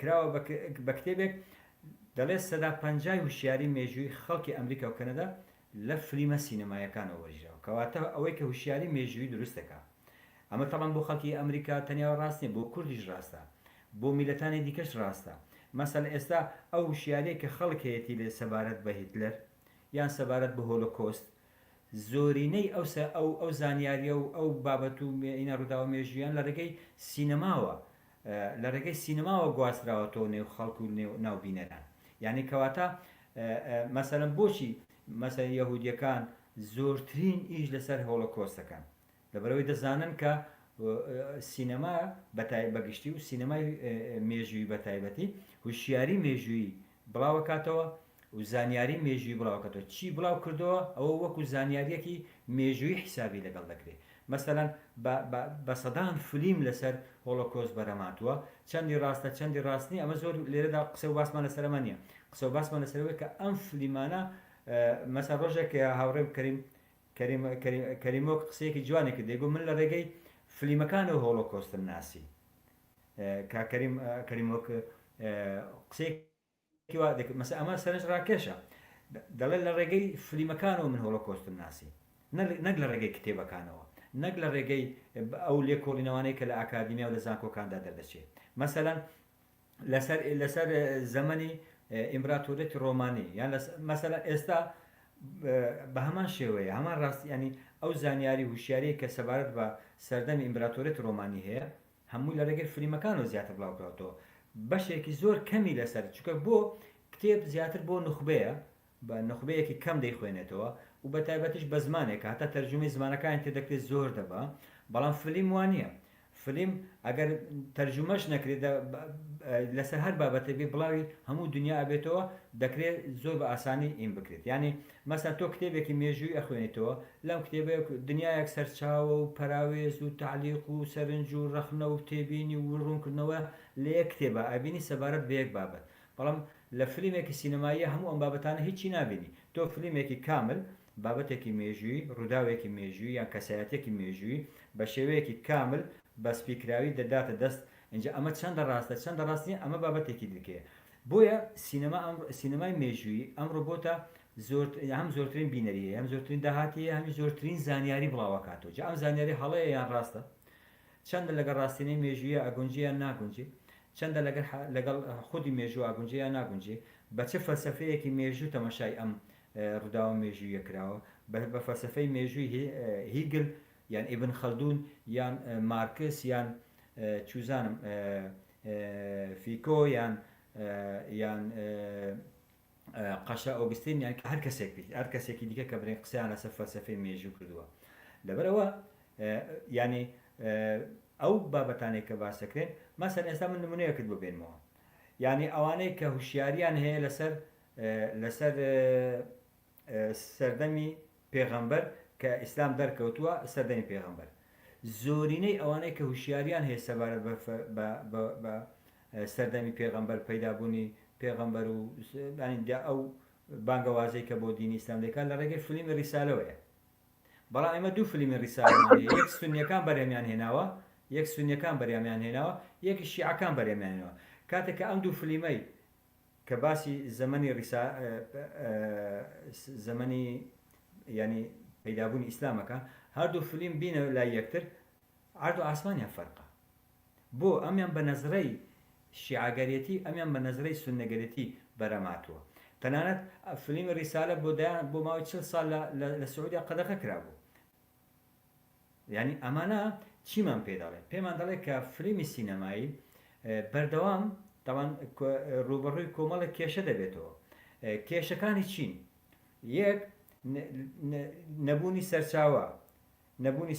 کراوە بە کتێبێک دەڵێت 150 هوشیاری مێژووی خەڵکی ئەمریکا و کەنەدا لە فلیمە سینەمایەکانەوە وەرگیراوە کەواتە ئەوەی کە هوشیاری مێژووی دروستەکە ئەمە تەڵەن بۆ خەڵکی ئەمریکا تەنیا ڕاست نیە بۆ کوردیش ڕاستە بۆ میلەتانی دیکەش ڕاستە مەسەل ئێستا ئەو هوشیارەیە کە خەڵکێتی لێ سەبارەت بە هیتلەر یان سەبارەت بە هۆلۆکۆست زۆرینەی ئەو زانیاریە و ئەو بابەت و ئینە ڕووداوە مێژویان لە ڕێگەی سینەماوە لە ڕێگەی سینەماوە گواستراوەتەوە نێو خەڵکو و ناوبینەران یعنی کەواتە مەسەلەن بۆچی مەسەلەن یەهودیەکان زۆرترین ئیش لەسەر هۆلۆکۆستەکان لەبەرەوەی دەزانن کە سینەما بەگشتی و سینەمای مێژووی بە تایبەتی هوشیاری مێژووی بڵاوکاتەوە و زانیاری مێژووی بڵاوکاتەوە چی بڵاو کردەوە ئەوە وەکو زانیاریەکی مێژووی حسابی لەگەڵ دەکرێت مەسەلەن بە سەدان فلیم لەسەر هۆلۆکۆست بەرەماتووە چەندی ڕاستە چەندی ڕاستنی ئەمە زۆر لێرەدا قسە و باسمان لەسەرەمە نییە قسە و باسمان لەسەرەوەی کە ئەم فلیمانە مەسەل ڕۆژێک هاوڕێ کەریمۆک قسەیەکی جوانێکی دەیگو من لە ڕێگەی فلیمەکانەوە هۆلۆکۆستم ناسی کەریمۆک قسەیەکی وا دەکرد مەسە ئەمە سەرنج ڕاکێشە دەڵێت لە ڕێگەی فلیمەکانەوە من هۆلۆکۆستم ناسی نەک لە ڕێگەی کتێبەکانەوە نەک لە ڕێگەی ئەو لێکۆڵینەوانەی کە لە ئاکادیمیا و لە زانکۆکاندا دەردەچێت مەسەلەن لەسەر زەمەنی ئیمپراتۆریەتی ڕۆمانی یان مەسەلەن ئێستا بە هەمان شێوەیە هەمان ڕاست ینی ئەو زانیاری هوشیارەیە کە سەبارەت بە سەردەمی ئیمپراتۆریەتی ڕۆمانی هەیە هەمووی لە ڕێگەی فلیمەکانەوە زیاتر بڵاوکراتەوە بەشێکی زۆر کەمی لەسەر چونکە بۆ کتێب زیاتر بۆ نخبەیە بە نخبەیەکی کەم دەیخوێنێتەوە و بە تایبەتیش بە زمانێک هاتە تەرجمەی زمانەکان تێدەکرێت زۆر دەبا بەڵام فلیم وانە فلیم ئەگەر تەرجمەش نەکرێت لەسەر هەر بابەتە بێ بڵاوی هەموو دنیا ئەبێتەوە دەکرێت زۆر بە ئاسانی ئین بکرێت یعنی مەسەن تۆ کتێبێکی مێژووی ئەخوێنیتەوە لەم کتێبێک دنیایەک سەرچاوە و پەراوێز و تعلیق و سەرنج و ڕەخنە و تێبینی و ڕوونکردنەوە لە یەک کتێبە ئابینی سەبارەت بە یەک بابەت بەڵام لە فلیمێکی سینەماییە هەموو ئەم بابەتانە هیچی نابینی تۆ فلیمێکی کامل بابەتێکی مێژووی ڕووداوێکی مێژووی یان کەسایەتێکی مێژووی بە شێوەیەکی کامل بە سپیکراوی دەداتە دەست اینجا ئەمە چەندە ڕاستە چەندە ڕاستنی ئەمە بابەتێکی دیکەیە بۆیە سینەمای مێژووی ئەمڕۆ بۆتە هەم زۆرترین بینەریە هەم زۆرترین داهاتیە هەمی زۆرترین زانیاری بڵاوکاتەوە جا ئەم زانیاری هەڵەیە یان ڕاستە چەندە لەگەڵ ڕاستینەی مێژوویە ئەگونجی یان ناگونجی چەندە لەگەڵ خودی مێژوو ئاگونجی یان ناگونجی بە چه فەلسەفەیەکی مێژوو تەماشای ئەم ڕووداوە مێژوویە کراوە بە فەلسەفەی مێژووی هیگل یان ئیبن خەلدون یان مارکس یان چوزانم فیکۆ یان قەشە ئۆگستین یان هەر کەسێکی دیکە کە بڕێن قسەیان لەسەر فەلسەفەی مێژوو کردووە لەبەرەوە ینی ئەو بابەتانێک کە باسەکرێن مەسەن ئێستا من نمونەیەکت بۆ بێنمەوە ینی ئەوانەی کە هوشیاریان هەیە لەسەر سەردەمی پێغەمبەر کە ئیسلام دەرکەوتووە سەردەمی پێغەمبەر زۆرینەی ئەوانەی کە هوشیاریان هەیە سەبارەت بە سەردەمی پێغەمبەر پەیدابوونی پێغەمبەر و ئەو بانگەوازەی کە بۆ دینی ئیسلام دەکات لە ڕێگەی فلیمی ڕیسالەوەیە بەڵام ئێمە دوو فلیمی ڕیسالەمان هەیە یەک سونیەکان بەرهەمیان هێناوە یەکی شیعەکان بەرهەمیان هێناوە کاتێک کە ئەم دوو فلیمەی کە باسی زەمەنی زەمەنی ینی پەیدابوونی ئیسلامەکە هەردوو فلیم بینە لای یەکتر عرض و ئاسمانیان فەرقە بۆ ئەمیان بە نەزرەی شیعاگەرێتی ئەمیان بە نەزرەی سوننەگەرێتی بەرەماتوە تەنانەت فلیمی ڕیسالە بۆ ماوەی 40 ساڵ لە سعودیا قەدەغە کرابوو ینی ئەمانە چیمان پێ دەڵێ پێمان دەڵێ کە فلیمی سینەمایی بەردەوام تاوان ڕوبەڕووی کۆمەڵە کێشە دەبێتەوە کێشەکانی چین یەک نەبوونی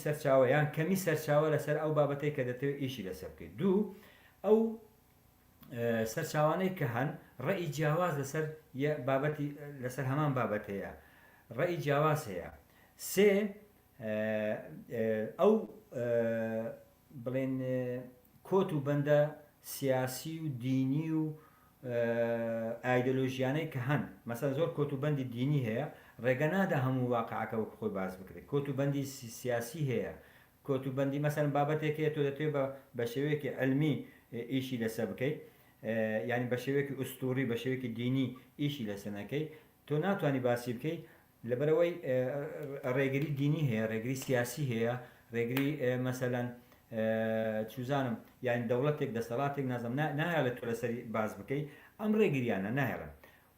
سەرچاوە یان کەمی سەرچاوە لەسەر ئەو بابەتەی کە دەتەوێت ئیشی لەسەر بکەیت دوو ئەو سەرچاوانەی کە هەن ڕێی جیاواز بابەتی لەسەر هەمان بابەت هەیە ڕێی جیاواز هەیە سێ ئەو بڵێن کۆت و بەندە سیاسی و دینی و ئایدۆلۆژیانەی کە هەن مەسەن زۆر کۆت و بەندی دینی هەیە ڕێگەنادا هەموو واقعەکە وەک خۆی باز بکرێت کۆت و بەندی سیاسی هەیە کۆت و بەندی مەسەن بابەتێکەیە تۆ دەتوێت بە شێوەیەکی ئەلمی ئیشی لەسەر بکەیت ینی بە شێوەیەکی ئوستوری بە شێوەیەکی دینی ئیشی لەسەر نەکەی تۆ ناتوانانی باسی بکەیت لەبەرەوەی ڕێگری دینی هەیە ڕێگری سیاسی هەیە ڕێگری مەسەلەن چوزانم یانی دەوڵەتێک دەسەڵاتێک نازم نایە لە تۆ لەسەری باز بکەیت ئەم ڕێگریانە نایڕن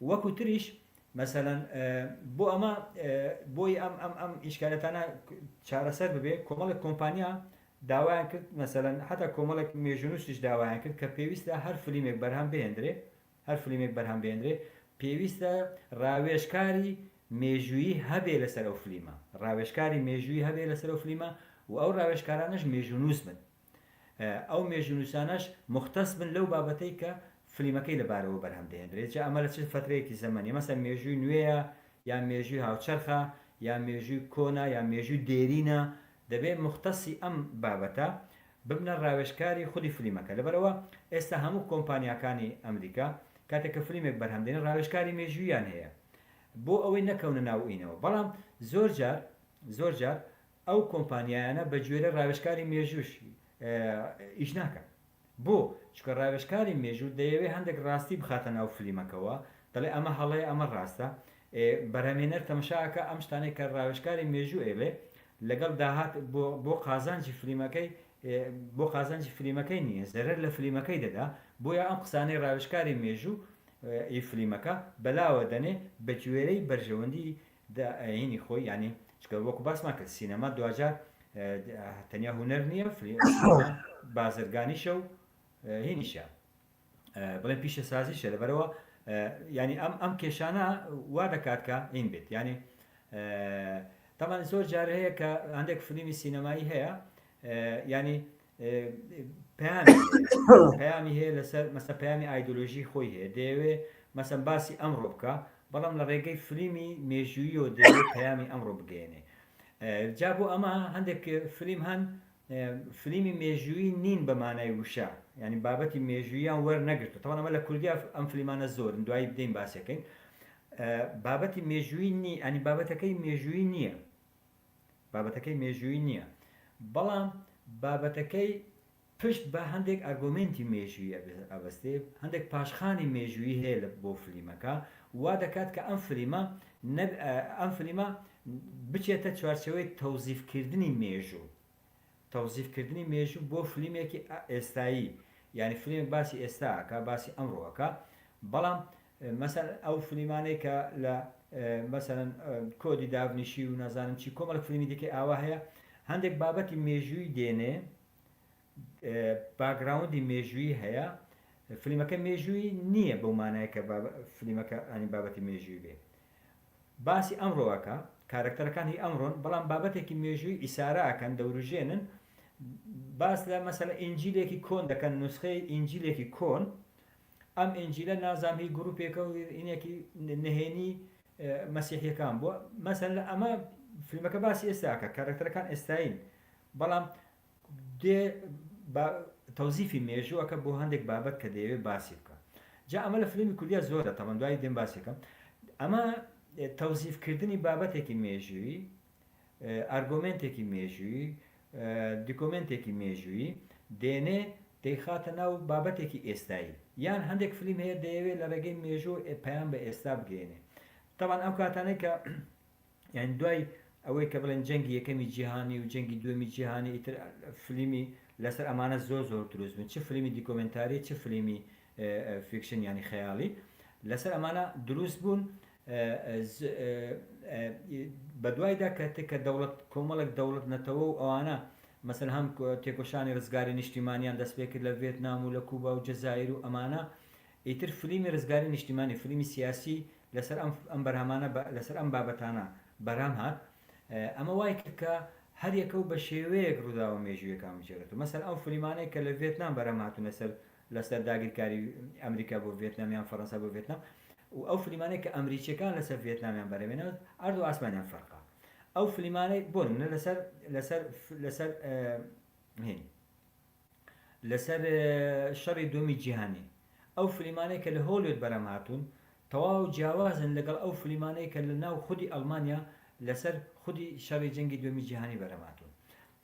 وەکو تریش مەسەلەن بۆ ئەمە بۆی ئەم ئیشکالەتانە چارەسەر ببێ کۆمەڵێک کۆمپانیا داوایان کرد مەسەلەن حتا کۆمەڵێک مێژونووسیش داوایان کرد کە پێویستە هەر فلیمێک بەرهەم بێنرێ پێویستە ڕاوێژکاری مێژوویی هەبێ لەسەر ئەو فلیمە ڕاوێژکاری مێژووی هەبێ لەسەر ئەو فلیمە و ئەو ڕاوێژکارانش مێژونووس بن ئەو مێژونووسانەش مختص بن لەو بابەتەی کە فلیمەکەی لەبارەوە بەرهەم دێنرێت جا ئەمە لە چ فترەیەکی زەمەنی مەسەن مێژووی نوێیە یان مێژووی هاوچەرخە یان مێژووی کۆنا یان مێژووی دێرینە دەبێت مختصی ئەم بابەتە ببنە ڕاوێژکاری خودی فلیمەکە لەبەرەوە ئێستا هەموو کۆمپانیاکانی ئەمریکا کاتێککە فلیمێک بەرهەمدێنن ڕاوێژکاری مێژوویان هەیە بۆ ئەوەی نەکەونە ناوئینەوە بەڵام زۆر جار ئەو کۆمپانیایانە بە گوێرە ڕاوێژکاری مێژووش ئیش ناکەن بۆ چکە ڕاوێژکاری مێژوو دەیەوێت هەندێک ڕاستی بخاتە ناو فلیمەکەەوە دەڵێ ئەمە هەڵەیە ئەمە ڕاستە بەرهەمێنەر تەماشاکە ئەم شتانەی کە ڕاوێژکاری مێژوو ئێڵێ لەگەڵ داهات بۆ قازانجی فلیمەکەی نییە زەرەر لە فلیمەکەی دەدا بۆیە ئەم قسانەی ڕاوێژکاری مێژوو فلیمەکە بەلاوە دەنێ بە گوێرەی بەرژەوەندی داینی خۆی ینی چکە وەکو باسمان کرد سینەما دوجار تەنیا هوەر نییە بازرگانیشە و هینیشە بڵێن پیشە سازیشە لەبەرەوە ینی ئەم کێشانە وا دەکات کە این بێت ینی تامان زۆر جار هەیە کە هەندێک فلیمی سینەمایی هەیە ینی پەیامی هەیە لەسەر مەسە پەیامی ئایدۆلۆژی خۆی هەیە دەیەوێ مەسەن باسی ئەمڕۆ بکە بەڵام لە ڕێگەی فلیمی مێژوویەوە دەیەوێت پەیامی ئەمڕۆ بگەێنێ جا بۆ ئەمە هەندێک فلیم هەن فلیمی مێژووی نین بەمانای وشە ینی بابەتی مێژووییان وەرنەگرتو تەوان ئەمە لە کوردیا ئەم فلیمانە زۆرن دوایی بدەین باسەکەین بابەتی مێژووی نی ئەنی بابەتەکەی مێژووی نییە بەڵام بابەتەکەی پشت بە هەندێک ئەرگۆمنتی مێژووی ئەبەستێ هەندێک پاشخانی مێژووی هەیە لە بۆ فلیمەکە وا دەکات کە ئەم فلیمە بچێتە چوارچەوەی تەوزیفکردنی مێژوو بۆ فلیمێکی ئێستایی یعنی فلیمێک باسی ئێستاکە باسی ئەمڕۆەکە بەڵام مەسەن ئەو فلیمانەی کە لە مەسەن کۆدی دابنیشی و نازانم چی کۆمەڵ فلیمی دیکە ئاوا هەیە هەندێک بابەتی مێژووی دێنێ باگراوندی مێژووی هەیە فلیمەکە مێژووی نییە بەو مانایە کە فلیمەکە ئەنی بابەتی مێژووی بێ باسی ئەمڕۆەکە کارکتەرەکان هی ئەمڕۆن بەڵام بابەتێکی مێژووی ئیساراکەن دەوروژێنن باس لە مەسەلە ئینجیلێکی کۆن دەکەن نوسخەی ئینجیلێکی کۆن ئەم ئینجیلە نازامی گروپێکە و ئینێکی نهێنی مەسیحیەکان بووە مەسەلە ئەمە فیلمەکە باسی ئێستاکە کارکتەرەکان ئێستاین بەڵام دێ تەوزیفی مێژووەکە بۆ هەندێک بابەت کە دەیەوێت باسی بکە جا ئەمە لە فیلمی کوردیا زۆرە تەمەن دوای دێم باسیەکەم ئەمە تەوزیفکردنی بابەتێکی مێژووی ئارگۆمنتێکی مێژووی دیکۆمنتێکی مێژووی دێنێ دەیخاتە ناو بابەتێکی ئێستایی یان هەندێک فلیم هەیە دەیەوێت لە ڕێگەی مێژوو پەیام بە ئێستا بگەێنێ طبعا ئەو کاتانەی کە یان دوای ئەوەی کە بڵێن جەنگی یەکەمی جیهانی و جەنگی دووەمی جیهانی ئیتر فلیمی لەسەر ئەمانە زۆر دروست بن چ فلیمی دیکۆمنتاری چ فلیمی فیکشن ینی خەیاڵی لەسەر ئەمانە دروست بوون بە دوایدا کە دەوڵەت کۆمەڵێک دەوڵەت نەتەوە و ئەوانە مەسەن هەم تێکۆشانی ڕزگاری نیشتیمانیان دەست پێ کرد لە ڤێتنام و لە کوبا و جەزایر و ئەمانە ئیتر فلیمی ڕزگاری نیشتیمانی فلیمی سیاسی لەسەر ئەم بەرهەمانە لەسەر ئەم بابەتانە بەرام هات ئەمە وای کرد کە هەر یەکە و بە شێوەیەک ڕووداوە مێژوویەکان بجێرێت و مەسەر ئەو فلیمانەی کە لە ڤێتنام بەرەم هاتوون لەسەر داگیرکاری ئەمریکا بۆ ڤێتنامیان فەڕەنسا بۆ ڤێتنام و ئەو فلیمانەی کە ئەمریکیەکان لەسەر ڤێتنامیان بەرەمێنەوە ئەرد و ئاسمانیان فەرقا ئەو فلیمانەی بۆن لەسەر شەڕی دووەمی جیهانی ئەو فلیمانەی کە لە هۆلیوود بەرەم هاتوون تەواو جیاوازن لەگەڵ ئەو فلیمانەی کە لە ناو خودی ئەڵمانیا لەسەر خودی شەڕی جەنگی دووەمی جیهانی بەرەماتون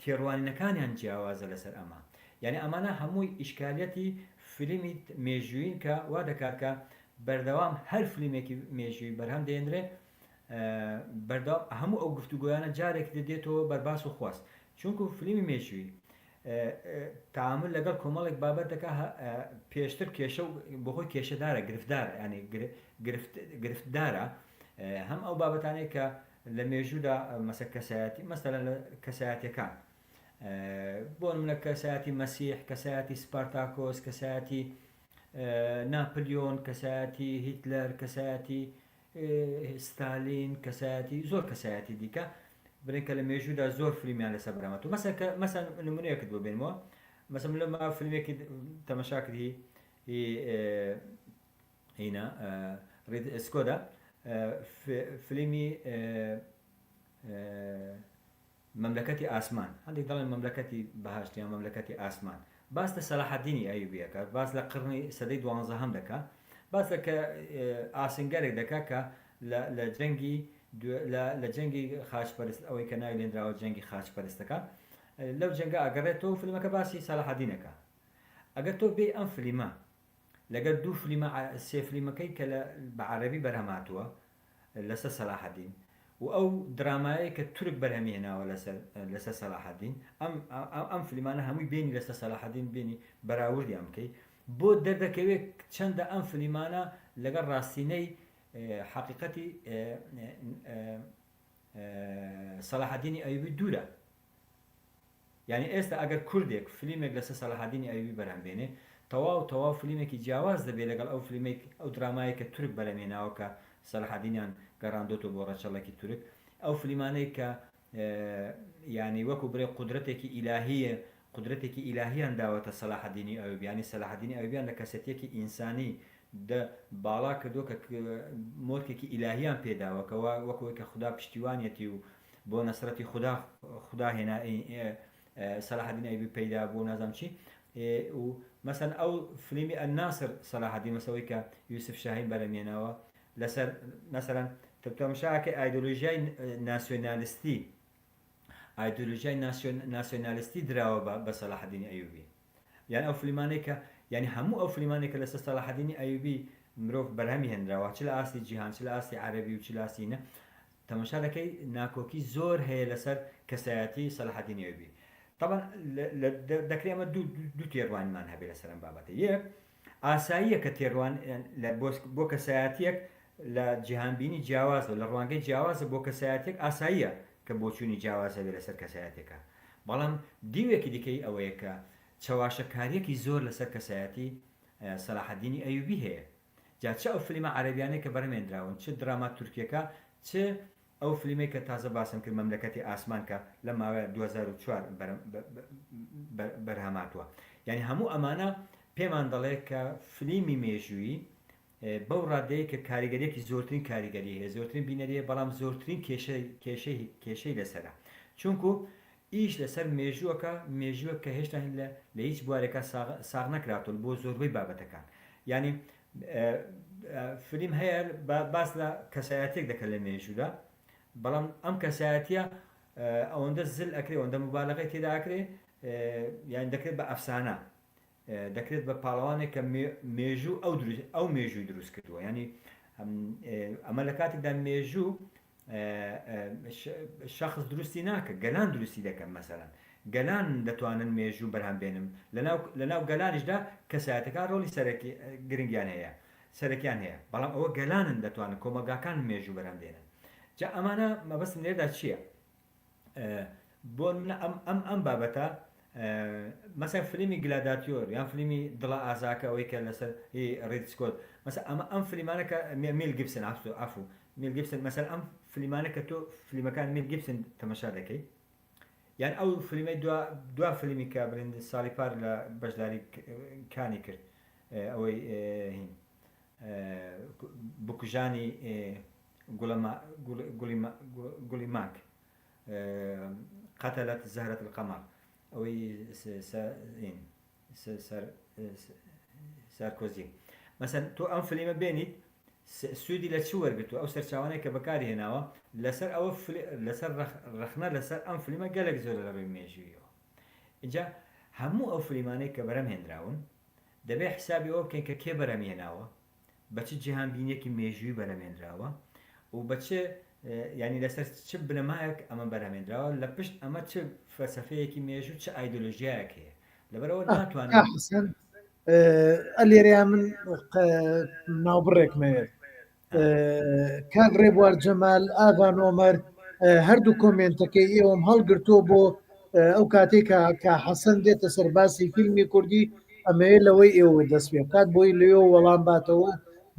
تێڕوانینەکانیان جیاوازە لەسەر ئەمە یعنی ئەمانە هەمووی ئیشکالیەتی فلیمی مێژووین کە وا دەکات کە بەردەوام هەر فلیمێکی مێژووی بەرهەم دێنرێ بەردەوام هەموو ئەو گفتوگویانە جارێک دێتەوە بەرباس و خواست چونکو فلیمی مێژووی تعامل لەگەڵ کۆمەڵێک بابەت دەکا پێشتر کێشە و بەخۆی کێشەدارە گرفتدارە ینی گرفتدارە هەم ئەو بابەتانەی کە لە مێژوودا مەسە کەسایەتی مەسەلەن لە کەسایەتیەکان بۆ نمونە کەسایەتی مەسیح کەسایەتی سپارتاکۆس کەسایەتی ناپلیۆن کەسایەتی هیتلەر کەسایەتی ستالین کەسایەتی زۆر کەسایەتی دیکە بڕێکە لە مێژوودا زۆر فلیمیان لەسەر بەرامەت و مەسەن نمونەیەکت بۆ بێنەوە مەسەن لە ما فلیمێکی تەماشا کردی هینە سکۆدا فلیمی مەملەکەتی ئاسمان هەندێک دەڵێن مەملەکەتی بەهاشتیان مەملەکەتی ئاسمان باس لە سەلاحەدینی ئەیوبیەکە باس لە قڕنی سەدەی 12 دەکا باس لە کە ئاسنگەرێک دەکا کە لە جەنگی لە جەنگی خاچپەرست ئەوەی کە ناوی لێنراوە جەنگی خاچپەرستەکە لەو جەنگە ئەگەڕێتەوە فلیمەکە باسی سەلاحەدینەکە ئەگەر تۆ بێ ئەم فلیمە لەگەر دوو فلیمە سێ فلیمەکەی کە بە عەرەبی بەرهەماتووە لەسەر سەلاحەدین و ئەو درامایە کە تورک بەرهەمی هێناوە لەسەر سەلاحەدین ئەم فلیمانە هەمووی بینی لەسەر سەلاحەدین بینی بەراوردیان بکەی بۆ دەردەکەوێت چەندە ئەم فلیمانە لەگەڵ ڕاستینەی حقیقەتی سەلاحەدینی ئەیوبی دوورە یعنی ئێستا ئەگەر کوردێک فلیمێک لەسەر سەلاحەدینی ئەیوبی بەرهەمبێنێ تەواو فلیمێکی جیاواز دەبێت لەگەڵ ئەو فلیمێک ئەو درامایە کە تورک بەرهەمێناوە کە سەلاحەدینیان گەڕاندۆتەوە بۆ ڕەچەڵێکی تورک ئەو فلیمانەی کە ینی وەکو بڕێ قدرەتێکی ئیلاهیان داوەتە سەلاحەدینی ئەیوبیانی سەلاحەدینی ئەیوبیان لە کەسەتێکی ئینسانی باڵا کردو کە مۆرکێکی ئیلاهیان پێداوەکەوە وەکوی کە خوددا پشتیوانەتی و بۆ نەسرەتی خوددا هێنا سەلاحەدین ئەیوبی پەیدا بۆ نازام چی و مەسەن ئەو فلیمی ئەناسر سەلاحەدین مەسەوەی کە یوسف شاهین بەرەمێناوە لەسەر مەسەلەن تەماشاکە ئایدۆلۆژیای ناسیۆنالیستی دراوە بە سەلاحەدینی ئەیوبی یان ئەو فلیمانەی کە یعنی هەموو ئەو فلیمانێک کە لەسەر سەلاحەدینی ئەیوبی مرۆڤ بەرهەمی هێنراوە چ لە ئاستی جیهان چ لە ئاستی عەرەبی و چ لە ئاستینە تەماشا دەکەی ناکۆکی زۆر هەیە لەسەر کەسایەتی سەلاحەدینی ئەیوبی طبعا دەکرێت ئەمە دوو تێڕوانمان هەبێت لەسەر ئەم بابەتە یەک ئاساییە کە تێڕوان بۆ کەسایەتیەک لە جیهانبینی جیاوازە لە ڕوانگەی جیاوازە بۆ کەسایەتێک ئاساییە کە بۆچوونی جیاوازە بێت لەسەر کەسایەتێکە بەڵام دیوێکی دیکەی ئەوەیە کە چاواشەکاریەکی زۆر لەسەر کەسایەتی سەلاحەدینی ئەیوبی هەیە جا چ ئەو فلیمە عەرەبیانەی کە بەرهەمێنراون چ دراما تورکیەکە چ ئەو فلیمەی کە تازە باسم کرد مەملەکەتی ئاسمان کە لە ماوەیە 2004 بەرهەماتووە یعنی هەموو ئەمانە پێمان دەڵێ کە فلیمی مێژووی بەو ڕادەیە کە کاریگەریەکی زۆرترین کاریگەری هەیە زۆرترین بینەریە بەڵام زۆرترین کێشەی لەسەرە چونکو ئیش لەسەر مێژووە کە هێشتا لە هیچ بوارێکە ساغ نەکراتۆ بۆ زۆربەی بابەتەکان ینی فلیم هەیە باس لە کەسایەتێک دەکەن لە مێژوودا بەڵام ئەم کەسایەتیە ئەوەندە زل ئەکرێ ئەوەندە مبالغەی تێدا ئەکرێ یان دەکرێت بە ئەفسانە دەکرێت بە پاڵەوانێک کە مێژوو ئەو مێژووی دروست کردووە ینی ئەمە لە کاتێکدا مێژوو شخص دروستی ناکە گەلان دروستی دەکەن مەسەران گەلان دەتوانن مێژوو بەرهەم بێنم لەناو گەلانیشدا کەسایەتەکان ڕۆلی سەرەکی گرنگیان هەیە سەرەکیان هەیە بەڵام ئەوە گەلانن دەتوانن کۆمەلگاکان مێژوو بەرهەم بێنن جا ئەمانە مەبەستم لێردا چییە بۆ ئەم بابەتە مەسەن فیلمی گلاداتیۆر یان فیلمی دڵە ئازاکە ئەوەی کە لەسەر ڕید سکۆت مەسە ئەم فیلمانەکە میل گیبسن ئافو میل گیبسن مەسەر ئەم فیلمانە کە تۆ فیلمەکان میل گیبسن تەماشا دەکەی یان ئەو فیلمی دوا فیلمی کە بڵێن ساڵی پار لە بەشداری کانی کرد ئەوەی هین بکوژانی گوڵی ماک قتلت زهرة القمر ئەوەی سارکۆزی مەسەن تۆ ئەم فیلمە بێنیت سوودی لە چی وەرگتو ئەو سەرچاوانەیە کە بەکاری هێناوە لەسەر ئەوە لەسەر ڕخنە لەسەر ئەم فیلمە گەلێک زۆر لە ڕووی مێژوویەوە اینجا هەموو ئەو فیلمانەی کە بەرەم هێنراون دەبێ حسابی ئەوە بکەین کە کێ بەرەم هێناوە بە چ جیهانبینیەکی مێژووی بەرەمێنراوە و بە چ ینی لەسەر چ بنەمایەک ئەمە بەرهەمێنراوە لە پشت ئەمە چ فەلسەفەیەکی مێژوو چ ئایدۆلۆژیایەک هەیە لەبەرەوە ناتوانێت ئەلێریا من ناوبڕێکمەوێت کاک ڕێبوار جەمال ئاڤان ئۆمەر هەردوو کۆمنتەکەی ئێوەم هەڵگرتۆ بۆ ئەو کاتێک کە حەسەن دێتە سەرباسی فیلمی کوردی ئەمەیە لەوەی ئێوە دەست پێ بکات بۆی لێەوە وەڵام باتەوە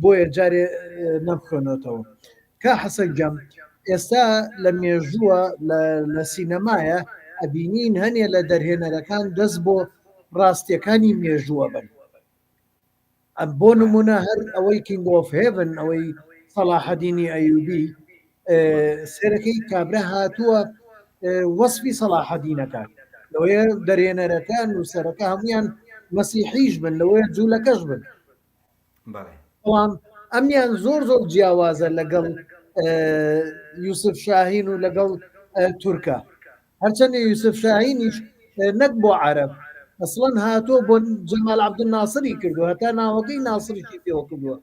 بۆیە جارێ نەمخۆنەوەتەوە کا حەسەن جەم ئێستا لە مێژووە لە سینەمایە ئەبینین هەنێ لە دەرهێنەرەکان دەست بۆ ڕاستیەکانی مێژووە بن بۆ نمونە هەر ئەوەی کینگ ئۆف هێڤن ئەوەی سەلاحەدینی ئەیوبی سێرەکەی کابرا هاتووە وەسفی سەلاحەدینەکان لەوەیە دەرهێنەرەکان و سەرەکە هەمویان مەسیحیش بن لەوەیە جوولەکەش بن بەڵام ئەمیان زۆر جیاوازە لەگەڵ یوسف شاهین و لەگەڵ تورکە هەرچەندە یوسف شاهینیش نەک بۆ عەرەب ئەسڵەن هاتۆ بۆ جەمال عەبدولناسری کردو هەتا ناوەکەی ناسریشی پێوە کردووە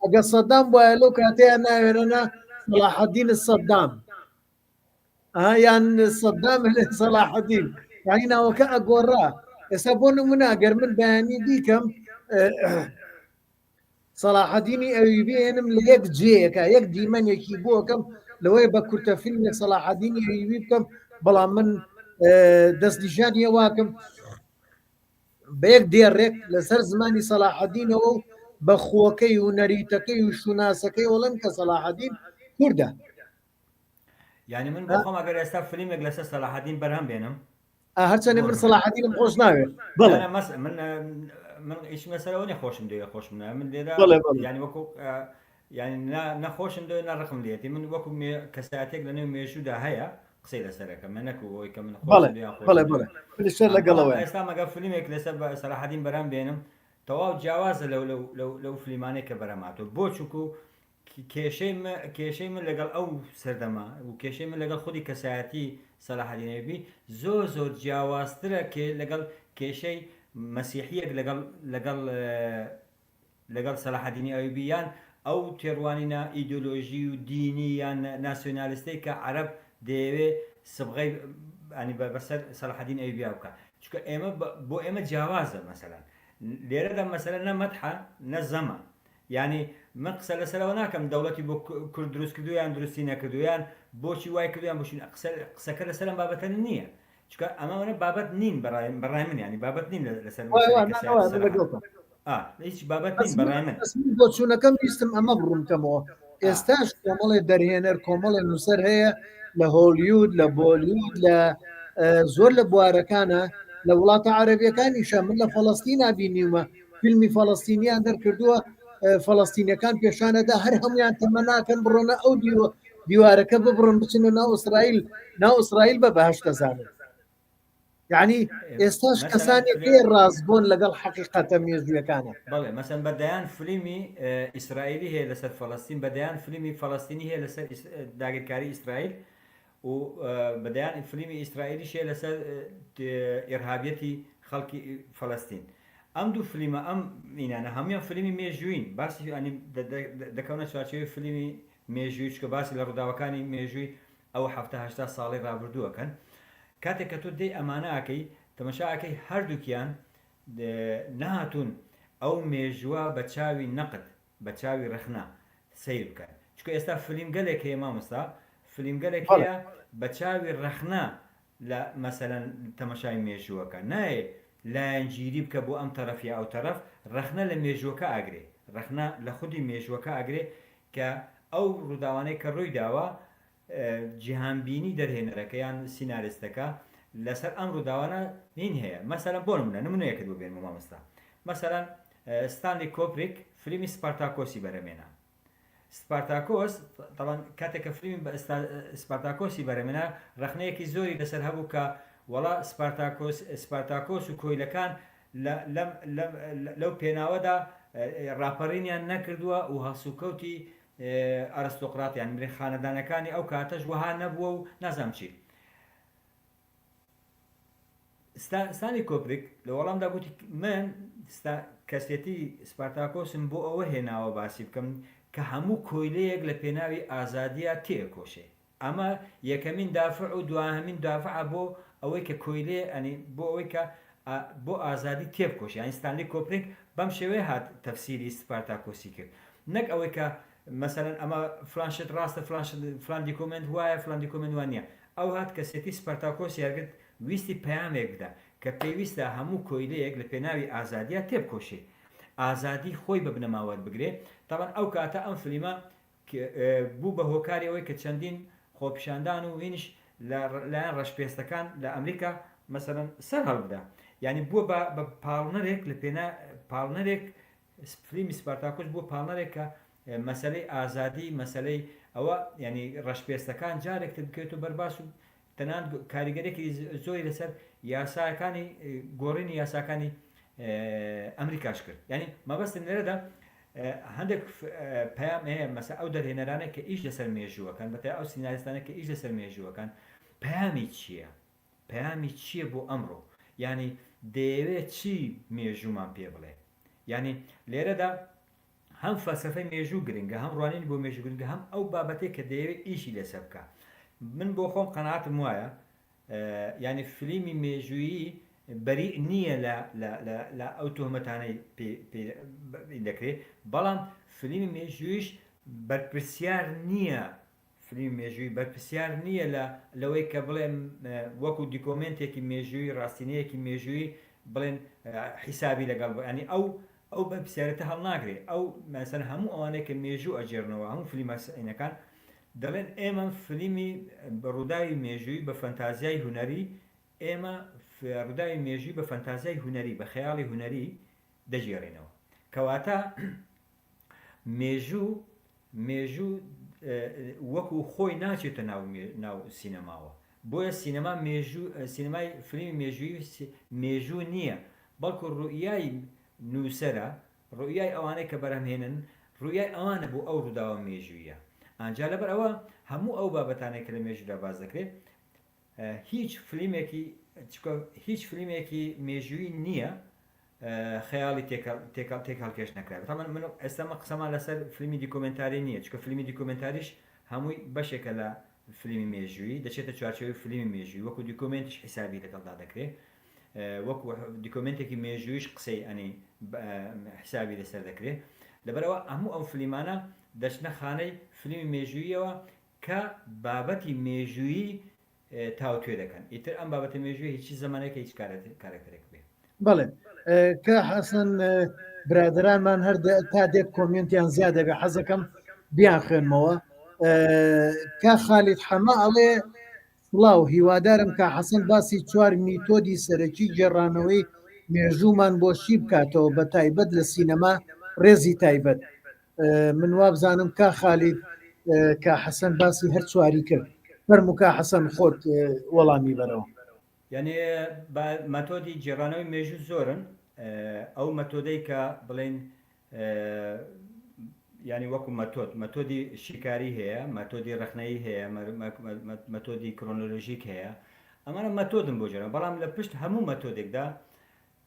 ئەگەر سەدام وایە لەو کاتەیە ناوێرەنە سەلاحەدین سەدام یان سەدام سەلاحەدین یانی ناوەکە ئەگۆڕا ئێستا بۆ نمونە ئەگەر من بەیانی دیکەم سەلاحەدینی ئەیوبی هێنم لە یەک جێیەکە یەک دیمەنێکی بۆکەم لەوەی بە کورتە فیلمێک سەلاحەدینی ئەیوبی بکەم بەڵام من دەستنیشانی واکەم بە یەک دێڕێک لەسەر زمانی سەلاحەدینەوە و بە خۆکەی و نەریتەکەی و شوناسەکەی وەڵم کە سەلاحەدین کوردە یعنی من بۆ خۆم ئەگەر ئێستا فیلمێک لەسەر سەلاحەدین بەرهەم بێنم هەرچەندە من سەلاحەدینم خۆش ناوێت بەڵێ من ئیش مەسەرەوە نەخۆشم دەوێت خۆشم من لێدا ینی وەکو ینی نەخۆشم دەوێت نەڕقم لێتی من وەکو کەساتێک لە نێو مێژوودا هەیە قسەی لەسەرەکە من نەکو ئەوەی کە من لەگەڵەوە ئێستا مەگە فیلمێک لەسەر سەلاحەدین بەرهەم بێنم تەواو جیاوازە لەو فیلمانەی کە بەرەماتەوە بۆ چووکو کێشەی من لەگەڵ ئەو سەردەما و کێشەی من لەگەڵ خودی کەسایەتی سەلاحەدین ئەیوبی زۆر جیاوازترە لەگەڵ کێشەی مەسیحیەک لەگەڵ سەلاحەدینی ئەیوبی یان ئەو تێڕوانینە ئیدۆلۆژی و دینی یان ناسیۆنالیستەی کە عەرەب دەیەوێ سبغەی ئەنی بەسەر سەلاحەدین ئەیوبی بکە چونکە ئێمە بۆ ئێمە جیاوازە مەسەلەن لێرەدا مەسەلەن نە مەدحە نە زەمە یعنی من قسە لەسەرەوە ناکەم دەوڵەتی بۆ کورد دروست کردویان درستی نەکردویان بۆچی وای کردویان بۆچی قسەکە لەسەر ئەم بابەتە نییە چونکە ئەمەوە بابەت نین بەڕای من ینی بابەت نین لەسەر هیچ بابەت نین بەڕای من بۆ چوونەکەم ویستم ئەمە بڕوونکەمەوە ئێستاش کۆمەڵێ دەرهێنەر کۆمەڵێ نووسەر هەیە لە هۆلیود لە بۆلیود لە زۆر لە بوارەکانە لە وڵاتە عەرەبیەکانیشە من لە فەڵەستینا بینیومە فیلمی فەڵەستینیان دەرکردووە فەڵەستینیەکان پێشانەدا هەر هەمویان تەمە ناکەن بڕۆنە ئەو دیوارەکە ببڕن بچنە ناو ئیسرائیل بە بەهەشت دەزانن یعنی ئێستاش کەسانێک پێ ڕاستبوون لەگەڵ حەقیقەتە مێژوویەکانە بەڵێ مەسەن بەدەیان فیلمی ئیسرائیلی هەیە لەسەر فەڵەستین بەدەیان فیلمی فەڵەستینی هەیە لەسەر داگیرکاری ئیسرائیل و بەدەیان فیلمی ئیسرائیلیش هەیە لەسەر ئێرهابیەتی خەڵکی فەڵەستین ئەم دوو فلیمە ئەم مینانە هەمویان فلیمی مێژووین باسی ینی دەکەونە چوارچێوی فلیمی مێژووی چکە باسی لە ڕووداوەکانی مێژووی ئەو هەفتە ساڵی ڕابردووەکەن کاتێک کە تۆ دەی ئەمانەکەی تەمەشاکەی هەردووکیان نهاتوون ئەو مێژووە بە چاوی نەقد بە چاوی ڕخنا سیر بکەن چکە ئێستا فلیم گەلێک هەیە مامۆستا فلیم گەلێک هەیە بە چاوی ڕخنا لە مەسەلەن تەمەشای مێژووەکە نایە لایەنگیری بکە بۆ ئەم تەرەفی ئەو تەرەف ڕخنە لە مێژووەکە ئاگرێ ڕخنە لە خودی مێژووەکە ئاگرێ کە ئەو ڕووداوانەی کە ڕووی داوە جیهانبینی دەرهێنەرەکە یان سیناریستەکە لەسەر ئەم ڕووداوانە نین هەیە مەسەلەن بۆ نمونەیەکت بۆ بێنمە مامۆستا مەسەلەن ستانلی کۆپریک فلیمی سپارتاکۆسی بەرەمێنا سپارتاکۆس طبعا کاتێک کە فلیمی سپارتاکۆسی بەرەمێنا ڕخنەیەکی زۆری لەسەر هەبوو کە وەڵا سپارتاکۆس و کۆیلەکان لەو پێناوەدا ڕاپەڕینیان نەکردووە و هەسوکەوتی ئەرستۆقراتیان مرێ خانەدانەکانی ئەو کاتەش وەها نەبووە و نازام چی ستانی کۆپریک لە وەڵامدا گوتی من کەسێتی سپارتاکۆسم بۆ ئەوە هێناوە باسی بکەم کە هەموو کۆیلەیەک لە پێناوی ئازادیە تێکۆشێ ئەمە یەکەمین دافع و دوهەمین دافع بۆ ئەوەی کە کۆیلێ ئەنی بۆ ئەوەی کە بۆ ئازادی تێبکۆشی ئەنی ستانلی کۆپریک بەم شێوەیە هات تەفسیری سپارتاکۆسی کرد نەک ئەوەی کە مەسەلەن ئەمە فلانشت ڕاستە فلان دیکۆمنت وایە فلان دیکۆمنت وان نییە ئەو هات کەسێتی سپارتاکۆسی یارگرت ویستی پەیامێک بدە کە پێویستە هەموو کۆیلەیەک لە پێناوی ئازادیە تێبکۆشێ ئازادی خۆی بە بنەماوەت بگرێ تاوان ئەو کاتە ئەم فلیمە بوو بە هۆکاری ئەوەی کە چەندین خۆپیشاندان و وینش لایەن ڕەشپێستەکان لە ئەمریکا مەسەلەن سەر هەڵبدا یعنی بووە بە پاڵنەرێک لە پێنا پاڵنەرێک فلیمی سپارتاکۆس بووە پاڵنەرێک کە مەسەلەی ئازادی مەسەلەی ئەوە ینی ڕەشپێستەکان جارێکتر بکەوێت و بەرباس و تەنان کاریگەرێکی زۆری لەسەر یاساکانی گۆڕینی یاساکانی ئەمریکاش کرد ینی مەبەستن لێرەدا هەندێک پەیام هەیە مەسە ئەو دەرهێنەرانە کە ئیش لەسەر مێژووەکەن بەتای ئەو سیناریستانە کە ئیش لەسەر مێژووەکان پەیامی چییە پەیامی چییە بۆ ئەمڕۆ ینی دەیەوێت چی مێژوومان پێ بڵێ ینی لێرەدا هەم فەلسەفەی مێژوو گرنگە هەم ڕوانینی بۆ مێژوو گرنگە هەم ئەو بابەتێک کە دەیەوێت ئیشی لەسەر بکە من بۆ خۆم قەناعەتم وایە ینی فلیمی مێژوویی بەری نییە لە ئەو تۆهمەتانەی دەکرێت بەڵام فلیمی مێژوویش بەرپرسیار نییە فلیمی مێژووی بەرپرسیار نییە لەوەی کە بڵێن وەکو دیکۆمنتێکی مێژووی ڕاستینەیەکی مێژووی بڵێن حیسابی لەگەڵ ینی ئەو بەرپرسیارەتە هەڵناگرێت ئەو مەسەن هەموو ئەوانەیە کە مێژوو ئەجێرنەوە هەموو فلیمەکان دەڵێن ئێمە فلیمی ڕووداوی مێژووی بە فەنتازیای هونەری ئێمە ڕووداوی مێژووی بە فەنتازیای هونەری بە خەیاڵی هونەری دەژێڕێنەوە کەواتە مێژوو وەکو خۆی ناچێتە ناو سینەماوە بۆیە سینەما سینەمای فلیمی مێژووی مێژوو نییە بەڵکو ڕوئیای نووسەرە ڕوئیای ئەوانەی کە بەرهەمهێنن ڕوئیای ئەوانە بۆ ئەو ڕووداوە مێژوویە ئەنجا لەبەر ئەوە هەموو ئەو بابەتانێک کە لە مێژوودا باز دەکرێت هیچ فلیمێکی مێژووی نییە خەیاڵی تێک هەڵکێش نەکرابێت تامان من ئێستامە قسەمان لەسەر فلیمی دیکۆمنتاری نییە چکە فلیمی دیکۆمنتاریش هەمووی بەشێکە لە فلیمی مێژووی دەچێتە چوارچێوەی فلیمی مێژووی وەکو دیکۆمنتیش حیسابی لەگەڵدا دەکرێت وەکو دیکۆمنتێکی مێژوویش قسەی ئەنی حسابی لەسەر دەکرێت لەبەرەوە هەموو ئەو فلیمانە دەچنە خانەی فلیمی مێژوویەوە کە بابەتی مێژووی تاوتوێ دەکەن ئیتر ئەم بابەتە مێژووی هیچی زەمانەیەکە هیچ کارێک بێ بەڵێ کە حەسەن برادرانمان هەر تا دێک کۆمنتیان زیادە بێ حەزەکەم بیان خوێنمەوە کە خالید حەمە ئەڵێ سڵاو هیوادارم کە حەسەن باسی 4 میتۆدی سەرەکی گێڕانەوەی مێژوومان بۆ شی بکاتەوە بە تایبەت لە سینەما ڕێزی تایبەت من وابزانم کا خالید کە حەسەن باسی هەر چواری کرد فەرموو کا حەسەن خۆت وەڵامی بەرەوە یعنی مەتۆدی جێڕانەوەی مێژوو زۆرن ئەو مەتۆدەی کە بڵێن ینی وەکو مەتۆدی شیکاری هەیە مەتۆدی ڕخنەیی هەیە مەتۆدی کرۆنۆلۆژیک هەیە ئەمانە مەتۆدن بۆ جێران بەڵام لە پشت هەموو مەتۆدێکدا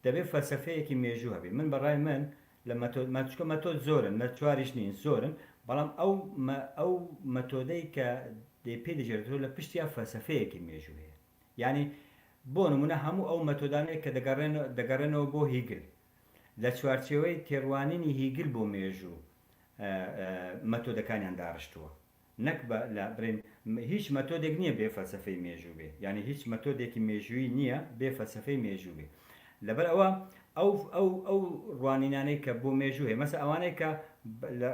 دەبێت فەلسفەیەکی مێژوو هەبێ من بەڕای من لە مەچکە مەتۆ زۆرن مە چواریش نین زۆرن بەڵام ئەو مەتۆدەی کە پێ دەژێتەوە لە پشتیا فەلسفەیەکی مێژوو هەیە یعنی بۆ نمونە هەموو ئەو مەتۆدانەیە کە دەگەڕێنەوە بۆ هیگل لە چوارچێوەی تێڕوانینی هیگل بۆ مێژوو مەتۆدەکانیان داڕشتووە نەک لە بڕین هیچ مەتۆدێک نییە بێ فەلسفەی مێژوو بێ یعنی هیچ مەتۆدێکی مێژووی نییە بێ فەلسفەی مێژوو بێ لەبەر ئەوە ئەو ڕوانینانەی کە بۆ مێژوو هەیە مەسە ئەوانەی کە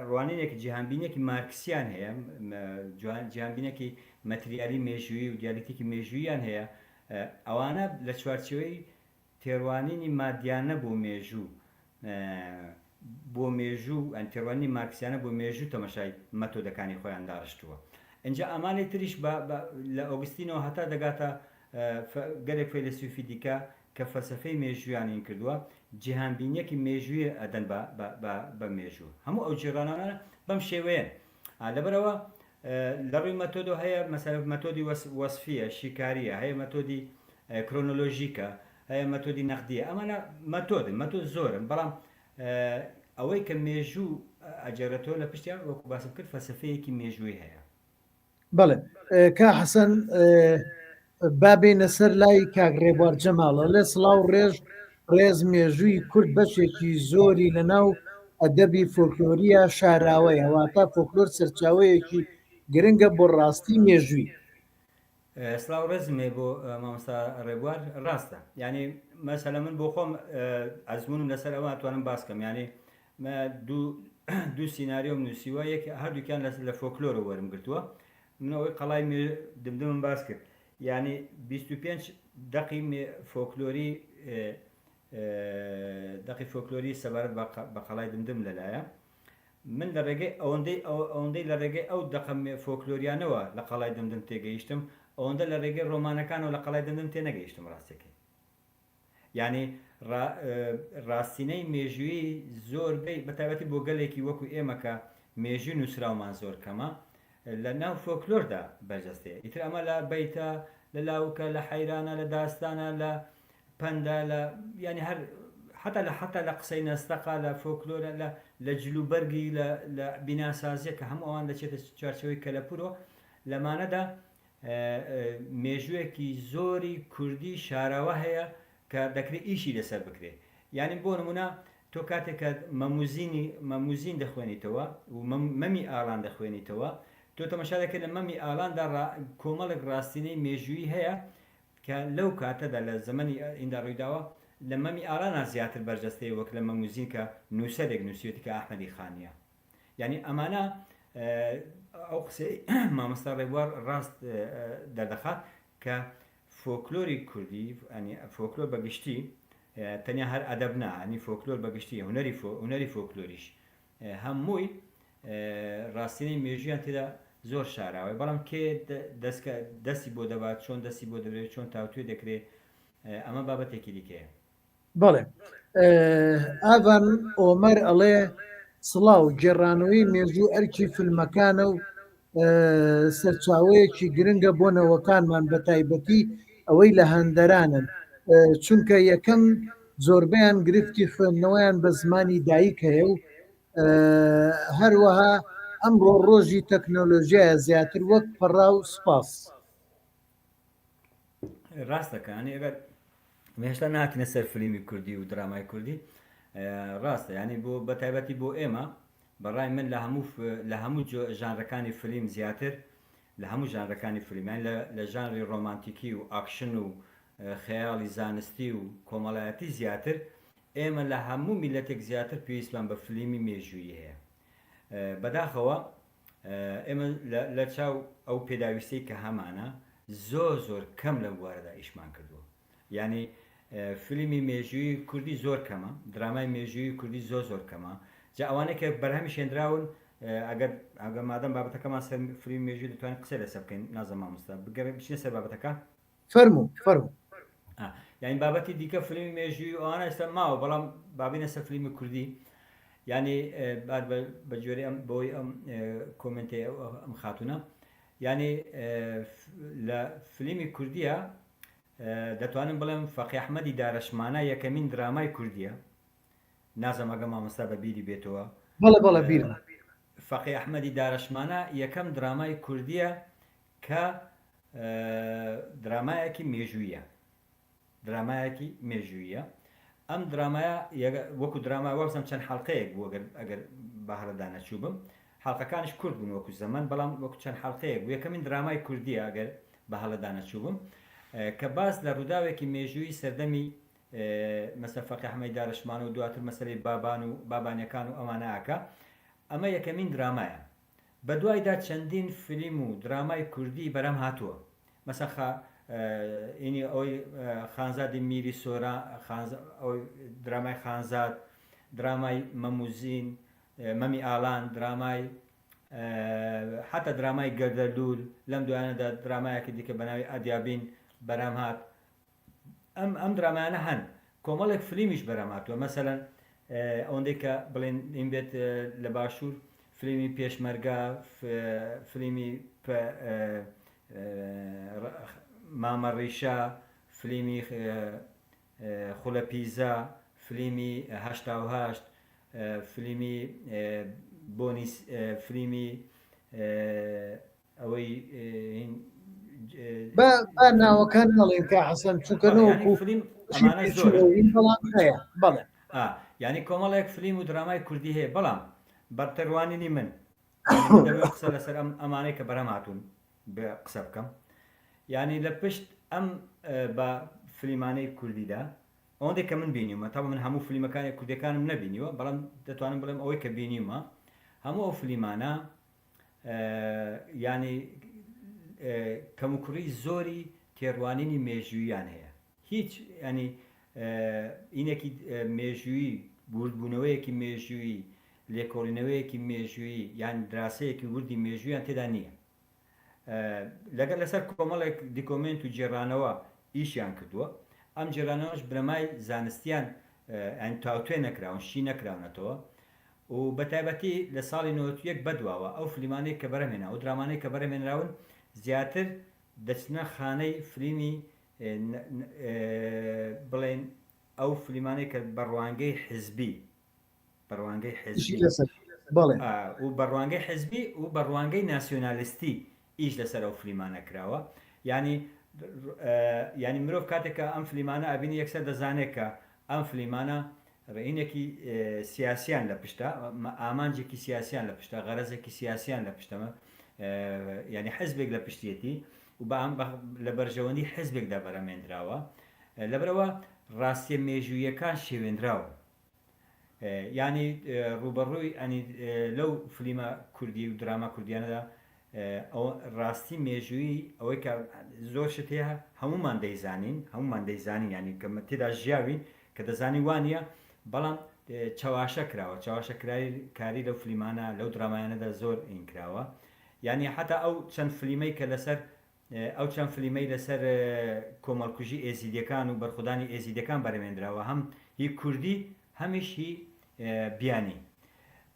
ڕوانینێکی جیهانبینێکی مارکسیان هەیە جیهانبینێکی مەتریالی مێژووی و دیالکتیکی مێژووییان هەیە ئەوانە لە چوارچێوەی تێڕوانینی مادیانە بۆ مێژوو ئەن تێڕوانی مارکسیانە بۆ مێژوو تەمەشای مەتۆدەکانی خۆیان داڕشتووە اینجا ئەمانەی تریش لە ئۆگستینەوە هەتا دەگاتە گەلێک فەیلسوفی دیکە کە فەلسفەی مێژوویانین کردووە جیهانبینیەکی مێژووی ئەدەن بە مێژوو هەموو ئەو جێڕانانە بەم شێوەیە لەبەرەوە لە ڕووی مەتۆدۆ هەیە مەسەلە مەتۆدی وەسفیە شیکاریە هەیە مەتۆدی کرۆنۆلۆژیکە هەیە مەتۆدی نەقدیە ئەمانە مەتۆد زۆرن بەڵام ئەوەی کە مێژوو ئەجێڕێتەوە لە پشتیان وەکو باسم کرد فەلسفەیەکی مێژووی هەیە بەڵێ کا حەسەن بابێنە سەر لای کاک ڕێبوار جەماڵە لە سڵاو ڕێز مێژووی کورد بەشێکی زۆری لە ناو ئەدەبی فۆکلۆریە شاراوەیە واتە فۆکلۆر سەرچاوەیەکی گرنگە بۆ ڕاستی مێژووی سلااو ڕێزمێ بۆ مامۆستا ڕێبوار ڕاستە ینی مەسەلە من بۆ خۆم ئەزمونم لەسەر ئەوە توانم باسکەم ینی دوو سینناریۆم نووسیوە یەک هەردووکیان لە فۆکلۆرە وەرم گرتووە منەوەی قەڵای دمدمم باس کرد ینی 25 دقی فۆکلۆری دقی فۆکلۆری سەبارەت بە قەڵای دمدم لەلایە من لە ڕێگەی ئەوەندەی لە ڕێگەی ئەو دەقم فۆکلۆریانەوە لە قەڵای دمدم تێگەیشتم ئەوەندە لە ڕێگەی ڕۆمانەکانەوە لە قەڵای دمدم تێ نەگەیشتم ڕاستەکەی ینی ڕاستینەی مێژووی زۆربەی بەتایبەتی بۆ گەلێکی وەکو ئێمە کە مێژووی نووسراومان زۆر کەمە لە ناو فۆکلۆردا بەرجەستەیە ئیتر ئەمە لە بەیتە لە لاوکە لە حەیرانە لە داستانە لە پەندا لە ینی هەر حتا لە قسەی نەستەقا لە فۆکلۆرە لە جلوبەرگی لە بیناسازیە کە هەموو ئەوان دەچێتە چارچەوەی کەلەپورۆ لەمانەدا مێژوویەکی زۆری کوردی شاراوە هەیە کە دەکرێت ئیشی لەسەر بکرێ یعنی بۆ نمونە تۆ کاتێکە مەموزین دەخوێنیتەوە و مەمی ئاڵان دەخوێنیتەوە تۆ تەمەشا دەکرێت لە مەمی ئاڵاندا کۆمەڵێک ڕاستینەی مێژووی هەیە کە لەو کاتەدا لە زەمەنی ئیندا ڕوویداوە لە مەمی ئاڵانە زیاتر بەرجەستەی وەک لە مەموزین کە نووسەرێک نووسێتی کە ئەحمەدی خانیە یعنی ئەمانە ئەو قسەی مامۆستا ڕێبوار ڕاست دەردەخات کە فۆکلۆری کوردی فۆکلۆر بەگشتی تەنیا هەر ئەدەب نا ئەنی فۆکلۆر بەگشتی هونەری فۆکلۆریش هەمووی ڕاستینەی مێژویان تێدا زۆر شاراوە بەڵام کێ دەستی بۆ دەبات چۆن دەستی بۆ دەبرێت چۆن تاوتوێ دەکرێت ئەمە بابەتێکی دیکەیە بەڵێ ئاڤان ئۆمەر ئەڵێ سڵاو گێڕانەوەی مێژوو ئەرکی فیلمەکانە و سەرچاوەیەکی گرنگە بۆ نەوەکانمان بە تایبەتی ئەوەی لە هەندەرانن چونکە یەکەم زۆربیان گرفتی خوێندنەوەیان بە زمانی دایک هەیە و هەروەها ئەمڕۆ ڕۆژی تەکنۆلۆژیایە زیاتر وەک پەڕا و سپاس ڕاستەکانی ئەگەر هێشتا ناکەنە سەر فیلمی کوردی و درامای کوردی ڕاستە ینی بۆ بە تایبەتی بۆ ئێمە بەڕای من لە هەموو ژانرەکانی فیلم زیاتر لە هەموو ژانرەکانی فیلمیان لە ژانری ڕۆمانتیکی و ئاکشن و خەیاڵی زانستی و کۆمەڵایەتی زیاتر ئێمە لە هەموو میلەتێک زیاتر پێویستمان بە فیلمی مێژوویی هەیە بەداخەوە ئێمە لە چاو ئەو پێداویستەی کە هەمانە زۆر کەم لەم بوارەدا ئیشمان کردووە ینی فیلمی مێژووی کوردی زۆر کەمە درامای مێژووی کوردی زۆر کەمە جا ئەوانەیە کە بەرهەمی شێنراون ئەگەر مادەم بابەتەکەمان سەر فیلمی مێژووی دەتوانین قسە لەسەر بکەین نازەم مامۆستا بچینە سەر بابەتەکە فەرموو یعنی بابەتی دیکە فیلمی مێژووی ئەوانە ئێستا ماوە بەڵام بابینە سەر فیلمی کوردی ینی بە جۆرە بۆی ئەم کۆمنتی ئەم خاتونە ینی لە فیلمی کوردیە دەتوانم بڵێم فەقی ئەحمەدی دارەشمانە یەکەمین درامای کوردیە، نازەم ئەگە مامۆستا بە بیری بێتەوە. بەڵێ بیرمە. فەقی ئەحمەدی دارەشمانە یەکەم درامای کوردیە کە درامایەکی مێژوویە، درامایەکی مێژوویە. ئەم درامایە وەکو درامای وەبزم چەند حەڵقەیەک بوو ئەگەر بەهرەدا نەچوو بم، حەڵقەکانش کورد بوون وەکو زەمان، بەڵام وەکو چەند حەڵقەیەک بوو. یەکەمین درامای کوردیە ئەگەر بە هەڵەدا نەچوو بم، کە باس لە ڕووداوێکی مێژووی سەردەمی مەسەل فەقی ئەحمەدی دارەشمانە و دواتر مەسەلەی بابان و بابانیەکان و ئەمانەکە. ئەمە یەکەمین درامایە. بە دوایدا چەندین فیلم و درامای کوردی بەرەم هاتووە، مەسەڵ ئینی ئەوەی خانزادی میری سۆرا، درامای خانزاد، درامای مەموزین، مەمی ئالان، درامای حتا درامای گەردەلوول، لەم دوایانەدا درامایەکی دیکە بەناوی ئەدیابین بەرام هات. ئەم درامایانە هەن، کۆمەڵێک فلیمیش بەرام هاتووە. مەسەلەن ئەوەندەی کە بڵێن ئین بێت لە باشوور فلیمی پێشمەرگە، فلیمی مامە ڕیشە، فلیمی خولە پیزا، فلیمی 88، فلیمی بۆنی، فلیمی ئەوەی بە ناوەکان نەڵێن کە حەسەن چووکەنەوەکو فلیم ئەمانە زۆر بەڵام هەیە. بەڵێ یعنی کۆمەڵێک فلیم و درامای کوردی هەیە، بەڵام بەرتەروانینی من قسە لەسەر ئەمانەی کە بەرەم هاتوون بە قسە بکەم. یعنی لە پشت ئەم بە فلیمانەی کوردیدا ئەوەندێک کە من بینیومە، تا من هەموو فلیمەکانی کوردەکانم نەبینیوە، بەڵام دەتوانم بڵێم ئەوەی کە بینیومە هەموو ئەو فلیمانە ینی کەموکوڕی زۆری تێڕوانینی مێژووییان هەیە. هیچ ینی ئینێکی مێژوویی، بوردبوونەوەیەکی مێژوویی، لێکۆڵینەوەیەکی مێژوویی یان دراسەیەکی وردی مێژوویان تێدا نییە. لەگەر لەسەر کۆمەڵێک دیکۆمنت و جێڕانەوە ئیشیان کردووە. ئەم جێرانەوەش برەمای زانستیان تاوتوێ نەکراون، شی نەکراونەتەوە. و بە تایبەتی لە ساڵی 91 بەدواوە ئەو فلیمانەی کە بەرەمێنا و درامانەی کە بەرەمێنراون زیاتر دەچنە خانەی فلیمی بڵێن ئەو فلیمانەی کە بەڕوانگەی حزبی، بەڕوانگەی حزبی و بەڕوانگەی حزبی و بەڕوانگەی ناسیۆنالیستی ئیش لەسەر ئەو فلیمانە کراوە. ینی مرۆڤ کاتێکە ئەم فلیمانە ئەبینی یەکسەر دەزانێت کە ئەم فلیمانە ڕێینێکی سیاسیان لە پشتە، ئامانجێکی سیاسیان لە پشتە، غەرەزێکی سیاسیان لە پشتەمە، ینی حزبێک لە پشتیەتی و لە بەرژەوەندی حزبێکدا بەرەمێنراوە. لەبەرەوە ڕاستیە مێژوویەکان شێوێنراوە. ینی ڕوبەڕووی لەو فلیمە کوردی و دراما کوردیانەدا ڕاستی مێژووی ئەوەی کە زۆر شت هەیە هەمومان دەیزانین، ینی کە تێدا ژیاوین کە دەزانی وانە، بەڵام چاواشە کراوە، چاواشەکاری لەو فلیمانە لەو درامایانەدا زۆر ئینکراوە. ینی حتا ئەو چەند فلیمەی کە لەسەر ئەو چەند فلیمەی لەسەر کۆمەڵکوژی ئێزیدیەکان و بەرخودانی ئێزیدەکان بەرەمێنراوە، هەم هی کوردی هەمیش هی بیانی.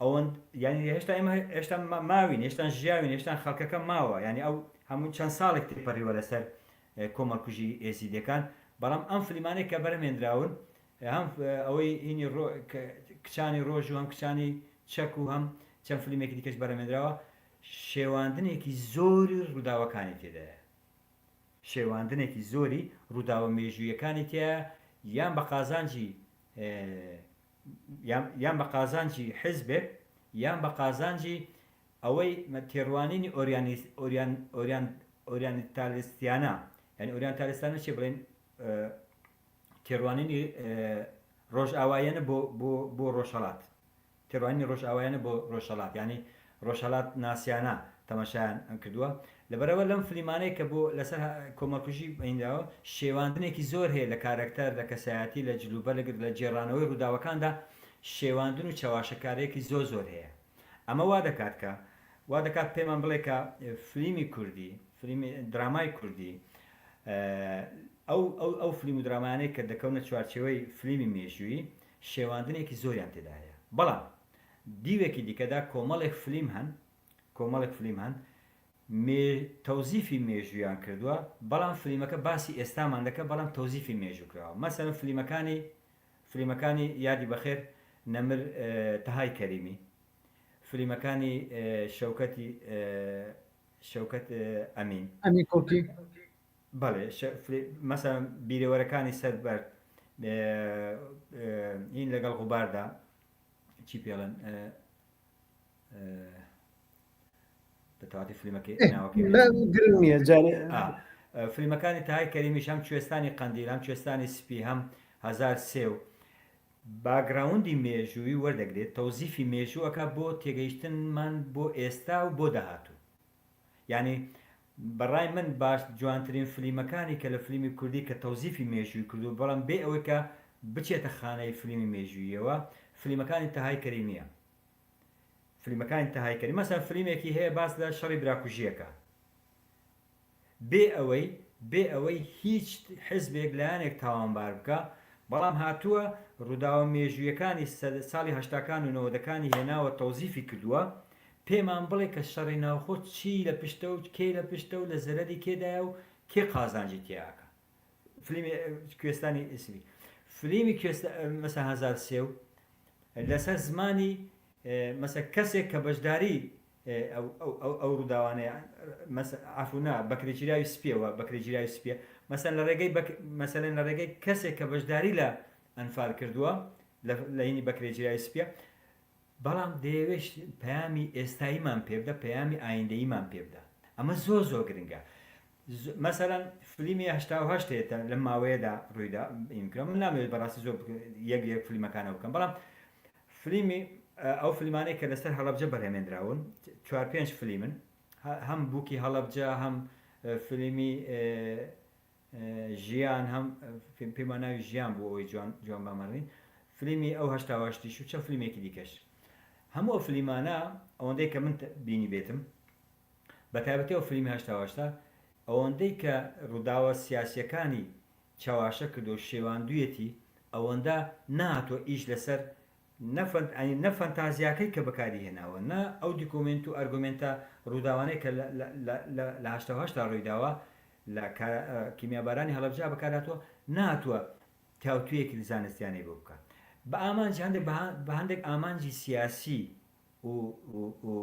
ئەوەند ینی هێشتا ئێمە هێشتا ماوین، هێشتان ژیاوین، هێشتان خەڵکەکە ماوە، ینی ئەو هەموو چەند ساڵێک تێپەڕیوە لەسەر کۆمەڵکوژی ئێزیدەکان. بەڵام ئەم فلیمانەی کە بەرەمێنراون هەم ئەوەی هینی کچانی ڕۆژ و هەم کچانی چەک و هەم چەند فلیمێکی دیکەش بەرەمێنراوە، شێواندنێکی زۆری ڕووداوەکانی تێدایە، شێواندنێکی زۆری ڕووداوە مێژوویەکانی تێە، یان بە قازانجی حزبێک یان بە قازانجی ئەوەی تێڕوانینی ئۆریانتالیستیانە. ینی ئۆریانتالیستانە چێ بڵێن تێڕوانینی ڕۆژئاوایانە بۆ ڕۆژهەڵات، تێڕوانینی ڕۆژئاوایانە بۆ ڕۆژهەڵات، ینی ڕۆژهەڵات ناسیانە تەماشایان کردووە. لەبەرەوە لەم فلیمانەی کە بۆ لەسەر کۆمەڵکوژی بەینداوە شێواندنێکی زۆر هەیە لە کارکتەر، لە کەسایەتی، لە جلوبەرگ، لە جێڕانەوەی ڕووداوەکاندا شێواندن و چاواشەکارەیەکی زۆر هەیە. ئەمە وا دەکات پێمان بڵێ کە فلیمی کوردی، فلیمی درامای کوردی، ئەو فلیم و درامانەی کە دەکەونە چوارچێوەی فلیمی مێژووی شێواندنێکی زۆریان تێدا هەیە. بەڵام دیوێکی دیکەدا کۆمەڵێک فلیم هەن تەوزیفی مێژویان کردووە بەڵام فلیمەکە باسی ئێستامان دەکە بەڵام تەوزیفی مێژوو کراوە مەسەن فلیمەکانی یادی بەخێر نەمر تەهای کەریمی فلیمەکانی شەوکەت ئەمین کۆکی بەڵێ مەسەن بیرەوەرەکانی سەربەر هین لەگەڵ غوباردا چی پێڵێن بەتەواتی فلیمەکەی گرنگ نییە جارێ فلیمەکانی تاهای کەریمیش هەم کوێستانی قەندیل هەم کوێستانی سپی هەم 1003 و باگراوندی مێژووی وەردەگرێت تەوزیفی مێژووەکە بۆ تێگەیشتنمان بۆ ئێستا و بۆ داهاتوو یعنی بەڕای من باش جوانترین فلیمەکانی کە لە فلیمی کوردی کە تەوزیفی مێژووی کردو بەڵام بێ ئەوەی کە بچێتە خانەی فلیمی مێژوویەوە فلیمەکانی تەهای کەریمیە فلیمەکانی تەهای کەریم مەسەن فلیمێکی هەیە باس لە شەڕی براکوژیەکە بێ ئەوەی هیچ حزبێک لایەنێک تاوانبار بکە بەڵام هاتووە ڕووداوە مێژوویەکانی ساڵی هەشتاکان و نەوەدەکانی هێناوە تەوزیفی کردووە پێمان بڵێ کە شەڕی ناوخۆ چی لە پشتە و کێ لە پشتە و لە زەرەری کێدایە و کێ قازانجی تیاکە فلیمی کوێستانی ئیسمی فلیمی مەسە 1003 لەسەر زمانی مەسە کەسێک کە بەشداری ئەو ڕووداوانەیە ئافونا بەکرێگیراوی سپیەوە بەکرێگیراوی سپیە مەسەن لە ڕێگەی کەسێک کە بەشداری لە ئەنفال کردووە لە هینی بەکرێگیراوی سپیە بەڵام دەیەوێت پەیامی ئێستاییمان پێ بدە پەیامی ئایندەییمان پێ بدە ئەمە زۆر گرنگە مەسەرەن فلیمی 1970 هێتە لە ماوەیەدا ڕوویدا ئیمکرا من نامەوێت بەڕاستی زۆر یەک فلیمەکانە بکەم بەڵام فلیمی ئەو فلیمانەی کە لەسەر هەڵەبجە بەرهەمێنراون 4-5 فلیمن هەم بووکی هەڵەبجە هەم فلیمی ژیان هەم پێمان ناوی ژیان بوو ئەوەی جوان بامەڕین فلیمی ئەو 1970 و چەند فلیمێکی دیکەش هەموو ئەو فلیمانە ئەوەندەی کە من بینی بێتم بەتایبەتی ئەو فلیمی 1970 ئەوەندەی کە ڕووداوە سیاسیەکانی چاواشە کردو شێواندویەتی ئەوەندە نهاتوە ئیش لەسەر نە فەنتازیاکەی کە بەکاری هێناوە نە ئەو دیکۆمنت و ئەرگومنتە ڕووداوانەی کە لە 1970 ڕوویداوە لە کیمیابارانی هەڵەبجا بەکارهاتوە نهاتووە تاوتویەکی زانستیانەی بۆ بکات بە ئامانجی بە هەندێک ئامانجی سیاسی و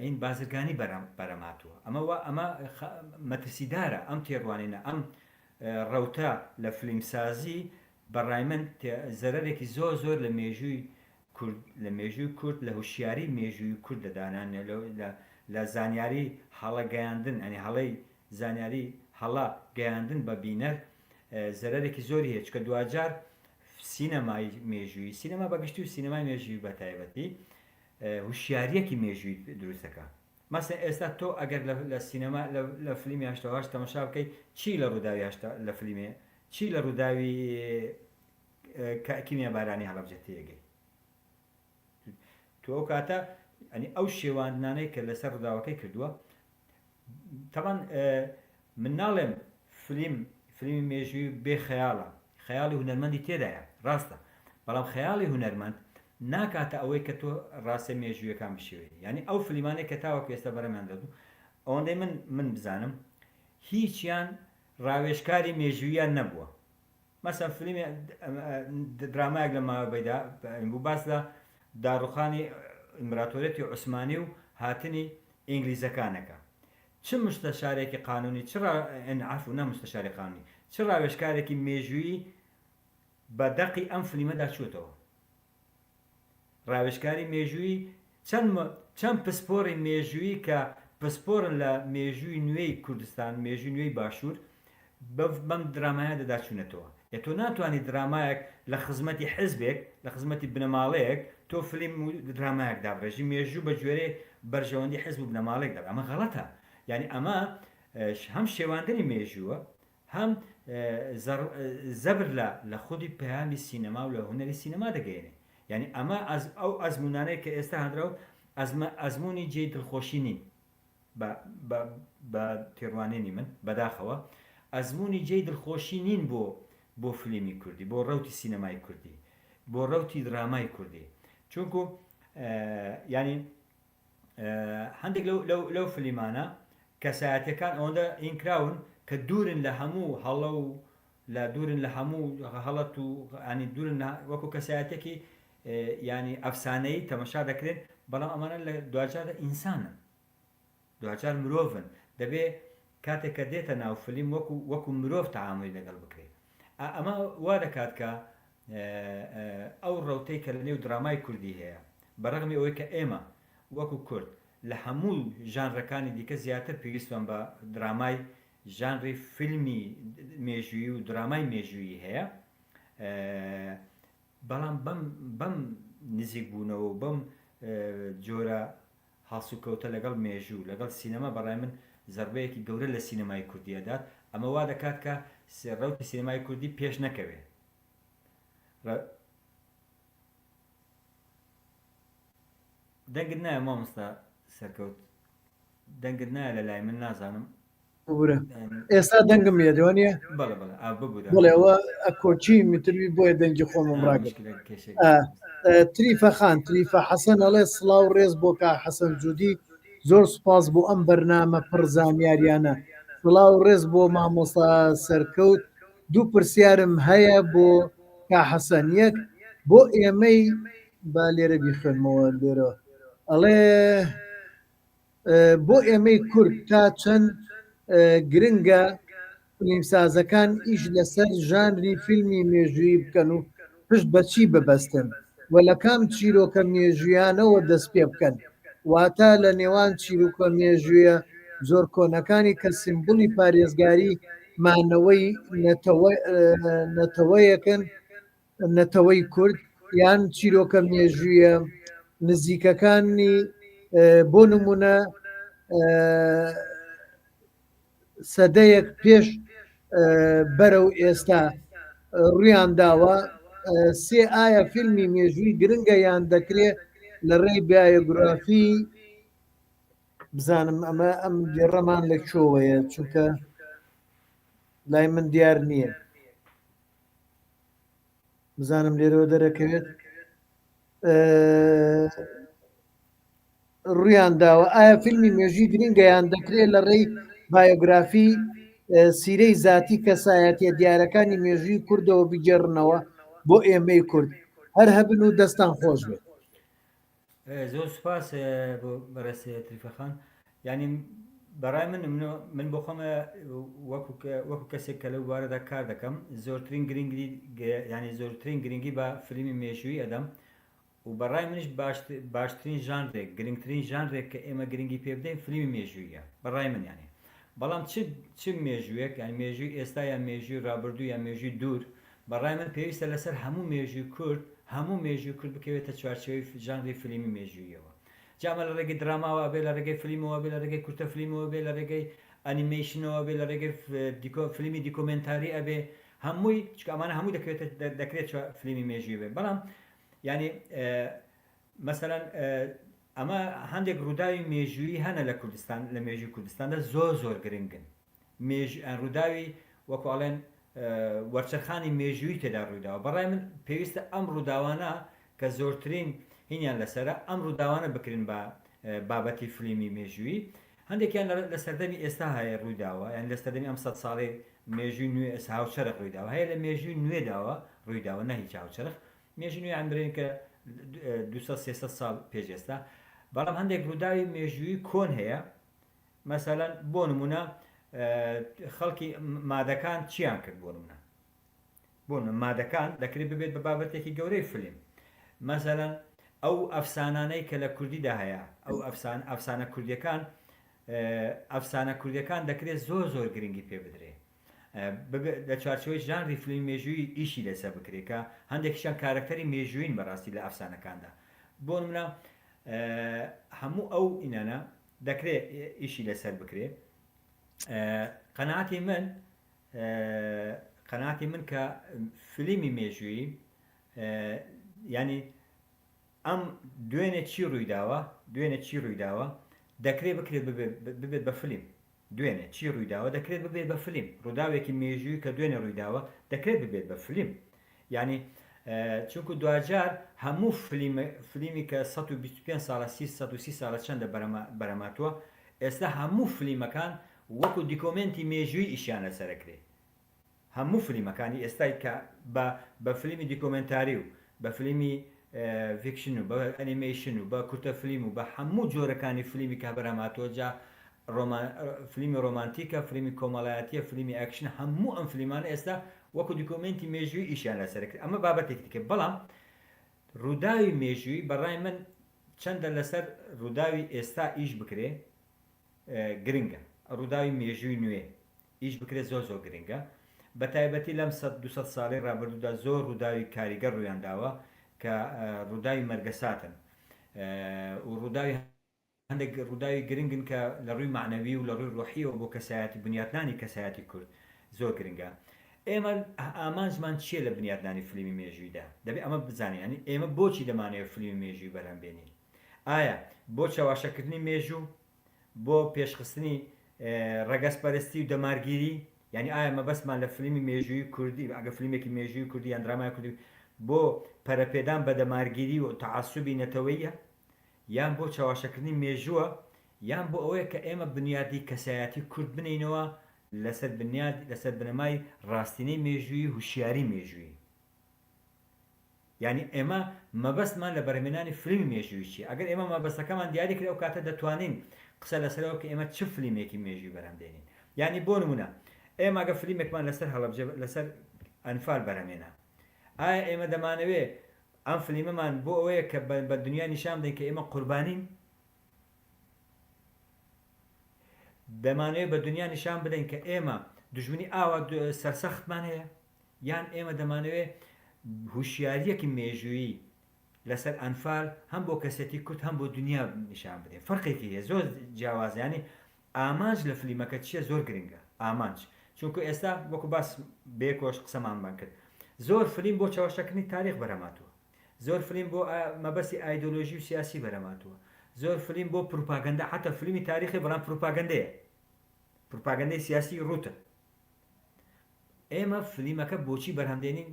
این بازرگانی بەرەمهاتووە ئەمە مەترسیدارە ئەم تێڕوانینە ئەم ڕەوتە لە فلیمسازی بەڕای من زەرەرێکی زۆر لە مێژووی کورد لە هوشیاری مێژووی کورد دەدانان لە زانیاری هەڵە گەیاندن ئەنی هەڵەی زانیاری هەڵا گەیاندن بە بینەر زەرەرێکی زۆری هەیە چکە دوجار سینەمای مێژووی سینەما بەگشتی و سینەمای مێژووی بە تایبەتی هوشیاریەکی مێژووی دروستەکە مەسە ئێستا تۆ ئەگەر لە سینەما لە فلیمی 1970 تەماشا بکەیت چی لە ڕووداوی لە فلیمێ چی لە ڕووداوی کیمیابارانی هەڵەبجە تێگەی تۆ ئەو کاتە ئەنی ئەو شێواندانەی کە لەسەر ڕووداوەکەی کردووە تەمان من ناڵێم فلیمی مێژووی بێ خەیاڵە خەیاڵی هونەرمەندی تێدایە ڕاستە بەڵام خەیاڵی هونەرمەند ناکاتە ئەوەی کە تۆ ڕاستە مێژوویەکان بشێوێ یعنی ئەو فلیمانەی کە تاوەکو ئێستا بەرەمان دەدو ئەوەندەی من بزانم هیچیان ڕاوێژکاری مێژوویان نەبووە مەسەن فلیمی درامایەک لە ماوەیەدا بوو باس لە داڕوخانی ئیمپراتۆریەتی عوسمانی و هاتنی ئینگلیزەکانەکە چ مستەشارێکی قانونی عفو نە مستەشاری قانونی چ ڕاوێژکارێکی مێژووی بە دەقی ئەم فلیمەدا چووتەوە ڕاوێژکاری مێژووی چەند پسپۆڕی مێژووی کە پسپۆرن لە مێژووی نوێی کوردستان مێژووی نوێی باشوور بەم درامایە دەداچوونەتەوە تۆ ناتوانانی درامایەک لە خزمەتی حزبێک لە خزمەتی بنەماڵەیەک تۆ فلیم درامایەک دابڕێژی مێژوو بە جوێرێ بەرژەوەندی حزب و بنەماڵێک دەب ئەمە غەڵەتە یعنی ئەمە هەم شێواندنی مێژووە هەم زەبر لە خودی پەیامی سینەما و لە هونەری سینەما دەگەێنێ یعنی ئەمە ئەو ئەزمونانەیە کە ئێستا هەندراو ئەزمموی جێی دڵخۆشی نین بە تێڕوانێنی من بەداخەوە ئەزمموی جێی دڵخۆشی نین بۆ فلیمی کوردی بۆ ڕەوتی سینەمای کوردی بۆ ڕەوتی درامای کوردی چونکو ینی هەندێک لەو فلیمانە کەسایەتەکان ئەوەندە ئینکراون کە دوورن لە هەموو هەڵە و لە دوورن لە هەموو هەڵەت و ئەنی دوورن وەکو کەسایەتێکی ینی ئەفسانەی تەمەشا دەکرێن بەڵام ئەمانە لە دوجارە ئینسانن دوجار مرۆڤن دەبێ کاتێک کە دێتە ناو فلیم وەکو مرۆڤ تەعاملی لەگەڵ بکرێت ئەمە وا دەکات کە ئەو ڕەوتەی کە لە نێو درامای کوردی هەیە بەڕەغمی ئەوەی کە ئێمە وەکو کورد لە هەموو ژانرەکانی دیکە زیاتر پێویستمان بە درامای ژانری فیلمی مێژووی و درامای مێژووی هەیە بەڵام بەم نزیک بوونەوە و بەم جۆرە هەڵسوکەوتە لەگەڵ مێژوو لەگەڵ سینەما بەڕای من زەربەیەکی گەورە لە سینەمای کوردیەدات ئەمە وا دەکات کە ڕەوتی سینەمای کوردی پێش نەکەوێت دەنگت نایە مامۆستا سەرکەوت دەنگت نایە لە لای من نازانم ئێستا دەنگم لێدوانە بڵێەوە کۆچی میتروی بۆیە دەنگی خۆمم ڕاگەت تریفە خان تریفە حەسەن ئەڵێ سڵاو ڕێز بۆ کا حەسەن جوودی زۆر سوپاس بۆ ئەم بەرنامە پڕ زانیاریانە سڵاو ڕێز بۆ مامۆستا سەرکەوت دوو پرسیارم هەیە بۆ کا حەسەن یەک بۆ ئێمەی با لێرە بیخوێنمەوە لێرە ئەڵێ بۆ ئێمەی کورد تا چەند گرنگە فیلمسازەکان ئیش لەسەر ژانری فیلمی مێژووی بکەن و پشت بەچی ببەستن و لە کام چیرۆکە مێژویانەوە دەست پێ بکەن واتە لە نێوان چیرۆکە مێژویە زۆر کۆنەکانی کە سیمبولی پارێزگاری مانەوەی نەتەوەیەکەن نەتەوەی کورد یان چیرۆکە مێژویە نزیکەکانی بۆ نمونە سەدەیەک پێش بەرەو ئێستا ڕویان داوە سێ ئایا فیلمی مێژووی گرنگە یان دەکرێت لە ڕێی بایۆگرافی بزانم ئەمە ئەم گێڕەمان لە چۆوەیە چونکە لای من دیار نییە بزانم لێرەوە دەرەکەوێت ڕویان داوە ئایا فیلمی مێژووی گرنگە یان دەکرێت لە ڕێی بایۆگرافی سیرەی زاتی کەسایەتیە دیارەکانی مێژووی کوردەوە بگەڕنەوە بۆ ئێمەی کورد هەر هەبن و دەستان خۆش بێت زۆر سوپاس بۆ بەڕێز تریفەخان ینی بەڕای من بۆ خۆمە وەکو کەسێک کە لەو بارەدا کار دەکەم زۆرترین گرنگی ینی زۆرترین گرنگی بە فیلمی مێژووی ئەدەم و بەڕای منش باشترین ژانرێک گرنگترین ژانرێک کە ئێمە گرنگی پێ بدەین فیلمی مێژوویە بەڕای من یانی بەڵام چ مێژوویەک یان مێژووی ئێستا یان مێژووی ڕابردوو یان مێژووی دوور بەڕای من پێویستە لەسەر هەموو مێژووی کورد هەموو مێژووی کورد بکەوێتە چوارچێوەی ژانری فیلمی مێژوویەوە جامە لە ڕێگەی دراماوە بێ لە ڕێگەی فیلمەوە بێ لە ڕێگەی کورتە فیلمەوە بێ لە ڕێگەی ئەنیمەیشنەوە بێ لە ڕێگەی فیلمی دیکۆمنتاری ئەبێ هەمووی ئەمانە هەمووی دەکرێت فیلمی مێژووی بێ بەڵام ینی مەسەلەن ئەمە هەندێک ڕووداوی مێژووی هەنە لە کوردستان لە مێژووی کوردستاندا زۆر گرنگن ڕووداوی وەکوڵێن وەرچەخانی مێژووی تێدا ڕوویداوە بەڕای من پێویستە ئەم ڕووداوانە کە زۆرترین هینیان لەسرە ئەم ڕووداوانە بکرین بە بابەتی فیلمی مێژووی هەندێکیان لە سەردەمی ئێستا هەیە ڕوویداوە یان لە سەردەمی ئەم 100 ساڵی مێژووی نوێ هاوچەرخ ڕوویداوە هەیە لە مێژووی نوێداوە ڕوویداوە نە هیچ هاوچەرخ مێژووی نوێ ئەمبرێن کە 200-300 ساڵ پێش ئێستا بەڵام هەندێک ڕووداوی مێژووی کۆن هەیە مەسەلەن بۆ نمونە خەڵکی مادەکان چیان کرد بۆ نمونە بۆ مادەکان دەکرێت ببێت بە بابەتێکی گەورەی فیلم مەسەلەن ئەو ئەفسانانەی کە لە کوردیدا هەیە ئەو ئەفسانە کوردیەکان دەکرێت زۆر گرنگی پێ بدرێت لە چارچەوەی ژانری فیلمی مێژووی ئیشی لەسەر بکرێتکە هەندێکیشان کارکتەری مێژووین بەڕاستی لە ئەفسانەکاندا بۆ نمونە هەموو ئەو ئینانە دەکرێت ئیشی لەسەر بکرێت قەناعەتی من کە فیلمی مێژووی ینی ئەم دوێنێ چی ڕوویداوە دەکرێت بکرێت ببێت بە فیلم دوێنێ چی ڕوویداوە دەکرێت ببێت بە فیلم ڕووداوێکی مێژووی کە دوێنێ ڕوویداوە دەکرێت ببێت بە فیلم ینی چونکو دوجار هەموو فلیمی کە 125 ساڵە 330 ساڵە چەندە بەرەماتوە ئێستا هەموو فلیمەکان وەکو دیکۆمنتی مێژووی ئیشیانە سەرکرێ هەموو فلیمەکانی ئێستای کە بە فلیمی دیکۆمنتاری و بە فلیمی فیکشن و بە ئەنیمیشن و بە کورتە فلیم و بە هەموو جۆرەکانی فلیمی کە بەرەماتۆ جا فلیمی ڕۆمانتیکە فلیمی کۆمەڵایەتیە فلیمی ئەکشن هەموو ئەم فلیمانە ئێستا وەکو دیکۆمنتی مێژووی ئیشیان لەسەرکرد ئەمە بابەتێکی دیکە بەڵام ڕووداوی مێژووی بەڕای من چەندە لەسەر ڕووداوی ئێستا ئیش بکرێ گرنگە ڕووداوی مێژووی نوێ ئیش بکرێت زۆر زۆر گرنگە بە تایبەتی لەم 200 ساڵی ڕابردوودا زۆر ڕووداوی کاریگەر ڕوویانداوە کە ڕووداوی مەرگەساتن و ڕووداوی هەندێک ڕووداوی گرنگن کە لە ڕووی معنەوی و لە ڕووی ڕۆحیەوە بۆ کەسایەتی بنیاتنانی کەسایەتی کورد زۆر گرنگە ئێمە ئامانجمان چییە لە بنیاتنانی فلیمی مێژوویدا دەبێت ئەمە بزانین ینی ئێمە بۆچی دەمانەوێت فلیمی مێژووی بەرهەمبێنین ئایا بۆ چاواشەکردنی مێژوو بۆ پێشخستنی ڕەگەزپەرستی و دەمارگیری یعنی ئایا مەبەستمان لە فلیمی مێژووی کوردی ئەگە فلیمێکی مێژووی کوردی یان درامای کوردی بۆ پەرەپێدان بە دەمارگیری و تەعاسوبی نەتەوەیە یان بۆ چاواشەکردنی مێژووە یان بۆ ئەوەیە کە ئێمە بنیادی کەسایەتی کورد بنینەوە لەسەر بنیاد لەسەر بنەمای ڕاستینەی مێژووی هوشیاری مێژووی یعنی ئێمە مەبەستمان لە بەرهەمهێنانی فلیمی مێژووی چی ئەگەر ئێمە مەبەستەکەمان دیاری کرد ئەو کاتە دەتوانین قسە لەسەرەوە کە ئێمە چ فلیمێکی مێژووی بەرهەمدێنین یعنی بۆ نمونە ئێمە ئەگە فلیمێکمان لەسەر هەڵەبجە لەسەر ئەنفال بەرهەمهێنا ئایا ئێمە دەمانەوێت ئەم فلیمەمان بۆ ئەوەیە کە بە دنیا نیشان بدەین کە ئێمە قوربانین دەمانەوێت بە دنیا نیشان بدەین کە ئێمە دژمنی ئاوا سەرسەختمان هەیە یان ئێمە دەمانەوێت هوشیاریەکی مێژووی لەسەر ئەنفال هەم بۆ کەسێتی کورد هەم بۆ دنیا نیشان بدەین فەرقێکی هەیە زۆر جیاوازیانی ئامانج لە فلیمەکە چییە زۆر گرنگە ئامانج چونکە ئێستا وەکو باس بێکۆش قسەمان بان کرد زۆر فلیم بۆ چاوەشەکردنی تاریخ بەرەماتوە زۆر فلیم بۆ مەبەستی ئایدۆلۆژی و سیاسی بەرەماتوە زۆر فلیم بۆ پروپاگەندا حتا فلیمی تاریخی بەڵام پروپاگەندەی سیاسی ڕوتە ئێمە فلیمەکە بۆچی بەرهەمدێنین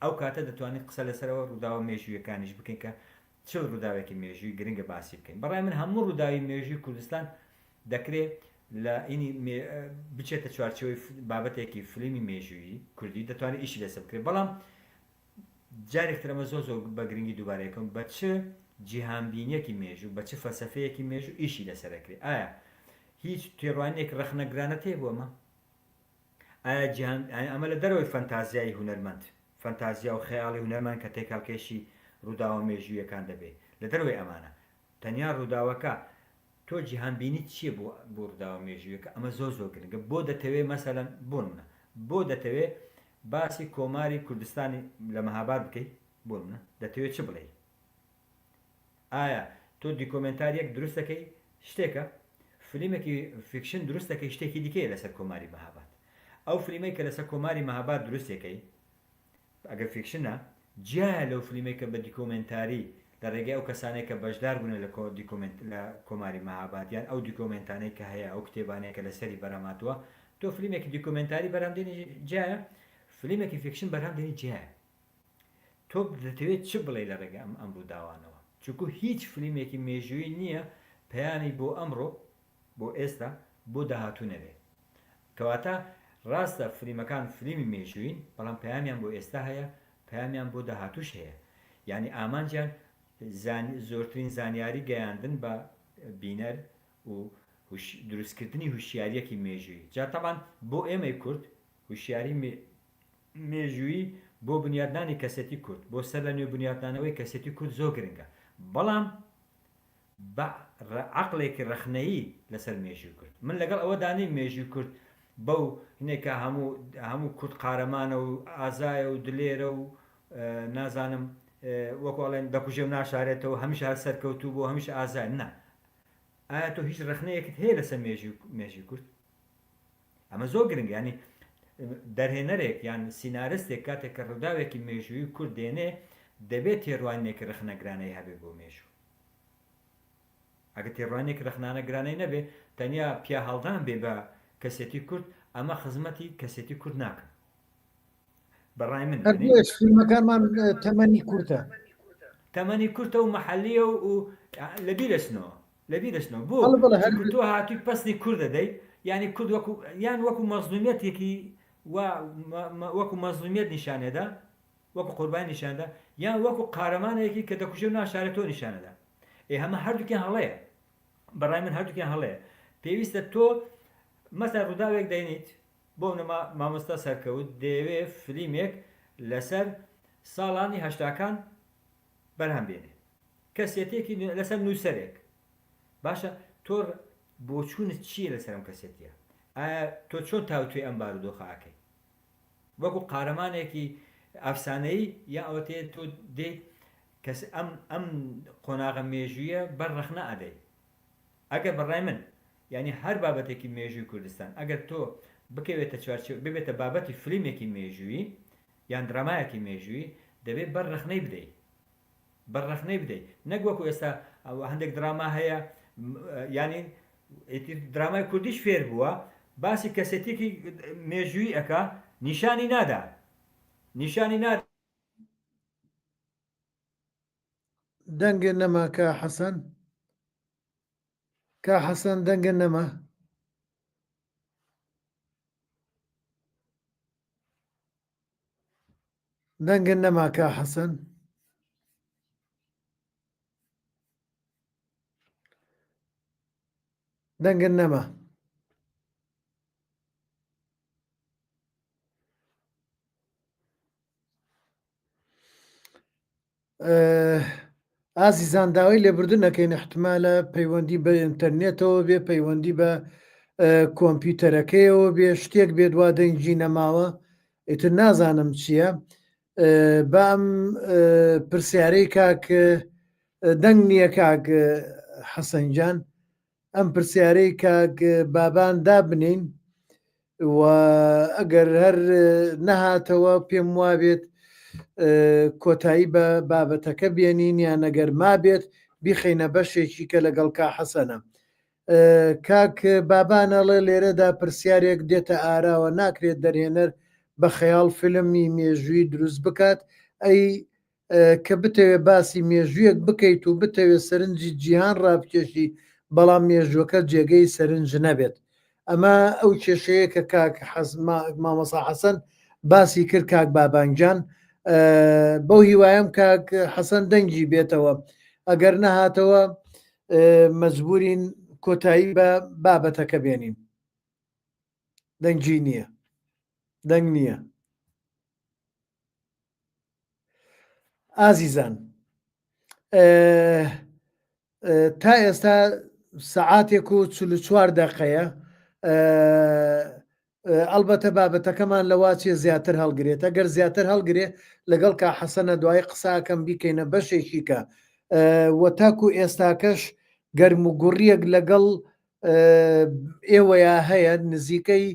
ئەو کاتە دەتوانین قسە لەسەرەوە ڕووداوە مێژوویەکانیش بکەین کە چ ڕووداوێکی مێژووی گرنگە باسی بکەین بەڕای من هەموو ڕووداوی مێژووی کوردستان دەکرێت لە ئینی بچێتە چوارچەوەی بابەتێکی فلیمی مێژووی کوردی دەتوانێت ئیشی لەسەر بکرێت بەڵام جارێکترەمە زۆر زۆر بە گرنگی دووبارەیەکەم بە چ جیهانبینیەکی مێژوو بە چ فەلسەفەیەکی مێژوو ئیشی لەسەرەکرێت ئایا هیچ تێڕوانێک ڕەخنەگرانە تێ بووەمە ئایا ئەمە لە دەرەوەی فەنتازیای هونەرمەند فەنتازیا و خەیاڵی هونەرمەند کە تێکەڵکێشی ڕووداوە مێژوویەکان دەبێت لە دەروی ئەمانە تەنیا ڕووداوەکە تۆ جیهانبینی چییە بۆ ڕووداوە مێژوویەکە ئەمە زۆر زۆر گرنگە بۆ دەتەوێت مەسەلەن بۆ منە بۆ دەتەوێت باسی کۆماری کوردستانی لە مەهاباد بکەیت بۆ منە دەتەوێت چ بڵێ ئایا تۆ دیکۆمنتاریەک دروست دەکەی شتێکە فلیمێکی فیکشن دروست دەکەی شتێکی دیکەیە لەسەر کۆماری مەهاباد ئەو فلیمەی کە لەسەر کۆماری مەهاباد دروستێکەی ئەگەر فیکشنە جیا لەو فلیمێکە بە دیکۆمنتاری لە ڕێگەی ئەو کەسانێک کە بەشدار بوون لە کۆماری مەهابادیان ئەو دیکۆمنتانەی کە هەیە ئەو کتێبانەیە کە لەسەری بەرەماتوە تۆ فلیمێکی دیکۆمنتاری بەرهەمدێنی جایە فلیمێکی فیکشن بەرهەمدێنی جایە تۆ دەتەوێت چ بڵێ لە ڕێگە ئەم ڕووداوانەوە چونکو هیچ فلیمێکی مێژووی نییە پەیانی بۆ ئەمڕۆ بۆ ئێستا بۆ داهاتوو نەبێت کەواتە ڕاستە فلیمەکان فلیمی مێژووین بەڵام پەیامیان بۆ ئێستا هەیە پەیامیان بۆ داهاتووش هەیە یعنی ئامانجیان زۆرترین زانیاری گەیاندن بە بینەر و دروستکردنی هوشیاریەکی مێژووی جا تەبان بۆ ئێمەی کورد هوشیاری مێژووی بۆ بنیادنانی کەسێتی کورد بۆ سەر لە نوێ بنیادنانەوەی کەسێتی کورد زۆر گرنگە بەڵام بە عەقڵێکی ڕەخنەیی لەسەر مێژووی کورد من لەگەڵ ئەوە دانی مێژووی کورد بەو هینێکە هەموو کورد قارەمانە و ئازایە و دلێرە و نازانم وەکوڵێن دەکوژێ و ناشارێتەوە هەمیشە هەر سەرکەوتوو بۆ هەمیشە ئازای نا ئایا تۆ هیچ ڕەخنەیەکت هەیە لەسەر مێژووی کورد ئەمە زۆر گرنگە ینی دەرهێنەرێک یان سینارستێک کاتێک کە ڕووداوێکی مێژووی کورد دێنێ دەبێت تێڕوانێکی ڕەخنەگرانەی هەبێ بۆ مێژوو ئەگە تێڕوانێک ڕەخنانەگرانەی نەبێ تەنیا پیا هەڵدان بێ بە کەسێتی کورد ئەمە خزمەتی کەسێتی کورد ناکە بەڕای من هەردووەش فیلمەکانمان تەمەنی کورتە تەمەنی کورتە و مەحەلیە و لەبیرشنەوە بۆ بەڵێ بەڵێ چونکە تۆ هاتووی پەستی کورد دەدەیت ینی کورد یان وەکو مەزلومیەتێکی وەکو مەزلومیەت نیشانێدا وەکو قوربانی نیشاندا یان وەکو قارەمانێکی کە دەکوژێ و ناشارێت تۆ نیشانەدا هەمە هەردووکیان هەڵەیە بەڕای من هەردووکیان هەڵەیە پێویستە تۆ مەسەر ڕووداوێک دەینیت بۆ نەما مامۆستا سەرکەوت دەیەوێ فلیمێک لەسەر ساڵانی هەشتاکان بەرهەم بێنێ کەسێتێکی لەسەر نووسەرێک باشە تۆ بۆ چوونت چییە لەسەرم کەسێتیە ئایا تۆ چۆن تاوتوێ ئەم بارودۆخەکەی وەکو قارەمانێکی ئەفسانەی یا ئەوەتێ تۆ دێیت کەس ئەم قۆناغە مێژویە بەرڕەخنە ئەدەی ئەگەر بەڕای من ینی هەر بابەتێکی مێژووی کوردستان ئەگەر تۆ بکەوێتە چوارچێ ببێتە بابەتی فلیمێکی مێژووی یان درامایەکی مێژووی دەبێت بەرڕەخنەی بدەیت بەرڕەخنەی بدەیت نەک وەکو ئێستا هەندێک دراما هەیە ینی درامای کوردیش فێر بووە باسی کەسێتێکی مێژووی ئەکا نیشانی نادا دەنگە نەما کا حەسەن دەنگە نەما دەنگە نەما کا حەسەن دەنگە نەما ئازیزان داوای لێبوردن نەکەین احتمالە پەیوەندی بە ئینتەرنێتەوە بێ پەیوەندی بە کۆمپیوتەرەکەیەوە بێ شتێک بێت وا دەنگی نەماوە ئیتر نازانم چییە بە ئەم پرسیارەی کاک دەنگ نییە کاک حەسەنجان ئەم پرسیارەی کاک بابان دابنین و ئەگەر هەر نەهاتەوە پێم وابێت کۆتایی بە بابەتەکە بێنین یان ئەگەر ما بێت بیخەینە بەشێکی کە لەگەڵ کا حەسەنە کاک بابانەڵێ لێرەدا پرسیارێک دێتە ئاراوە ناکرێت دەرهێنەر بە خەیاڵ فیلمی مێژووی دروست بکات ئەی کە بتەوێت باسی مێژوویەک بکەیت و بتەوێت سەرنجی جیهان ڕابکێشی بەڵام مێژوەکە جێگەی سەرنج نەبێت ئەمە ئەو کێشەیە کە کاک مامۆستا حەسەن باسی کرد کاک بابانجان بەو هیوایم کاک حەسەن دەنگی بێتەوە ئەگەر نەهاتەوە مەجبورین کۆتایی بە بابەتەکە بێنین دەنگی نییە دەنگ نییە ئازیزان تا ئێستا سەعاتێک و 44 دەقەیە ئەلبەتە بابەتەکەمان لەواچێ زیاتر هەڵگرێت ئەگەر زیاتر هەڵگرێ لەگەڵ کا حەسەنە دوای قساکەم بیکەینە بەشێکی کە وە تاکو ئێستاکەش گەرم و گوڕیەک لەگەڵ ئێوەیە هەیە نزیکەی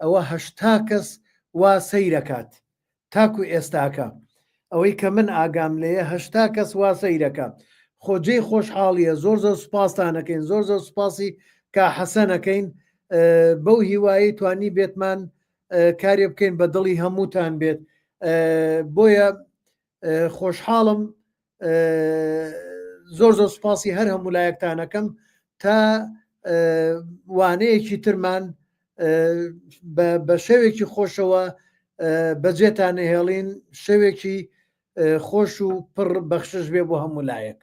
ئەوە 80 کەس وا سەیرەکات تاکو ئێستاکە ئەوەی کە من ئاگام لێیە 80 کەس وا سەیرەکە خۆجێی خۆشحاڵیە زۆر سوپاسانەکەین زۆر سوپاسی کا حەسەنەکەین بەو هیوایی توانی بێتمان کارێ بکەین بە دڵی هەمووتان بێت بۆیە خۆشحاڵم زۆر سوپاسی هەر هەمولایەکتانەکەم تا وانەیەکی ترمان بە شێوێکی خۆشەوە بەجێتان هێڵین شەوێکی خۆش و پڕ بەخشش بێ بۆ هەمولایەک